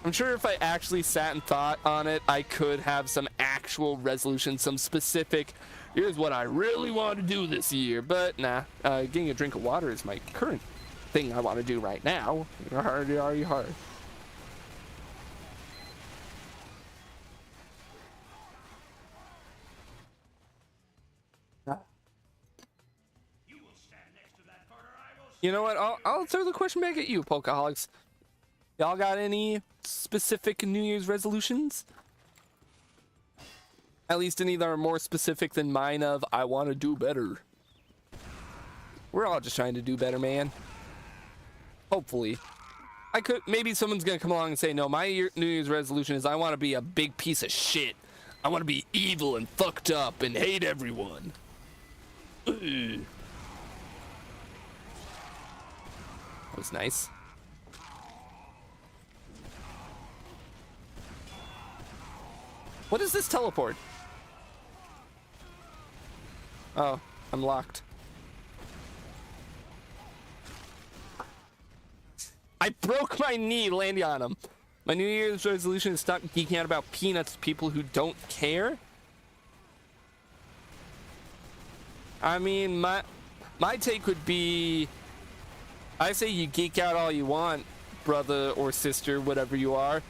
Speaker 1: I'm sure if I actually sat and thought on it, I could have some actual resolution, some specific, here's what I really want to do this year. But nah, getting a drink of water is my current thing I want to do right now. Hard. You know what? I'll throw the question back at you, Pokeholics. Y'all got any specific New Year's resolutions? At least any that are more specific than mine of, I want to do better. We're all just trying to do better, man. Hopefully. Maybe someone's going to come along and say, no, my New Year's resolution is I want to be a big piece of shit. I want to be evil and fucked up and hate everyone. Ugh. That was nice. What is this teleport? Oh, I'm locked. I broke my knee landing on him. My New Year's resolution is stop geeking out about peanuts to people who don't care. I mean, my take would be, I say you geek out all you want, brother or sister, whatever you are.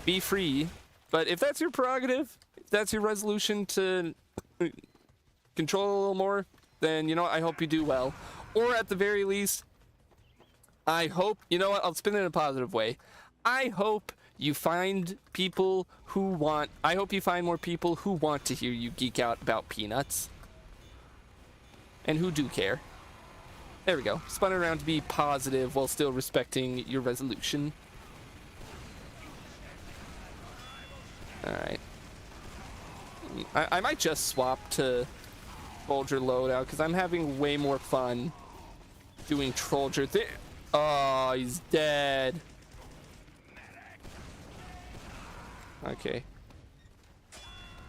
Speaker 1: Be free. But if that's your prerogative, if that's your resolution to control a little more, then, you know what, I hope you do well. Or at the very least, I hope, you know what, I'll spin it in a positive way. I hope you find people who want, I hope you find more people who want to hear you geek out about peanuts. And who do care. There we go. Spun around to be positive while still respecting your resolution. Alright. I might just swap to Trollger loadout because I'm having way more fun doing Trollger thing. Oh, he's dead. Okay.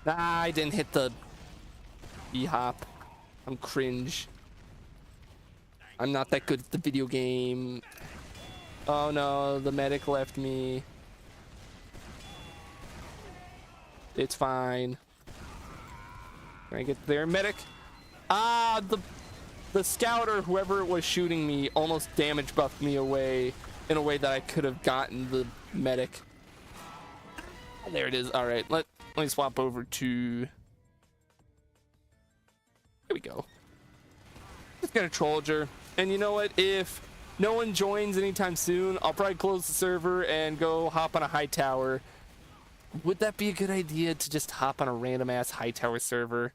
Speaker 1: Nah, I didn't hit the B-hop. I'm cringe. I'm not that good at the video game. Oh no, the medic left me. It's fine. Can I get there, medic? Ah, the scout or whoever was shooting me almost damage buffed me away in a way that I could have gotten the medic. There it is. All right, let me swap over to. Here we go. Just gonna Trollger, and you know what? If no one joins anytime soon, I'll probably close the server and go hop on a high tower. Would that be a good idea to just hop on a random ass high tower server?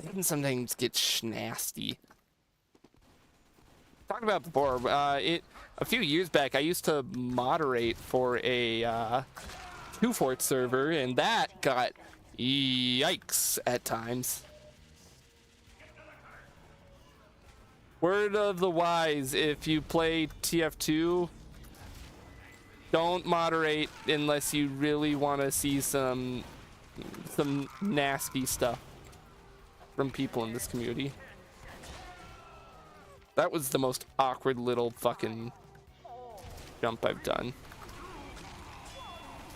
Speaker 1: They can sometimes get schnasty. Talked about before, a few years back, I used to moderate for a 2-fort server, and that got yikes at times. Word of the wise: if you play TF2, don't moderate unless you really want to see some nasty stuff from people in this community. That was the most awkward little fucking jump I've done.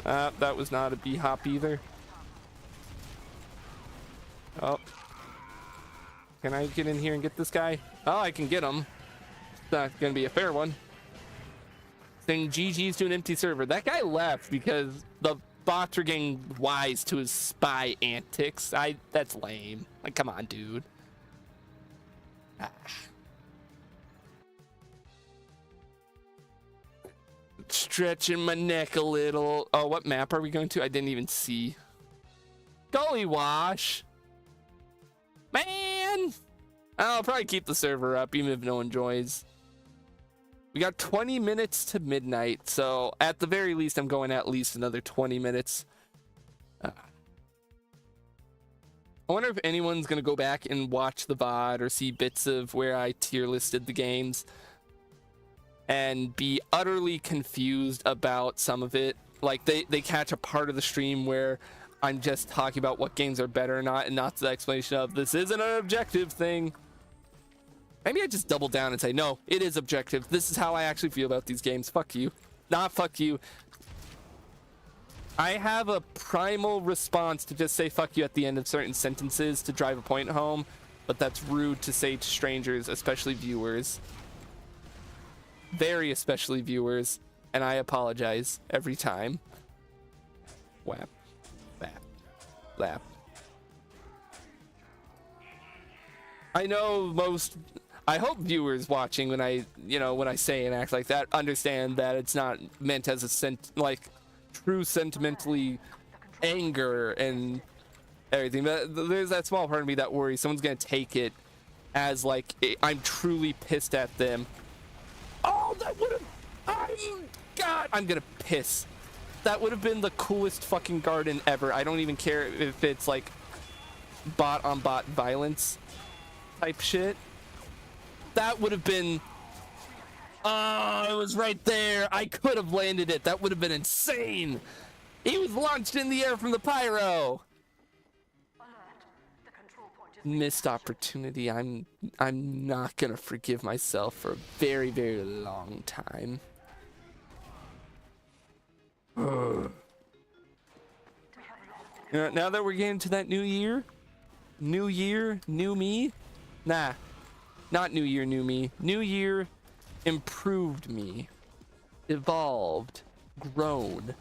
Speaker 1: That was not a B-hop either. Oh. Can I get in here and get this guy? Oh, I can get him. It's not gonna be a fair one. Saying GG's to an empty server. That guy left because the bots are getting wise to his spy antics. That's lame. Like, come on, dude. Ah. Stretching my neck a little. Oh, what map are we going to? I didn't even see. Gully Wash. Man! I'll probably keep the server up even if no one joins. We got 20 minutes to midnight, so at the very least, I'm going at least another 20 minutes. I wonder if anyone's going to go back and watch the VOD or see bits of where I tier listed the games and be utterly confused about some of it. Like, they catch a part of the stream where I'm just talking about what games are better or not, and not the explanation of this isn't an objective thing. Maybe I just double down and say, no, it is objective. This is how I actually feel about these games. Fuck you. Not fuck you. I have a primal response to just say fuck you at the end of certain sentences to drive a point home, but that's rude to say to strangers, especially viewers. Very especially viewers, and I apologize every time. Whap. Lap. Lap. I know I hope viewers watching when I say and act like that understand that it's not meant as a true sentimentally anger and everything. But there's that small part of me that worries someone's gonna take it as like I'm truly pissed at them. Oh, that would have. God, I'm gonna piss. That would have been the coolest fucking garden ever. I don't even care if it's like bot on bot violence type shit. That would have been. Oh, it was right there. I could have landed it. That would have been insane. He was launched in the air from the pyro. Missed opportunity. I'm not gonna forgive myself for a very, very long time. Now that we're getting to that new year, new me. Nah, not new year, new me. New year, improved me, evolved, grown.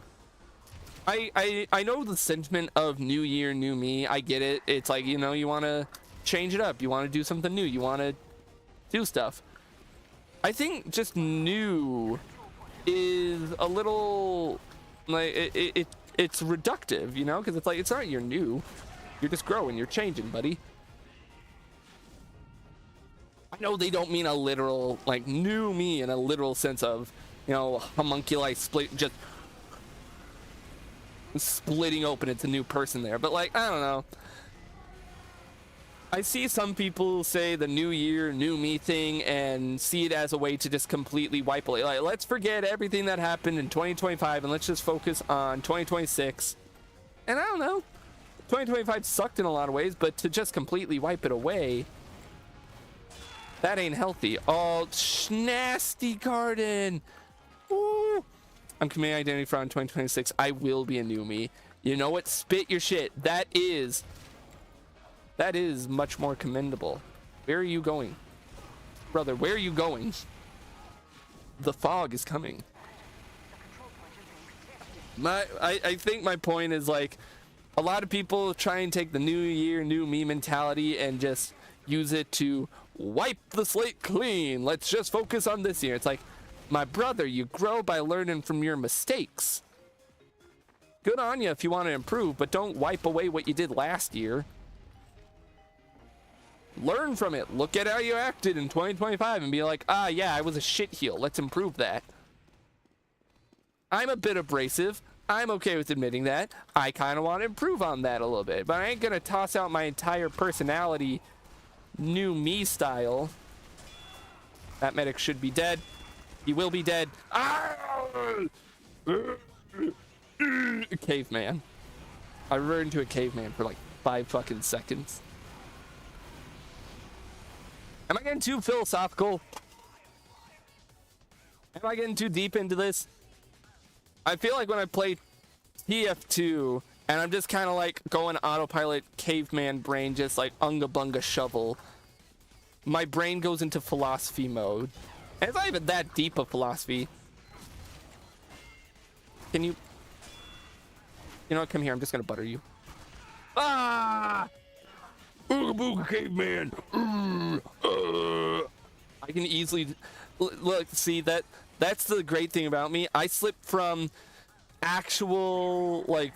Speaker 1: I know the sentiment of new year, new me. I get it. It's like, you want to change it up. You want to do something new. You want to do stuff. I think just new is a little like it's reductive, because it's like it's not you're new. You're just growing. You're changing, buddy. I know they don't mean a literal, like, new me in a literal sense of, you know, homunculi split, just splitting open into a new person there. But, like, I don't know. I see some people say the new year, new me thing and see it as a way to just completely wipe away. Like, let's forget everything that happened in 2025 and let's just focus on 2026. And I don't know. 2025 sucked in a lot of ways, but to just completely wipe it away, that ain't healthy. Oh, nasty garden. Ooh. I'm committing identity fraud in 2026. I will be a new me. You know what? Spit your shit. That is much more commendable. Where are you going? Brother, where are you going? The fog is coming. I think my point is, like, a lot of people try and take the new year, new me mentality and just use it to wipe the slate clean. Let's just focus on this year. It's like, my brother, you grow by learning from your mistakes. Good on you if you want to improve, but don't wipe away what you did last year. Learn from it. Look at how you acted in 2025 and be like, ah, yeah, I was a shitheel. Let's improve that. I'm a bit abrasive. I'm okay with admitting that. I kind of want to improve on that a little bit, but I ain't going to toss out my entire personality, new me style. That medic should be dead. He will be dead. Caveman. I reverted into a caveman for like 5 fucking seconds. Am I getting too philosophical? Am I getting too deep into this? I feel like when I play TF2 and I'm just kind of like going autopilot caveman brain, just like unga bunga shovel, my brain goes into philosophy mode. And it's not even that deep of philosophy. Can you know what? Come here. I'm just gonna butter you. Ah! Ooga booga caveman. I can easily look. See that? That's the great thing about me. I slip from actual like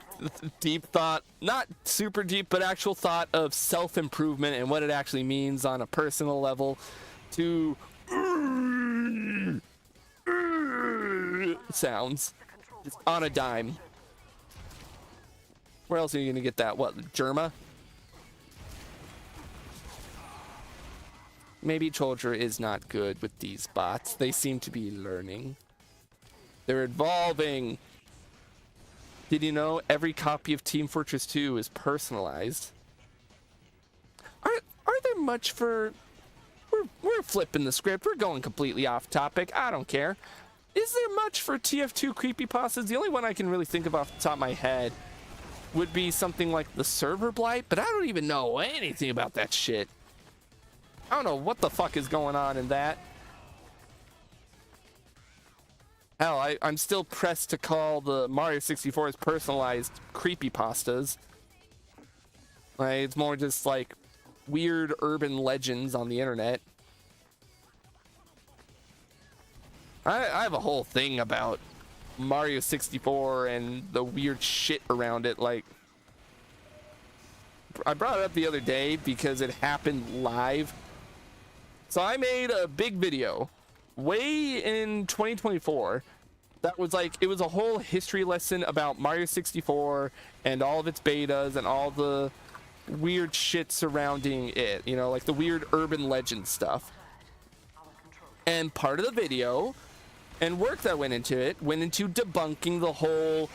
Speaker 1: deep thought, not super deep, but actual thought of self-improvement and what it actually means on a personal level, to sounds just on a dime. Where else are you gonna get that? What, Germa? Maybe Cholcher is not good with these bots. They seem to be learning. They're evolving. Did you know every copy of Team Fortress 2 is personalized? Are there much for... We're flipping the script. We're going completely off topic. I don't care. Is there much for TF2 creepypastas? The only one I can really think of off the top of my head would be something like the server blight, but I don't even know anything about that shit. I don't know what the fuck is going on in that. Hell, I'm still pressed to call the Mario 64's personalized creepypastas. Like, it's more just like weird urban legends on the internet. I have a whole thing about Mario 64 and the weird shit around it. Like, I brought it up the other day because it happened live. So I made a big video way in 2024 that was like, it was a whole history lesson about Mario 64 and all of its betas and all the weird shit surrounding it, you know, like the weird urban legend stuff. And part of the video and work that went into it went into debunking the whole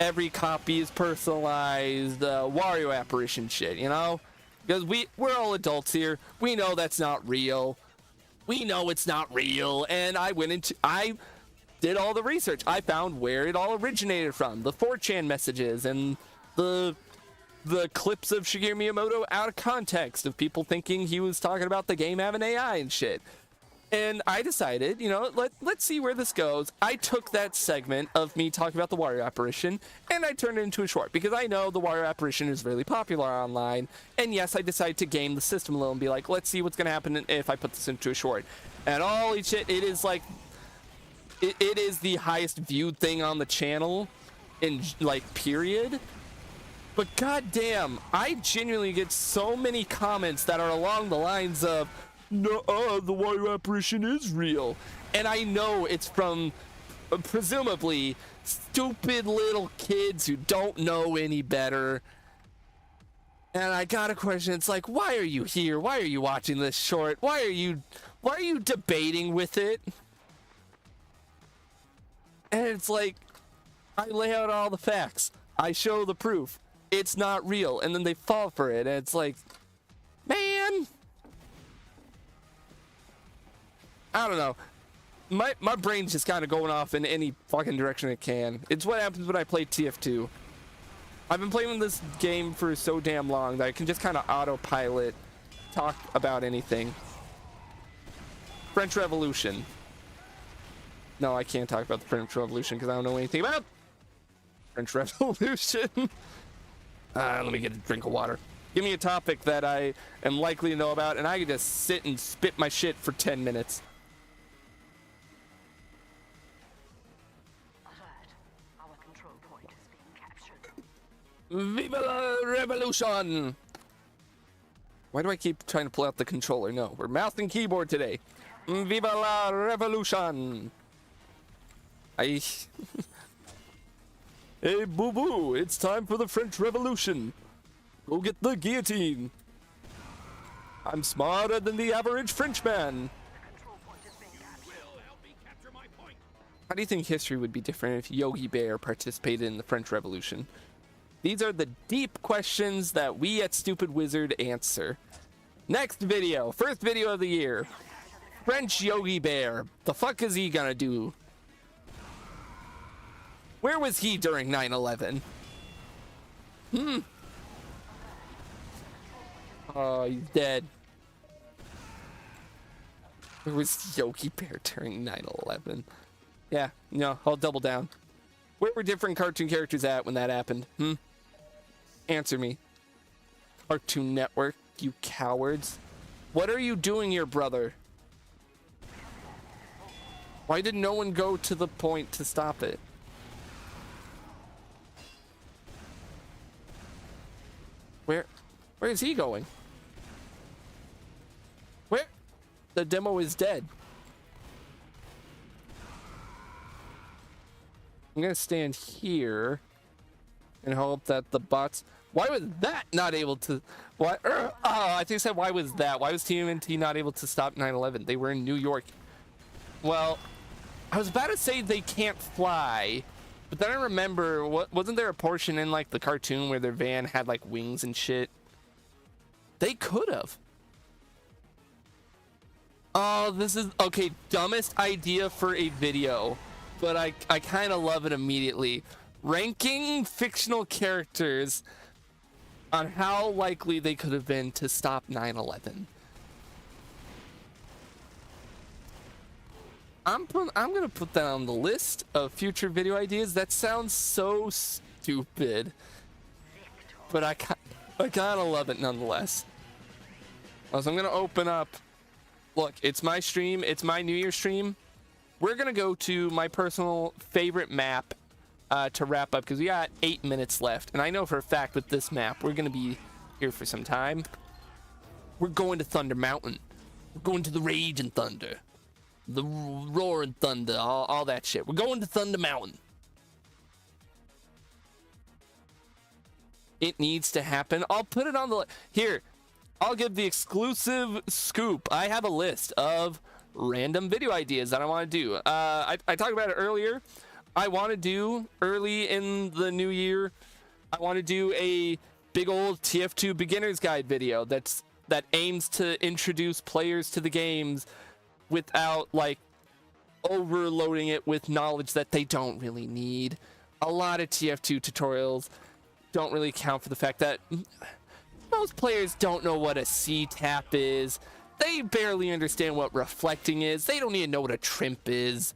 Speaker 1: every copy is personalized Wario apparition shit, you know, because we're all adults here. We know that's not real. We know it's not real. And I did all the research. I found where it all originated from, the 4chan messages and the clips of Shigeru Miyamoto out of context of people thinking he was talking about the game having AI and shit. And I decided, you know, let's see where this goes. I took that segment of me talking about the Wario apparition and I turned it into a short because I know the Wario apparition is really popular online. And yes, I decided to game the system a little and be like, let's see what's going to happen if I put this into a short. And holy shit, it is like, it is the highest viewed thing on the channel in like period. But goddamn, I genuinely get so many comments that are along the lines of, no, the water apparition is real. And I know it's from presumably stupid little kids who don't know any better. And I got a question. It's like, why are you here? Why are you watching this short? Why are you debating with it? And it's like, I lay out all the facts. I show the proof. It's not real. And then they fall for it. And it's like, man, I don't know. My brain's just kind of going off in any fucking direction it can. It's what happens when I play TF2. I've been playing this game for so damn long that I can just kind of autopilot talk about anything. French Revolution. No, I can't talk about the French Revolution because I don't know anything about French Revolution. Let me get a drink of water. Give me a topic that I am likely to know about, and I can just sit and spit my shit for 10 minutes. Viva la revolution! Why do I keep trying to pull out the controller? No, we're mouse and keyboard today. Viva la revolution! Hey, boo boo, it's time for the French Revolution. Go get the guillotine. I'm smarter than the average Frenchman. How do you think history would be different if Yogi Bear participated in the French Revolution? These are the deep questions that we at Stupid Wizard answer. Next video, first video of the year. French Yogi Bear. The fuck is he gonna do? Where was he during 9/11? Oh, he's dead. Where was Yogi Bear during 9/11? Yeah, no, I'll double down. Where were different cartoon characters at when that happened? Answer me. Cartoon Network, you cowards. What are you doing here, brother? Why did no one go to the point to stop it? Where is he going? Where? The demo is dead. I'm gonna stand here and hope that the bots. Why was that not able to? Why? I think I said why was that? Why was TMNT not able to stop 9/11? They were in New York. Well, I was about to say they can't fly, but then I remember, wasn't there a portion in like the cartoon where their van had like wings and shit? They could have. Oh, this is okay. Dumbest idea for a video, but I kind of love it immediately. Ranking fictional characters on how likely they could have been to stop 9/11. I'm gonna put that on the list of future video ideas. That sounds so stupid, but I kind of love it nonetheless. So I'm gonna open up. Look, it's my stream. It's my New Year stream. We're gonna go to my personal favorite map to wrap up because we got 8 minutes left, and I know for a fact with this map we're gonna be here for some time. We're going to Thunder Mountain. We're going to the Rage and Thunder, the Roar and Thunder, all that shit. We're going to Thunder Mountain. It needs to happen. I'll put it on the here. I'll give the exclusive scoop. I have a list of random video ideas that I want to do. I talked about it earlier. I want to do early in the new year. I want to do a big old TF2 beginner's guide video that aims to introduce players to the games without like overloading it with knowledge that they don't really need. A lot of TF2 tutorials don't really account for the fact that most players don't know what a C-tap is. They barely understand what reflecting is. They don't even know what a trimp is.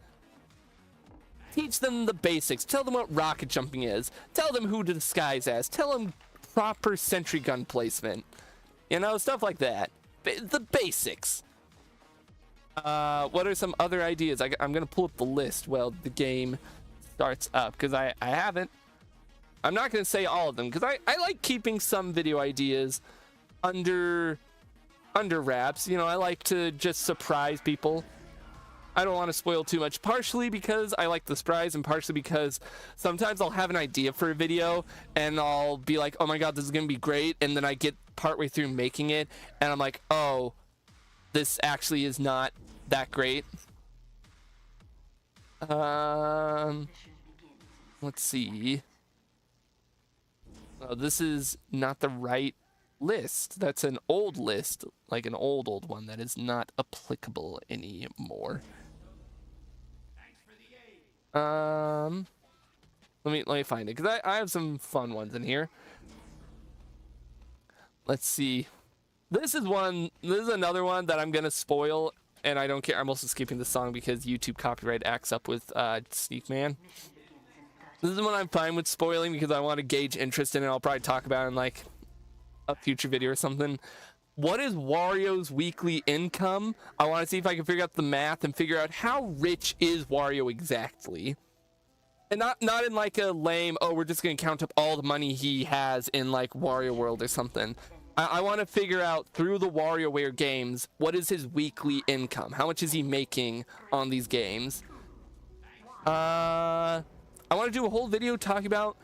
Speaker 1: Teach them the basics. Tell them what rocket jumping is. Tell them who to disguise as. Tell them proper sentry gun placement. You know, stuff like that. The basics. What are some other ideas? I'm going to pull up the list while the game starts up because I haven't. I'm not going to say all of them because I like keeping some video ideas under under wraps. You know, I like to just surprise people. I don't want to spoil too much, partially because I like the surprise and partially because sometimes I'll have an idea for a video and I'll be like, oh my god, this is gonna be great, and then I get partway through making it and I'm like, oh, this actually is not that great. Let's see. Oh, this is not the right list. That's an old list, like an old one that is not applicable anymore. Let me find it, because I have some fun ones in here. Let's see. This is another one that I'm gonna spoil, and I don't care. I'm also skipping the song because YouTube copyright acts up with Sneak Man. This is one I'm fine with spoiling because I want to gauge interest in it. I'll probably talk about it in like a future video or something. What is Wario's weekly income? I want to see if I can figure out the math and figure out how rich is Wario exactly. And not in like a lame, oh, we're just going to count up all the money he has in like Wario World or something. I want to figure out through the WarioWare games, what is his weekly income? How much is he making on these games? I want to do a whole video talking about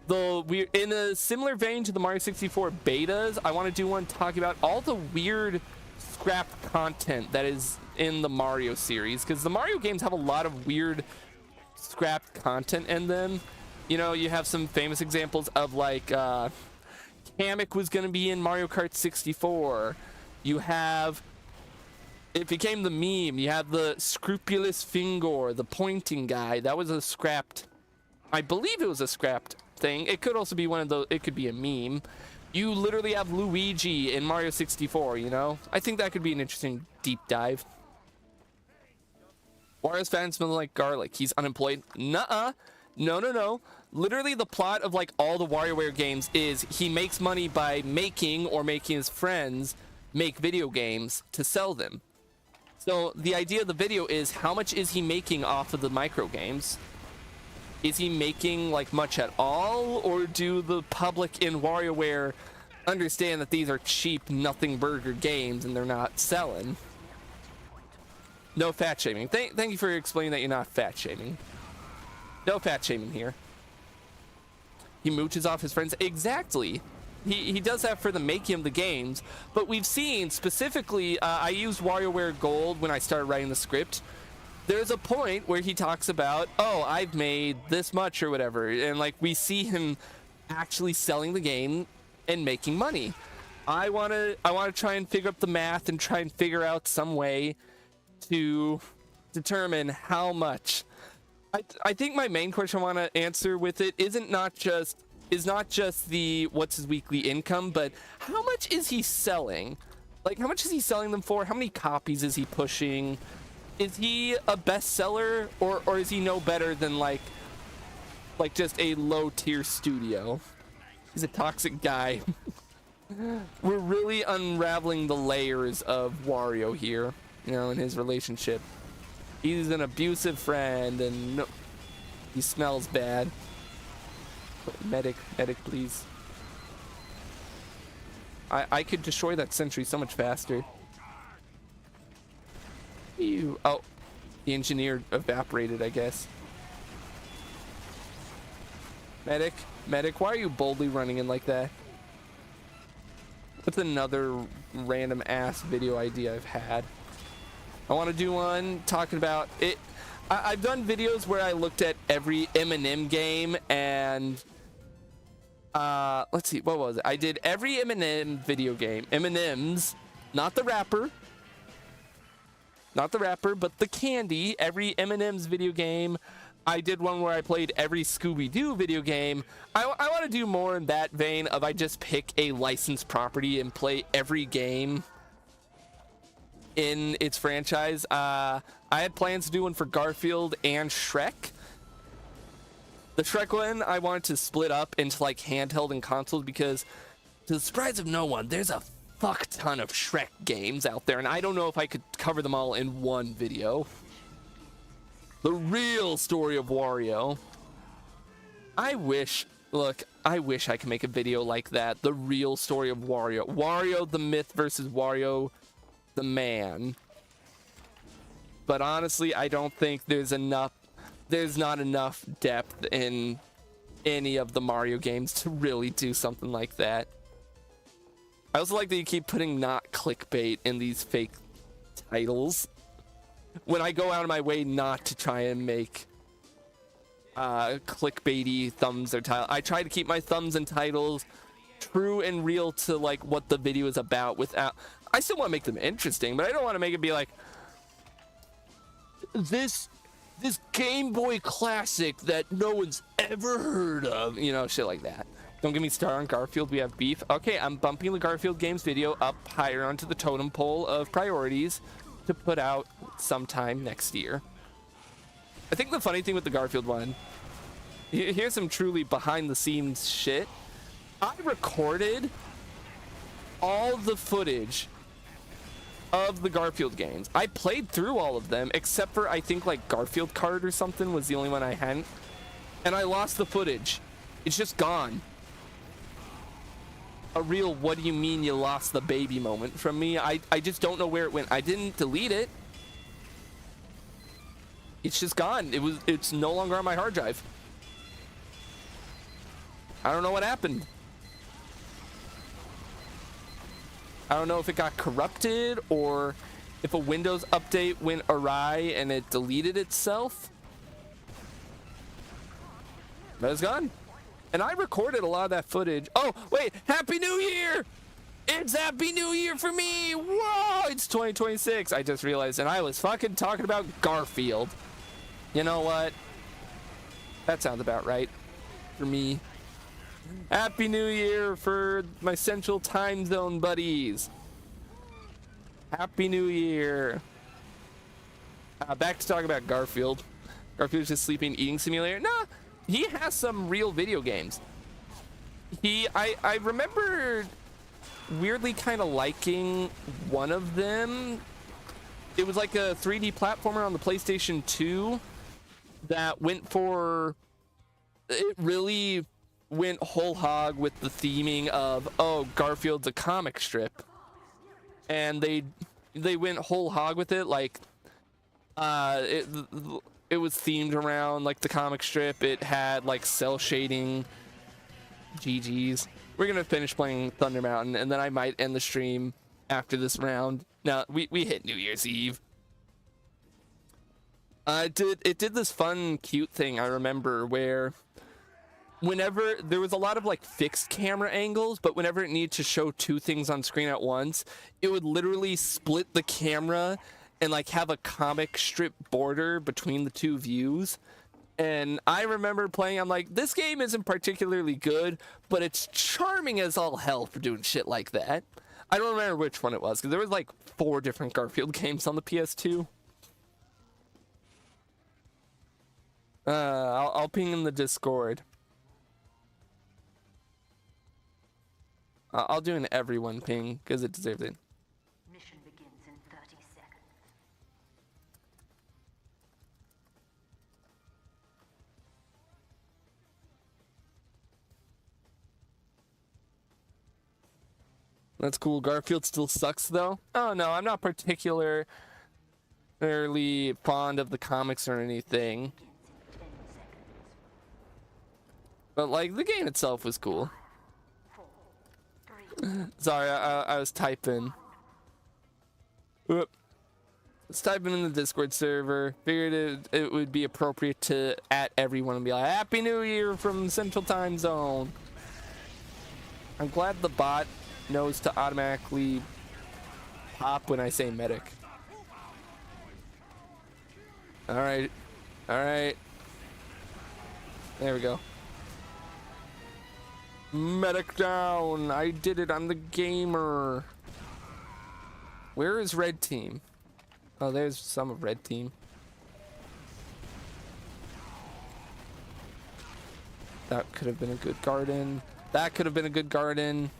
Speaker 1: in a similar vein to the Mario 64 betas. I want to do one talking about all the weird scrapped content that is in the Mario series, because the Mario games have a lot of weird scrapped content in them. You know, you have some famous examples of like Kamek was going to be in Mario Kart 64. You have, it became the meme, you have the scrupulous finger, the pointing guy. That was a scrapped, I believe it was a scrapped thing. It could also be one of those, it could be a meme. You literally have Luigi in Mario 64, you know? I think that could be an interesting deep dive. Wario's fan smells like garlic. He's unemployed. Nuh-uh. No. Literally the plot of like all the WarioWare games is he makes money by making or making his friends make video games to sell them. So the idea of the video is, how much is he making off of the micro games? Is he making like much at all, or do the public in WarioWare understand that these are cheap nothing burger games and they're not selling? No fat shaming. Thank you for explaining that you're not fat shaming. No fat shaming here. He mooches off his friends. Exactly. He does that for the making of the games, but we've seen specifically, I used WarioWare Gold when I started writing the script. There's a point where he talks about, oh, I've made this much or whatever, and like we see him actually selling the game and making money. I want to try and figure up the math and try and figure out some way to determine how much. I think my main question I want to answer with it is not just the what's his weekly income, but how much is he selling? Like, how much is he selling them for? How many copies is he pushing? Is he a bestseller, or is he no better than like just a low tier studio? He's a toxic guy. We're really unraveling the layers of Wario here, you know, in his relationship. He's an abusive friend, and no, he smells bad. Medic, please. I could destroy that sentry so much faster. Ew. Oh, the engineer evaporated, I guess. Medic, why are you boldly running in like that? That's another random ass video idea I've had. I want to do one talking about it. I've done videos where I looked at every Eminem game, and let's see, what was it? I did every Eminem video game. Eminem's, not the rapper, but the candy. Every Eminem's video game. I did one where I played every Scooby-Doo video game. I want to do more in that vein of I just pick a licensed property and play every game in its franchise. I had plans to do one for Garfield and Shrek. The Shrek one I wanted to split up into like handheld and consoles, because to the surprise of no one, there's a fuck ton of Shrek games out there, and I don't know if I could cover them all in one video. The real story of Wario. I wish Look, I wish I could make a video like that. The real story of Wario. Wario the myth versus Wario the man. But honestly, I don't think there's not enough depth in any of the Mario games to really do something like that. I also like that you keep putting not clickbait in these fake titles. When I go out of my way not to try and make clickbaity thumbs or title, I try to keep my thumbs and titles true and real to like what the video is about. Without, I still want to make them interesting, but I don't want to make it be like this Game Boy classic that no one's ever heard of, you know, shit like that. Don't get me started on Garfield. We have beef. Okay, I'm bumping the Garfield games video up higher onto the totem pole of priorities to put out sometime next year. I think the funny thing with the Garfield one, here's some truly behind the scenes shit. I recorded all the footage of the Garfield games. I played through all of them except for I think like Garfield Kart or something was the only one I hadn't, and I lost the footage. It's just gone. A real what do you mean you lost the baby moment from me. I just don't know where it went. I didn't delete it. It's just gone. It's no longer on my hard drive. I don't know what happened. I don't know if it got corrupted or if a Windows update went awry and it deleted itself. But it's gone. And I recorded a lot of that footage. Oh, wait, Happy New Year! It's Happy New Year for me! Whoa, it's 2026. I just realized, and I was fucking talking about Garfield. You know what? That sounds about right for me. Happy New Year for my Central Time Zone buddies. Happy New Year. Back to talking about Garfield. Garfield's just sleeping, eating simulator. Nah, he has some real video games. I remember weirdly kind of liking one of them. It was like a 3D platformer on the PlayStation 2 that went for, it really went whole hog with the theming of, oh, Garfield's a comic strip, and they went whole hog with it. Like it was themed around like the comic strip. It had like cell shading. GG's. We're gonna finish playing Thunder Mountain and then I might end the stream after this round. Now we hit New Year's Eve. It did this fun cute thing, I remember, where whenever there was a lot of like fixed camera angles, but whenever it needed to show two things on screen at once, it would literally split the camera and like have a comic strip border between the two views. And I remember playing, I'm like, this game isn't particularly good, but it's charming as all hell for doing shit like that. I don't remember which one it was, because there was like 4 different Garfield games on the PS2. I'll ping in the Discord. I'll do an everyone ping, because it deserves it.
Speaker 2: Mission begins in 30 seconds.
Speaker 1: That's cool. Garfield still sucks, though. Oh, no, I'm not particularly fond of the comics or anything. But, like, the game itself was cool. Sorry, I was typing. Whoop. I was typing in the Discord server. Figured it would be appropriate to at everyone and be like, Happy New Year from Central Time Zone. I'm glad the bot knows to automatically pop when I say medic. Alright. Alright. There we go. Medic down. I did it. I'm the gamer. Where is red team? Oh, there's some of red team. That could have been a good garden. That could have been a good garden.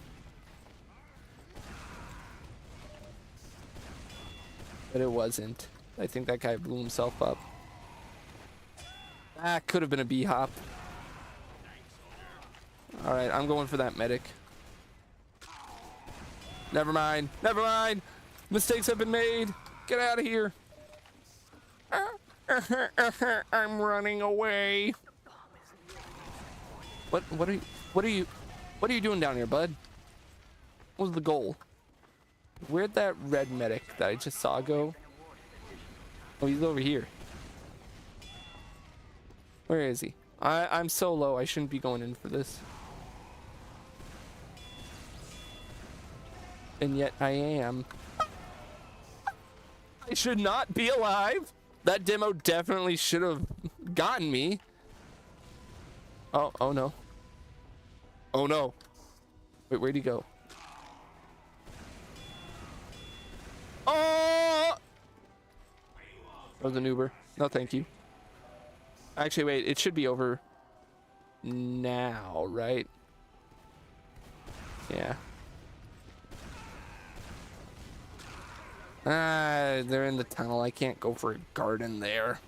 Speaker 1: But it wasn't. I think that guy blew himself up. That could have been a bee hop. All right, I'm going for that medic. Never mind. Never mind. Mistakes have been made. Get out of here. I'm running away. What are you doing down here, bud? What was the goal? Where'd that red medic that I just saw go? Oh, he's over here. Where is he? I'm so low, I shouldn't be going in for this. And yet I am. I should not be alive. That demo definitely should have gotten me. Oh no. Oh no. Wait, where'd he go? Oh! That was an Uber. No, thank you. Actually, wait, it should be over now, right? Yeah. Ah, they're in the tunnel. I can't go for a garden there.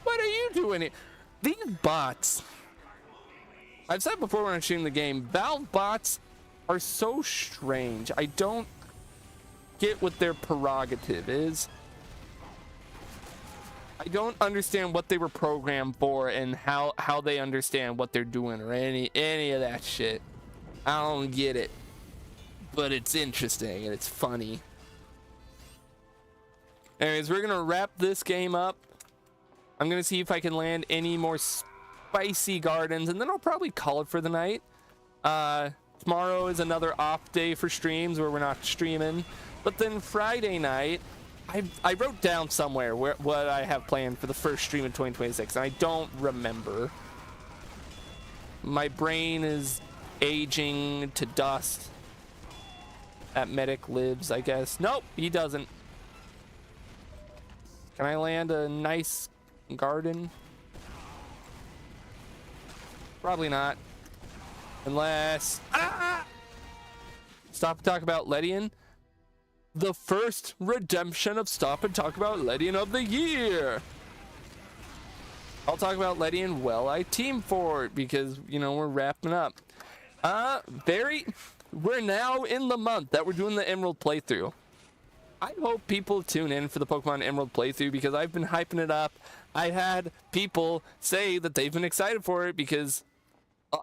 Speaker 1: What are you doing here? These bots. I've said before when I'm shooting the game, Valve bots are so strange. I don't get what their prerogative is. I don't understand what they were programmed for and how they understand what they're doing or any of that shit. I don't get it. But it's interesting and it's funny. Anyways, we're gonna wrap this game up. I'm gonna see if I can land any more spicy gardens, and then I'll probably call it for the night. Tomorrow is another off day for streams where we're not streaming. But then Friday night, I wrote down somewhere what I have planned for the first stream of 2026, and I don't remember. My brain is aging to dust. That medic lives, I guess. Nope, he doesn't. Can I land a nice garden? Probably not. Unless... Ah! Stop and Talk About Ledian. The first redemption of Stop and Talk About Ledian of the year. I'll talk about Ledian while I team for it because, you know, we're wrapping up. We're now in the month that we're doing the Emerald playthrough. I hope people tune in for the Pokemon Emerald playthrough because I've been hyping it up. I've had people say that they've been excited for it because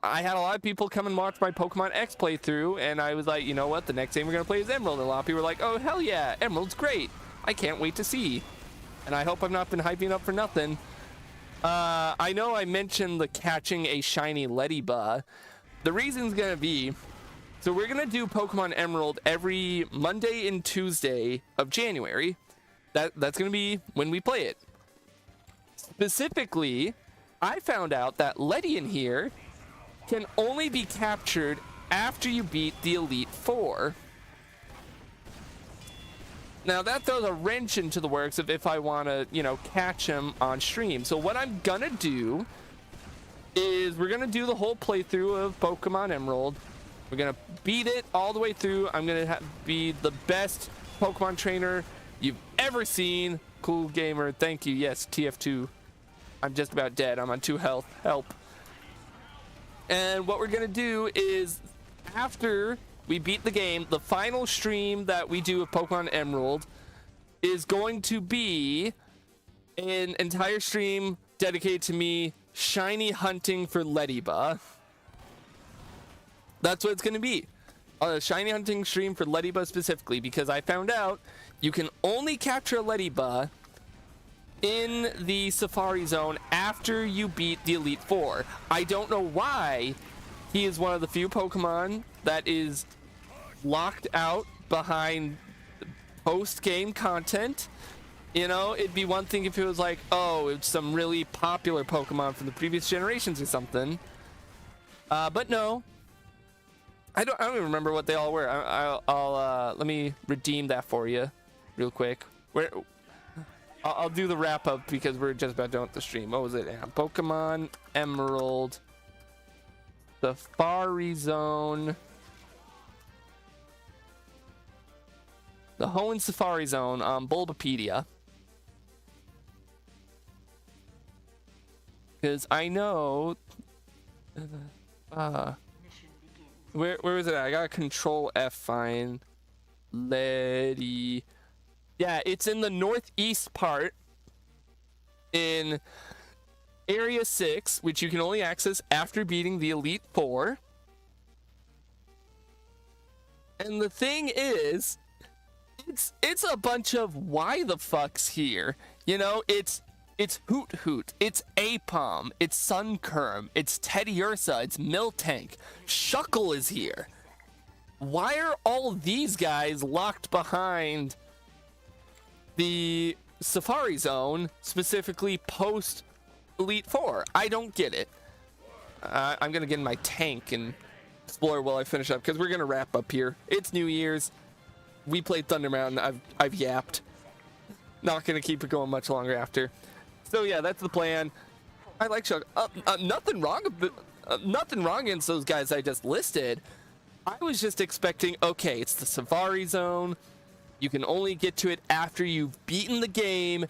Speaker 1: I had a lot of people come and watch my Pokemon X playthrough, and I was like, you know what, the next game we're going to play is Emerald. And a lot of people were like, oh, hell yeah, Emerald's great. I can't wait to see. And I hope I've not been hyping up for nothing. I know I mentioned the catching a shiny Leddyba. The reason's going to be... So we're going to do Pokemon Emerald every Monday and Tuesday of January. That's going to be when we play it. Specifically, I found out that Ledian here can only be captured after you beat the Elite Four. Now that throws a wrench into the works of if I want to, you know, catch him on stream. So what I'm going to do is we're going to do the whole playthrough of Pokemon Emerald. We're going to beat it all the way through. I'm going to be the best Pokemon trainer you've ever seen. Cool gamer. Thank you. Yes, TF2. I'm just about dead. I'm on 2 health. Help. And what we're going to do is after we beat the game, the final stream that we do of Pokemon Emerald is going to be an entire stream dedicated to me shiny hunting for Leddyba. That's what it's going to be. A shiny hunting stream for Leddyba specifically, because I found out you can only capture a Leddyba in the Safari Zone after you beat the Elite Four. I don't know why he is one of the few Pokemon that is locked out behind post-game content. You know, it'd be one thing if it was like, oh, it's some really popular Pokemon from the previous generations or something. But no. I don't even remember what they all were. I'll let me redeem that for you real quick. I'll do the wrap up because we're just about done with the stream. What was it? Yeah, Pokemon Emerald, Safari Zone, the Hoenn Safari Zone on Bulbapedia. Because I know
Speaker 2: Mission begins.
Speaker 1: Where was it at? I got Control F, fine. Letty. Yeah, it's in the northeast part in Area 6, which you can only access after beating the Elite Four. And the thing is, it's a bunch of why the fucks here. You know, it's Hoot Hoot, it's Apom, it's Sunkerm, it's Teddy Ursa, it's Miltank. Shuckle is here. Why are all these guys locked behind the Safari Zone, specifically post Elite Four? I don't get it. I'm gonna get in my tank and explore while I finish up, because we're gonna wrap up here. It's New Year's. We played Thunder Mountain. I've yapped. Not gonna keep it going much longer after. So yeah, that's the plan. I like Shuckle. Nothing wrong against those guys I just listed. I was just expecting, okay, it's the Safari Zone. You can only get to it after you've beaten the game.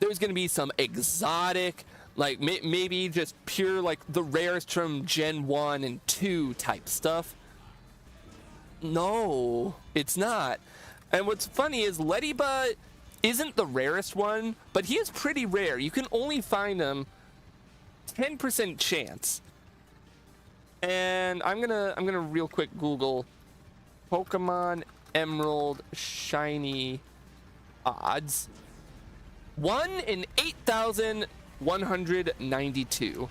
Speaker 1: There's going to be some exotic, like maybe just pure, like the rarest from Gen 1 and 2 type stuff. No, it's not. And what's funny is Lettyba isn't the rarest one, but he is pretty rare. You can only find him 10% chance. And I'm gonna real quick Google Pokemon Emerald shiny odds. 1 in 8,192.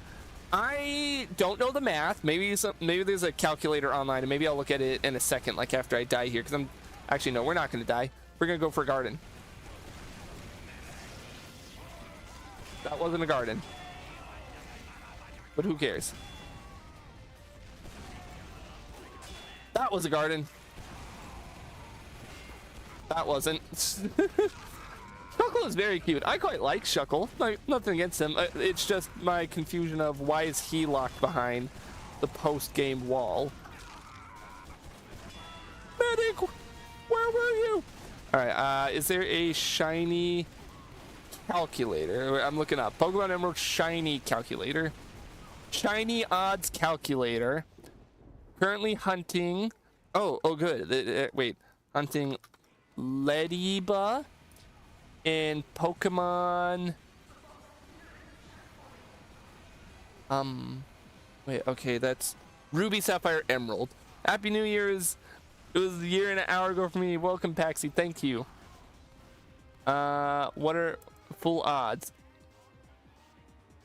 Speaker 1: I don't know the math. Maybe there's a calculator online, and maybe I'll look at it in a second, like after I die here, because I'm actually, no, we're not gonna die. We're gonna go for a garden. That wasn't a garden, but who cares? That was a garden. That wasn't. Shuckle is very cute. I quite like Shuckle. Like, nothing against him. It's just my confusion of why is he locked behind the post-game wall. Medic, where were you? All right. Is there a shiny calculator? I'm looking up Pokemon Emerald shiny calculator. Shiny odds calculator. Currently hunting. Oh, good. Wait, hunting Lettyba in Pokemon. Wait. Okay, that's Ruby, Sapphire, Emerald. Happy New Year's. It was a year and an hour ago for me. Welcome, Paxi. Thank you. What are full odds?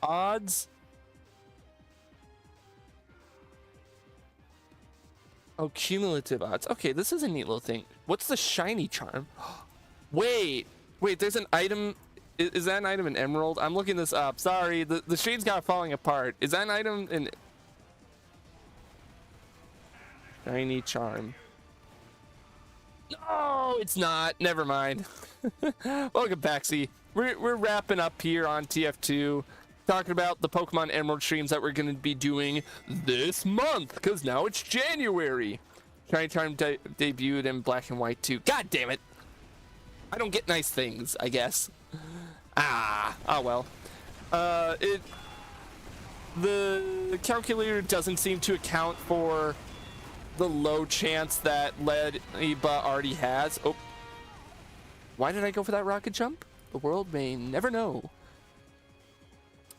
Speaker 1: Odds. Oh, cumulative odds. Okay, this is a neat little thing. What's the shiny charm? Wait, there's an item. Is that an item in Emerald? I'm looking this up. Sorry, the stream's kind of falling apart. Is that an item in shiny charm? No, it's not. Never mind. Welcome, Paxi. We're wrapping up here on TF2. Talking about the Pokemon Emerald streams that we're going to be doing this month, because now it's January. Shiny Charm debuted in Black and White too. God damn it. I don't get nice things, I guess. Oh well. The calculator doesn't seem to account for the low chance that Lettyba already has. Oh. Why did I go for that rocket jump? The world may never know.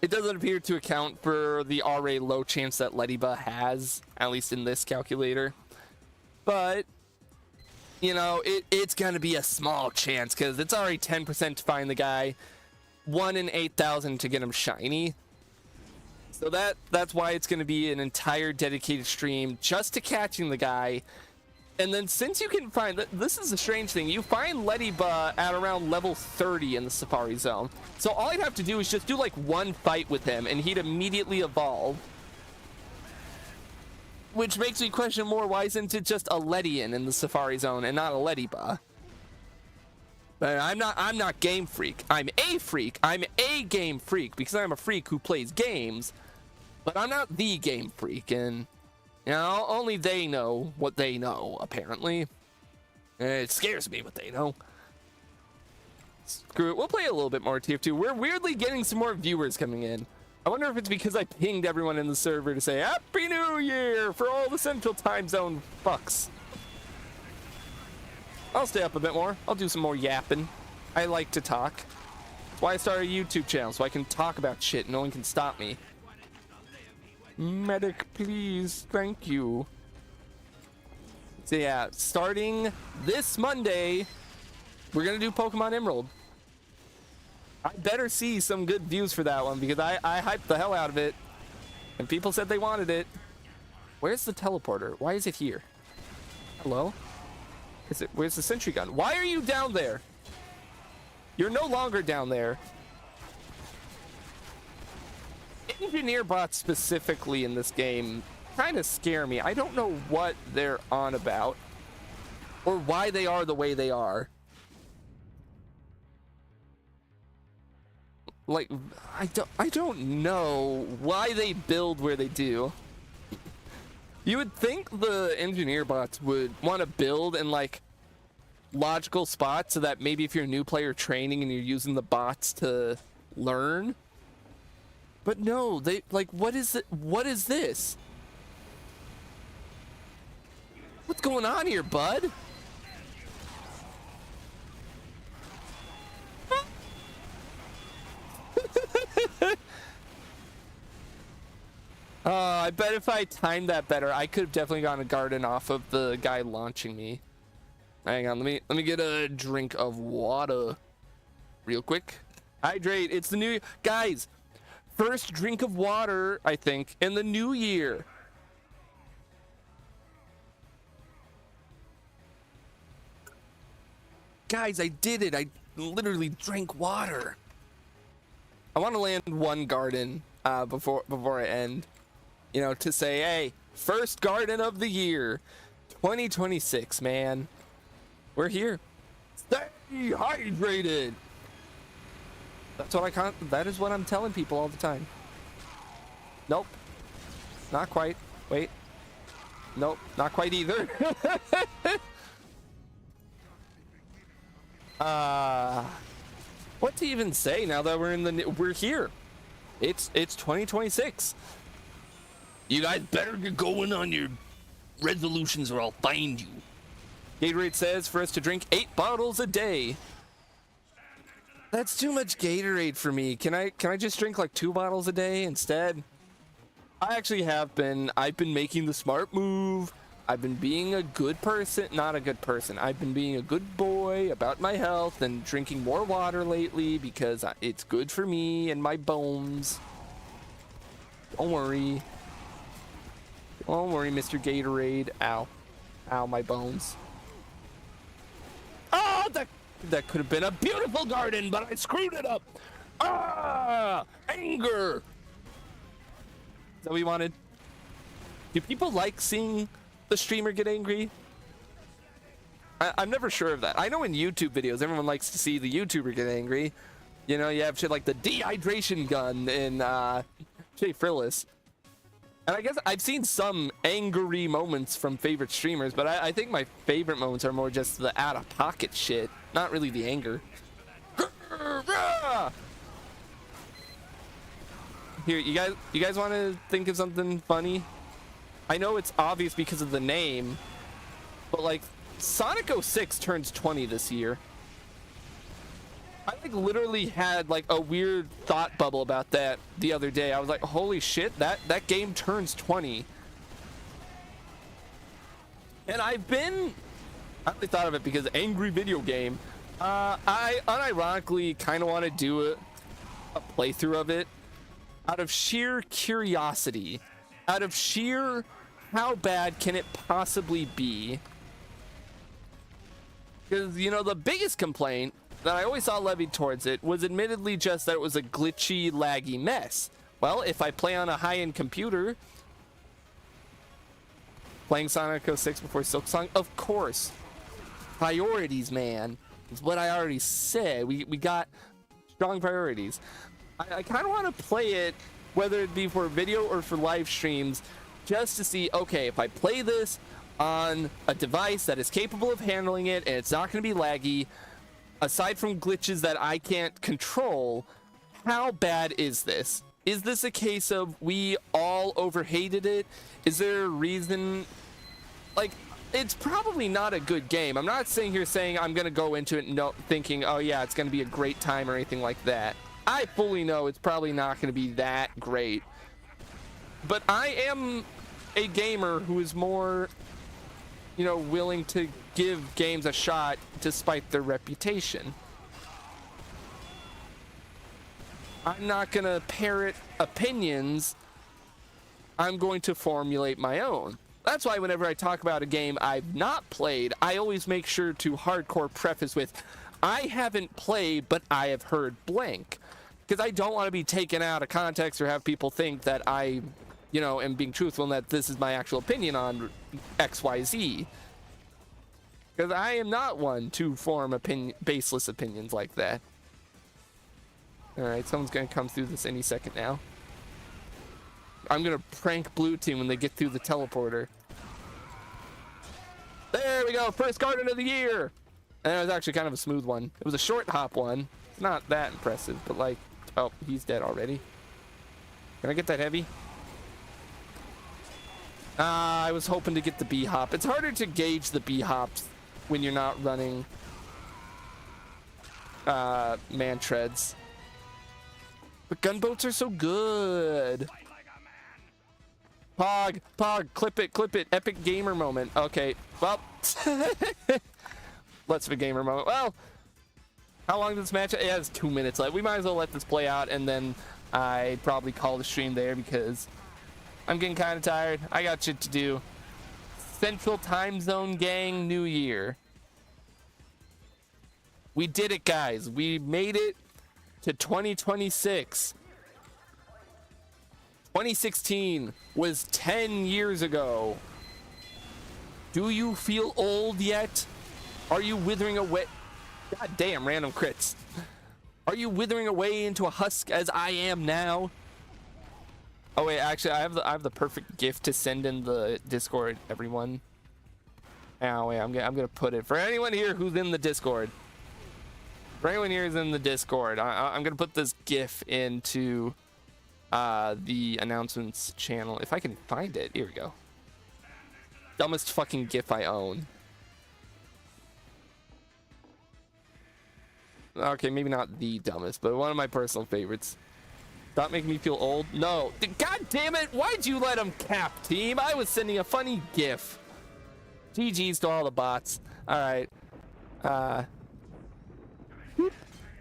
Speaker 1: It doesn't appear to account for the already low chance that Lettyba has, at least in this calculator. But, you know, it's going to be a small chance, because it's already 10% to find the guy, 1 in 8,000 to get him shiny. So that's why it's going to be an entire dedicated stream just to catching the guy. And then since you can find, this is a strange thing, you find Lettyba at around level 30 in the Safari Zone. So all I'd have to do is just do like one fight with him and he'd immediately evolve. Which makes me question more, why isn't it just a Ledian in the Safari Zone and not a Lettyba? But I'm not Game Freak. I'm a freak. I'm a game freak because I'm a freak who plays games. But I'm not the Game Freak, and you know, only they know what they know, apparently. It scares me what they know. Screw it, we'll play a little bit more TF2. We're weirdly getting some more viewers coming in. I wonder if it's because I pinged everyone in the server to say Happy New Year for all the Central Time Zone fucks. I'll stay up a bit more. I'll do some more yapping. I like to talk. That's why I started a YouTube channel, so I can talk about shit and no one can stop me. Medic, please. Thank you. So yeah, starting this Monday, we're gonna do Pokemon Emerald. I better see some good views for that one because I hyped the hell out of it and people said they wanted it. Where's the teleporter? Why is it here? Hello? Where's the sentry gun? Why are you down there? You're no longer down there. Engineer bots specifically in this game kind of scare me. I don't know what they're on about or why they are the way they are. Like, I don't know why they build where they do. You would think the engineer bots would want to build in like logical spots so that maybe if you're a new player training and you're using the bots to learn. But no, they like, what is it? What is this? What's going on here, bud? I bet if I timed that better, I could have definitely gotten a garden off of the guy launching me. Hang on, let me get a drink of water real quick. Hydrate. It's the new guys. First drink of water, I think, in the new year. Guys, I did it. I literally drank water. I want to land one garden before I end. You know, to say, hey, first garden of the year, 2026, man. We're here. Stay hydrated. That's what that is what I'm telling people all the time. Nope. Not quite. Wait. Nope, not quite either. What to even say now that we're here? It's 2026. You guys better get going on your resolutions or I'll find you. Gatorade says for us to drink 8 bottles a day. That's too much Gatorade for me. Can I just drink like 2 bottles a day instead? I've been making the smart move. I've been being a good person, not a good person. I've been being a good boy about my health and drinking more water lately because it's good for me and my bones. Don't worry. Don't worry, Mr. Gatorade. Ow. Ow, my bones. Oh, that could have been a beautiful garden, but I screwed it up. Ah, anger. Is that what we wanted? Do people like seeing the streamer get angry? I'm never sure of that. I know in YouTube videos, everyone likes to see the YouTuber get angry. You know, you have shit like the dehydration gun in Jay Frillis. And I guess I've seen some angry moments from favorite streamers, but I think my favorite moments are more just the out-of-pocket shit, not really the anger. Here, you guys want to think of something funny? I know it's obvious because of the name, but like Sonic 06 turns 20 this year. I like literally had like a weird thought bubble about that the other day. I was like, holy shit, that game turns 20. And I only thought of it because angry video game. I unironically kind of want to do a playthrough of it out of sheer curiosity, out of sheer how bad can it possibly be? Because, you know, the biggest complaint that I always saw levied towards it was admittedly just that it was a glitchy, laggy mess. Well, if I play on a high-end computer, playing Sonic 06 before Silksong, of course. Priorities, man. Is what I already said. We got strong priorities. I kind of want to play it, whether it be for video or for live streams, just to see, okay, if I play this on a device that is capable of handling it and it's not going to be laggy, aside from glitches that I can't control, how bad is this? is this a case of we all overhated it? Is there a reason? Like, it's probably not a good game. I'm not sitting here saying I'm gonna go into it thinking, oh yeah, it's gonna be a great time or anything like that. I fully know it's probably not gonna be that great. But I am a gamer who is more, you know, willing to give games a shot despite their reputation. I'm not gonna parrot opinions. I'm going to formulate my own. That's why whenever I talk about a game I've not played, I always make sure to hardcore preface with, I haven't played, but I have heard blank. Because I don't want to be taken out of context or have people think that I, you know, am being truthful and that this is my actual opinion on XYZ. Because I am not one to form baseless opinions like that. Alright, someone's going to come through this any second now. I'm going to prank blue team when they get through the teleporter. There we go, first garden of the year! And it was actually kind of a smooth one. It was a short hop one. It's not that impressive, but like, oh, he's dead already. Can I get that heavy? I was hoping to get the B hop. It's harder to gauge the B hops when you're not running man treads. But gunboats are so good. Pog, clip it, epic gamer moment. Okay, well, let's be gamer moment. Well, how long does this match? It has 2 minutes left. We might as well let this play out, and then I probably call the stream there because I'm getting kind of tired. I got shit to do. Central Time Zone gang, New Year. We did it, guys. We made it to 2026. 2016 was 10 years ago. Do you feel old yet? Are you withering away? God damn, random crits. Are you withering away into a husk as I am now? Oh wait, actually, I have the perfect gift to send in the Discord, everyone. Oh wait, I'm gonna put it for anyone here who's in the Discord. For anyone here who's in the Discord, I'm gonna put this GIF into the announcements channel if I can find it. Here we go. Dumbest fucking GIF I own. Okay, maybe not the dumbest, but one of my personal favorites. Stop making me feel old. No, god damn it! Why'd you let him cap, team? I was sending a funny GIF. GG's to all the bots. All right.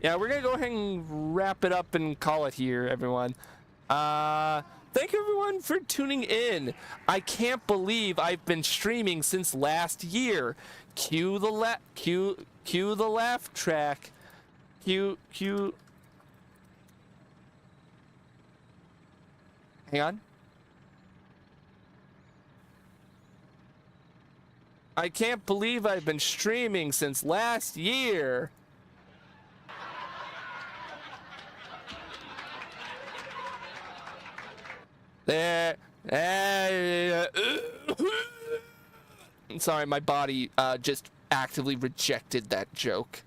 Speaker 1: Yeah, we're gonna go ahead and wrap it up and call it here, everyone. Thank you everyone for tuning in. I can't believe I've been streaming since last year. Cue the laugh track. Cue. Hang on. I can't believe I've been streaming since last year. There. Sorry, my body just actively rejected that joke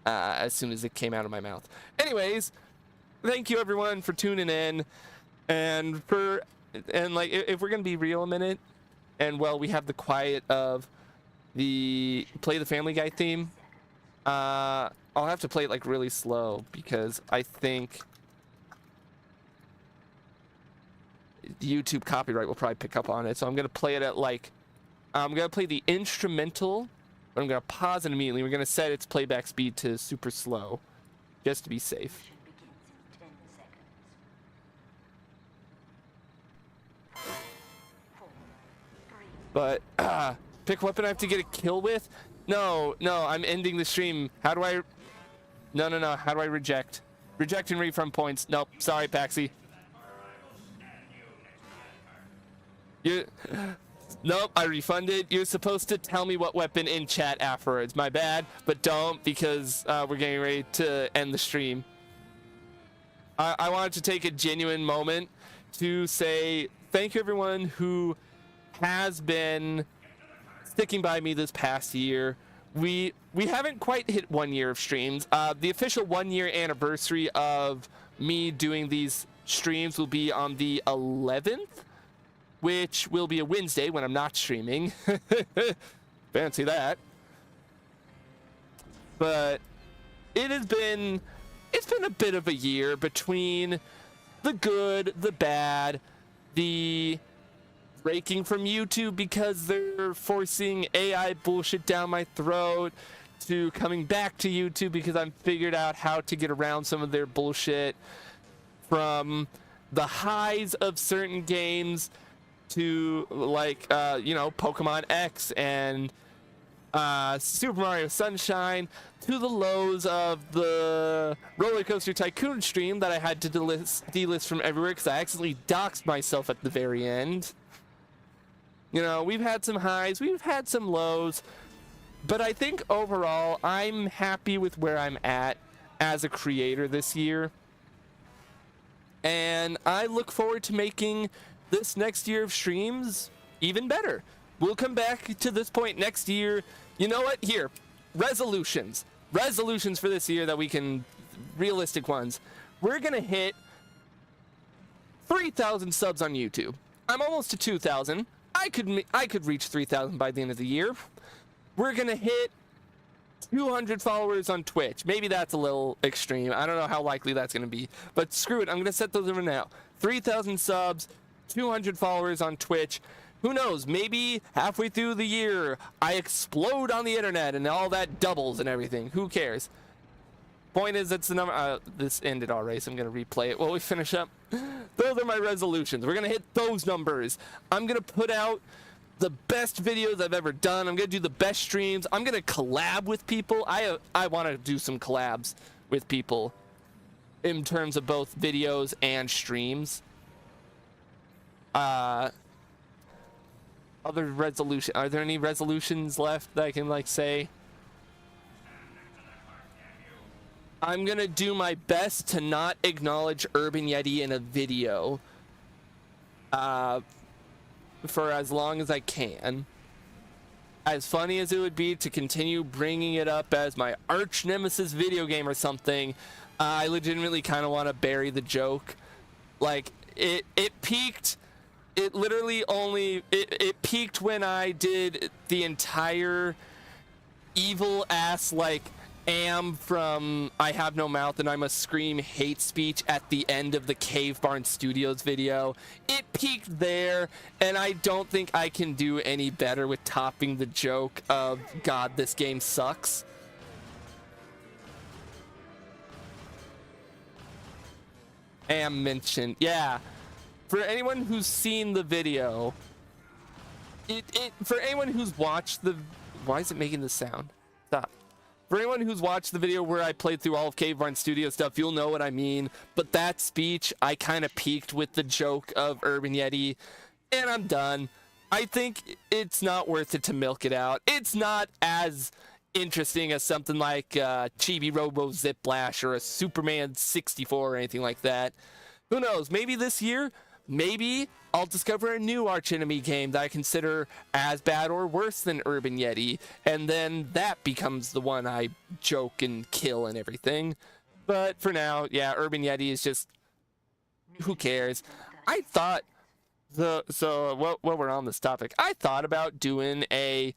Speaker 1: as soon as it came out of my mouth. Anyways, thank you everyone for tuning in, and like if we're gonna be real a minute, and well, we have the quiet of the play the Family Guy theme. I'll have to play it like really slow because I think YouTube copyright will probably pick up on it. So I'm gonna play it at like, I'm gonna play the instrumental, but I'm gonna pause it immediately. We're gonna set its playback speed to super slow, just to be safe. But pick weapon I have to get a kill with? No, I'm ending the stream. How do I? No. How do I reject? Reject and refund points. Nope. Sorry, Paxi. Nope, I refunded. You're supposed to tell me what weapon in chat afterwards. My bad, but don't, because we're getting ready to end the stream. I wanted to take a genuine moment to say thank you everyone who has been sticking by me this past year. We haven't quite hit 1 year of streams. The official 1 year anniversary of me doing these streams will be on the 11th, which will be a Wednesday when I'm not streaming. Fancy that. But it's been a bit of a year between the good, the bad, the breaking from YouTube because they're forcing AI bullshit down my throat, to coming back to YouTube because I've figured out how to get around some of their bullshit, from the highs of certain games to like Pokemon X and Super Mario Sunshine, to the lows of the Roller Coaster Tycoon stream that I had to delist from everywhere because I accidentally doxed myself at the very end. You know, we've had some highs, we've had some lows, but I think overall I'm happy with where I'm at as a creator this year. And I look forward to making this next year of streams even better. We'll come back to this point next year. You know what? Here, resolutions for this year that we can, realistic ones. We're gonna hit 3,000 subs on YouTube. I'm almost to 2,000. I could reach 3,000 by the end of the year. We're gonna hit 200 followers on Twitch. Maybe that's a little extreme. I don't know how likely that's gonna be, but screw it. I'm gonna set those over now. 3,000 subs, 200 followers on Twitch. Who knows? Maybe halfway through the year, I explode on the internet and all that doubles and everything. Who cares? Point is, it's the number. This ended already, so I'm gonna replay it while we finish up. Those are my resolutions. We're gonna hit those numbers. I'm gonna put out the best videos I've ever done. I'm gonna do the best streams. I'm gonna collab with people. I want to do some collabs with people in terms of both videos and streams. Other resolution. Are there any resolutions left that I can like say? I'm gonna do my best to not acknowledge Urban Yeti in a video for as long as I can. As funny as it would be to continue bringing it up as my arch nemesis video game or something, I legitimately kind of want to bury the joke. Like, it peaked. It literally only it peaked when I did the entire evil ass like from I Have No Mouth and I Must Scream hate speech at the end of the Cave Barn Studios video. It peaked there, and I don't think I can do any better with topping the joke of God, this game sucks. Am mentioned, yeah. For anyone who's seen the video, for anyone who's watched the, why is it making this sound? Stop. For anyone who's watched the video where I played through all of Cave Barn Studio stuff, you'll know what I mean. But that speech, I kind of peaked with the joke of Urban Yeti, and I'm done. I think it's not worth it to milk it out. It's not as interesting as something like Chibi Robo Ziplash or a Superman 64 or anything like that. Who knows? Maybe this year, maybe I'll discover a new archenemy game that I consider as bad or worse than Urban Yeti, and then that becomes the one I joke and kill and everything. But for now, yeah, Urban Yeti is just, who cares? I thought, while we're on this topic, I thought about doing a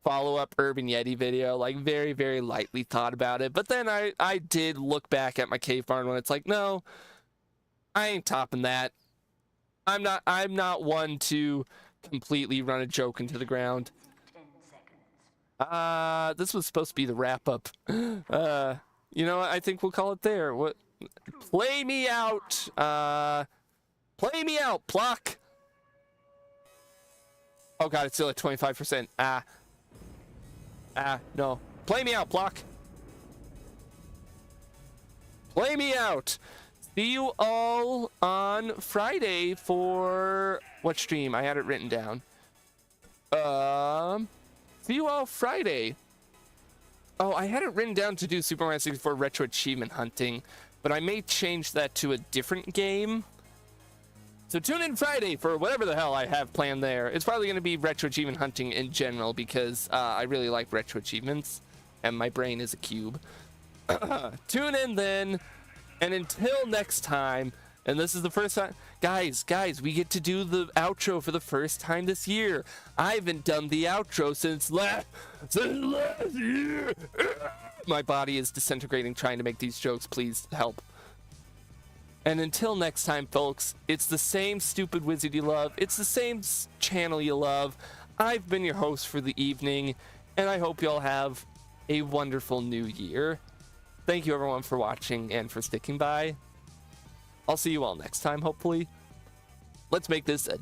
Speaker 1: follow-up Urban Yeti video, like very, very lightly thought about it, but then I did look back at my Cave Barn when it's like, no, I ain't topping that. I'm not one to completely run a joke into the ground.
Speaker 2: 10 seconds.
Speaker 1: This was supposed to be the wrap up. You know what? I think we'll call it there. What? Play me out. Play me out, Plock. Oh god, it's still at 25%. No. Play me out, Plock. Play me out. See you all on Friday for what stream? I had it written down. See you all Friday. Oh, I had it written down to do Super Mario 64 Retro Achievement Hunting, but I may change that to a different game. So tune in Friday for whatever the hell I have planned there. It's probably going to be Retro Achievement Hunting in general because I really like retro achievements, and my brain is a cube. Tune in then. And until next time, And this is the first time, guys, we get to do the outro for the first time this year. I haven't done the outro since last year. My body is disintegrating trying to make these jokes. Please help. And until next time, folks, it's the same stupid wizard you love. It's the same channel you love. I've been your host for the evening, and I hope y'all have a wonderful new year. Thank you, everyone, for watching and for sticking by. I'll see you all next time, hopefully. Let's make this a